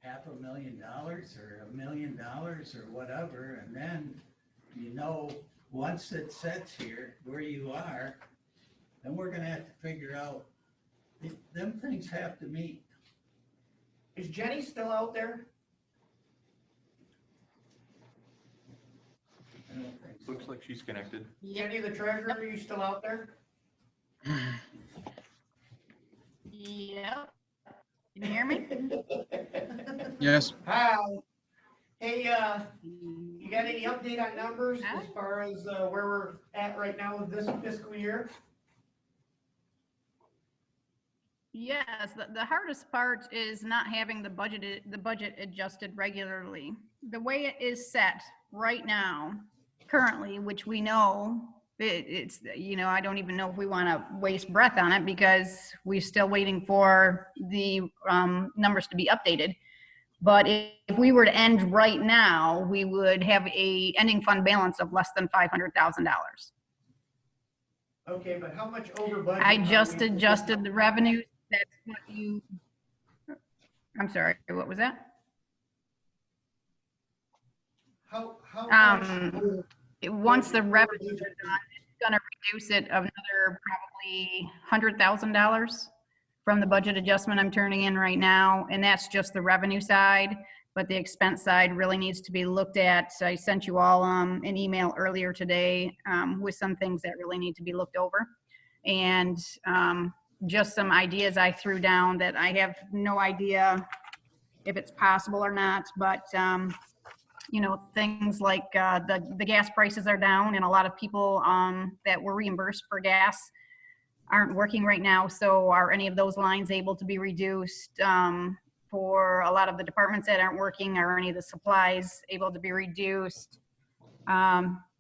$500,000 or $1 million or whatever? And then, once it sets here where you are, then we're gonna have to figure out, them things have to meet. Is Jenny still out there? I don't think so. Looks like she's connected. Jenny, the treasurer, are you still out there? Yep. Can you hear me? Yes. Hi. Hey, you got any update on numbers as far as where we're at right now with this fiscal year? Yes, the hardest part is not having the budget adjusted regularly. The way it is set right now, currently, which we know, it's, I don't even know if we want to waste breath on it because we're still waiting for the numbers to be updated. But if we were to end right now, we would have a ending fund balance of less than $500,000. Okay, but how much over budget? I are just we? adjusted the revenues. That's what I'm sorry, what was that? How much? Once the revenues are done, it's gonna reduce it of another probably $100,000 from the budget adjustment I'm turning in right now, and that's just the revenue side. But the expense side really needs to be looked at. I sent you all an email earlier today with some things that really need to be looked over. And just some ideas I threw down that I have no idea if it's possible or not, but things like the gas prices are down, and a lot of people that were reimbursed for gas aren't working right now. So are any of those lines able to be reduced? For a lot of the departments that aren't working, are any of the supplies able to be reduced?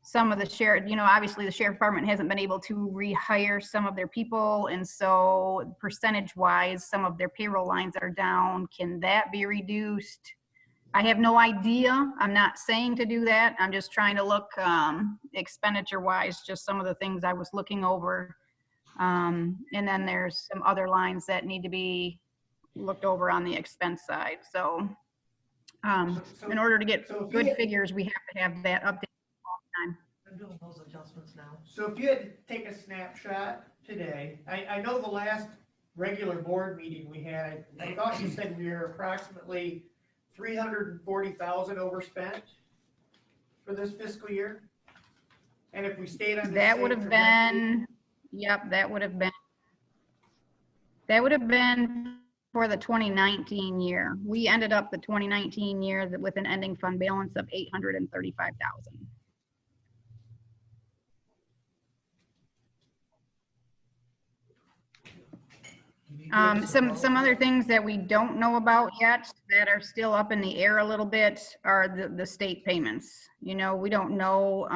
Some of the sheriff, obviously the sheriff department hasn't been able to rehire some of their people. And so percentage wise, some of their payroll lines are down. Can that be reduced? I have no idea. I'm not saying to do that. I'm just trying to look expenditure wise, just some of the things I was looking over. And then there's some other lines that need to be looked over on the expense side. So in order to get good figures, we have to have that update all the time. I'm doing those adjustments now. So if you had to take a snapshot today, I know the last regular board meeting we had, I thought you said we were approximately 340,000 overspent for this fiscal year. And if we stayed on That would have been, yep, that would have been for the 2019 year. We ended up the 2019 year with an ending fund balance of 835,000. Some other things that we don't know about yet that are still up in the air a little bit are the state payments. You know, we don't know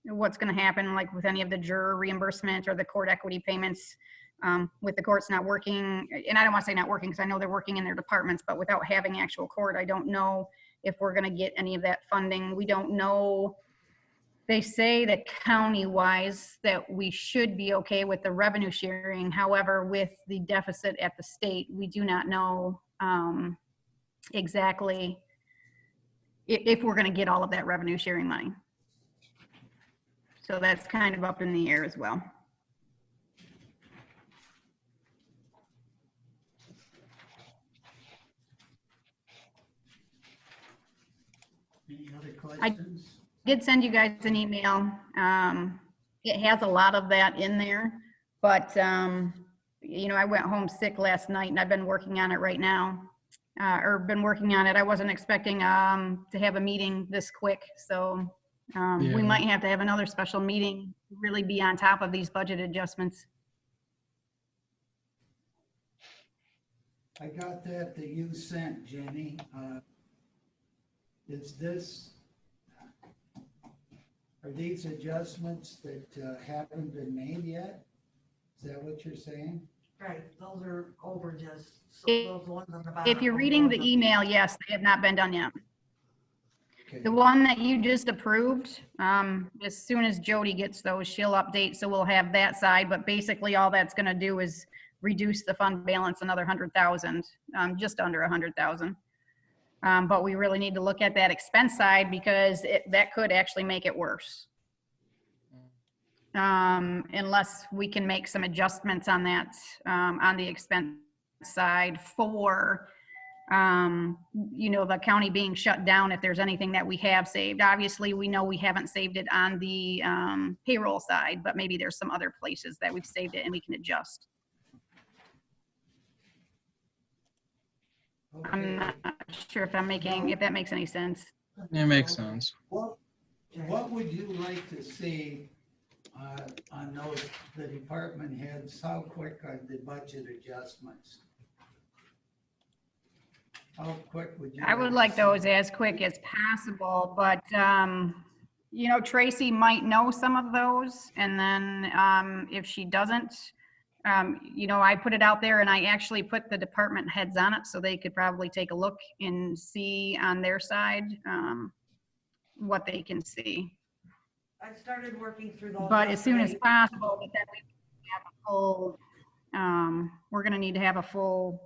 what's going to happen, like with any of the juror reimbursement or the court equity payments, with the courts not working. And I don't want to say not working because I know they're working in their departments, but without having actual court, I don't know if we're going to get any of that funding. We don't know. They say that county-wise that we should be okay with the revenue sharing. However, with the deficit at the state, we do not know exactly if we're going to get all of that revenue sharing money. So that's kind of up in the air as well. Any other questions? I did send you guys an email. It has a lot of that in there, but you know, I went home sick last night and I've been working on it right now, or been working on it. I wasn't expecting to have a meeting this quick, so we might have to have another special meeting, really be on top of these budget adjustments. I got that you sent, Jenny. Are these adjustments that haven't been made yet? Is that what you're saying? Right, those are overages. So If- those ones on the bottom. If you're reading the email, yes, they have not been done yet. Okay. The one that you just approved, as soon as Jody gets those, she'll update, so we'll have that side, but basically all that's gonna do is reduce the fund balance another 100,000, just under 100,000. But we really need to look at that expense side because that could actually make it worse. Unless we can make some adjustments on that, on the expense side for, you know, the county being shut down if there's anything that we have saved. Obviously, we know we haven't saved it on the payroll side, but maybe there's some other places that we've saved it and we can adjust. I'm not sure if that makes any sense. It makes sense. What would you like to see on the department heads? How quick are the budget adjustments? How quick would you? I would like those as quick as possible, but you know, Tracy might know some of those, and then if she doesn't, you know, I put it out there and I actually put the department heads on it so they could probably take a look and see on their side what they can see. I started working through those. But as soon as yesterday. possible, but then we have a full, we're gonna need to have a full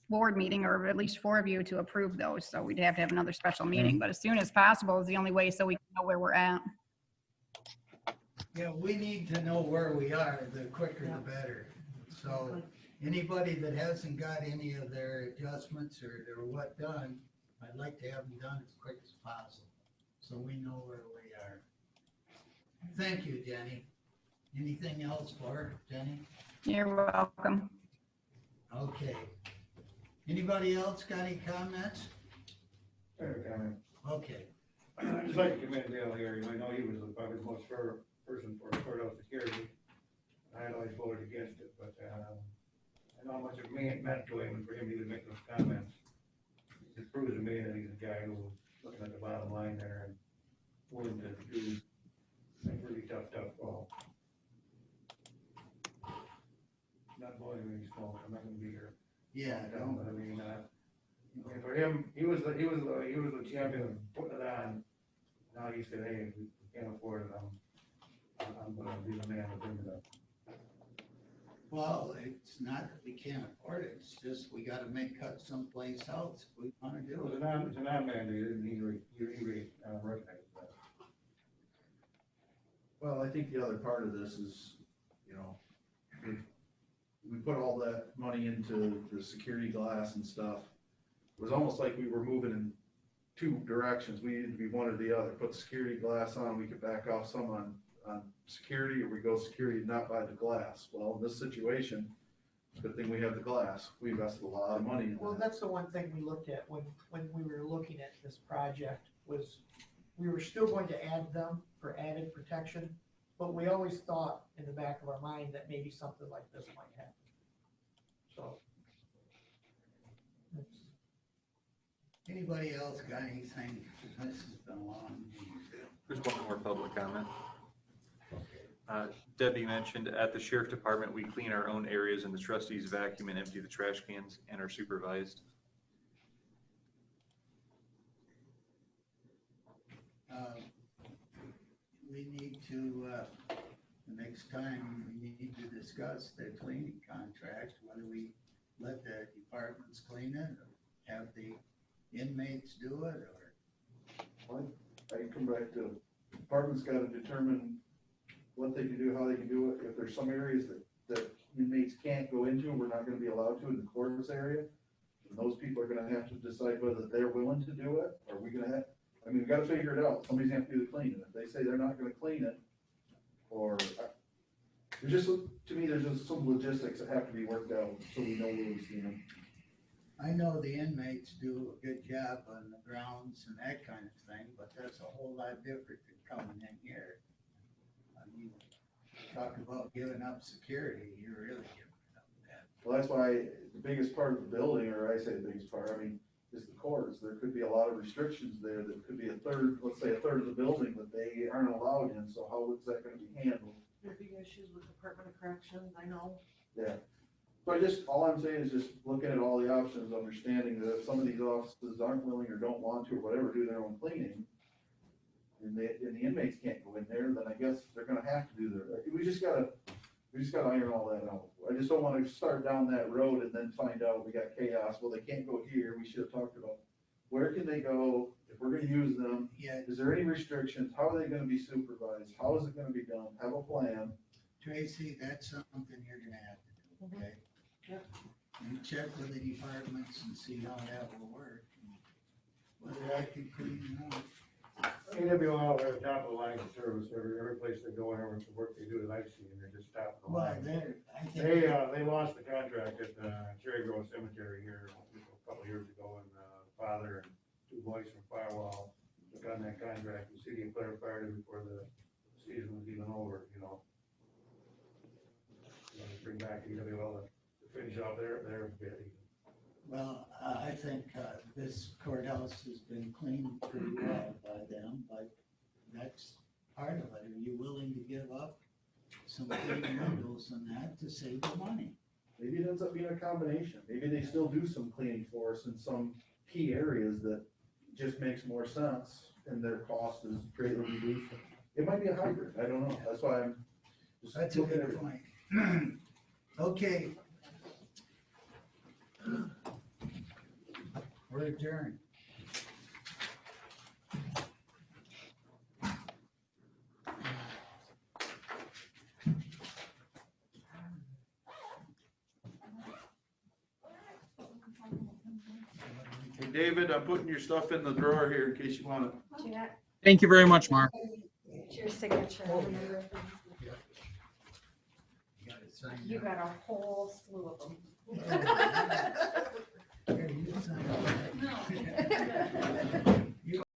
board meeting, or at least 4 of you to approve those. So we'd have to have another special meeting, but as soon as possible is the only way so we can know where we're at. Yeah, we need to know where we are, the quicker the better. So anybody that hasn't got any of their adjustments or their what done, I'd like to have them done as quick as possible, so we know where we are. Thank you, Jenny. Anything else for her, Jenny? You're welcome. Okay. Anybody else got any comments? Okay. I'd just like to commend Dale here. I know he was probably the most fair person for courthouse security. I had always voted against it, but I know how much it meant to him and for him to even make those comments. It just proves to me that he's a guy who's looking at the bottom line there and willing to do a really tough call. Not blowing any smoke. I'm not gonna be here. Yeah, I mean, for him, he was the champion of putting it on. Now he said, hey, we can't afford it. I'm gonna be the man to bring it up. Well, it's not that we can't afford it, it's just we gotta make cuts someplace else if we wanna It do was it. a non-mandate, and he recognized that. Well, I think the other part of this is, you know, we put all that money into the security glass and stuff. It was almost like we were moving in 2 directions. We needed to be one or the other. Put the security glass on, we could back off some on security, or we go security and not buy the glass. Well, in this situation, it's a good thing we have the glass. We invested a lot of money in Well, that. that's the one thing we looked at when we were looking at this project, was we were still going to add them for added protection, but we always thought in the back of our mind that maybe something like this might happen. So, Anybody else got anything? This has been a long meeting. There's one more public comment. Debbie mentioned at the sheriff department, we clean our own areas and the trustees vacuum and empty the trash cans and are supervised. We need to, the next time, we need to discuss the cleaning contract, whether we let the departments clean it, or have the inmates do it, or. I can come back to, department's gotta determine what they can do, how they can do it. If there's some areas that inmates can't go into, we're not gonna be allowed to in the courts area. And those people are gonna have to decide whether they're willing to do it, or we gonna have, I mean, we gotta figure it out. Somebody's gonna have to do the cleaning. If they say they're not gonna clean it, or, there's just, to me, there's just some logistics that have to be worked out, so we know where we stand. I know the inmates do a good job on the grounds and that kind of thing, but that's a whole lot different than coming in here. I mean, talk about giving up security, you're really giving up that. Well, that's why the biggest part of the building, or I say the biggest part, I mean, is the courts. There could be a lot of restrictions there. That could be a third, let's say a third of the building that they aren't allowed in, so how is that gonna be handled? There'd be issues with Department of Corrections, I know. Yeah. So all I'm saying is just looking at all the options, understanding that if some of these offices aren't willing or don't want to, or whatever, do their own cleaning, and the inmates can't go in there, then I guess they're gonna have to do we just gotta iron all that out. I just don't wanna start down that road and then find out we got chaos. Well, they can't go here. We should have talked about where can they go if we're gonna use them. Yeah, Is there any restrictions? How are they gonna be supervised? How is it gonna be done? Have a plan. Tracy, that's something you're gonna have to do, okay? Yep. You check with the departments and see how that will work. Whether I can clean it up. AWL are top of the line of service, every place they go, and the work they do that I've seen, they're just top of the Well, line. I think. They lost the contract at Cherry Grove Cemetery here a couple of years ago, and father and two boys from Firewall took on that contract. The city of Clare fired him before the season was even over, you know. Bring back AWL to finish out their bid. Well, I think this courthouse has been cleaned pretty well by them, but that's part of it. Are you willing to give up some clean windows and that to save the money? Maybe it ends up being a combination. Maybe they still do some cleaning for us in some key areas that just makes more sense and their cost is greatly reduced. It might be a hybrid. I don't know. That's why I'm just. That's a looking at good it. point. Okay. We're adjourned. Hey, David, I'm putting your stuff in the drawer here in case you want it. Jeanette, Thank you very much, Mark. it's your signature. You got a whole slew of them. Here, you sign it. No.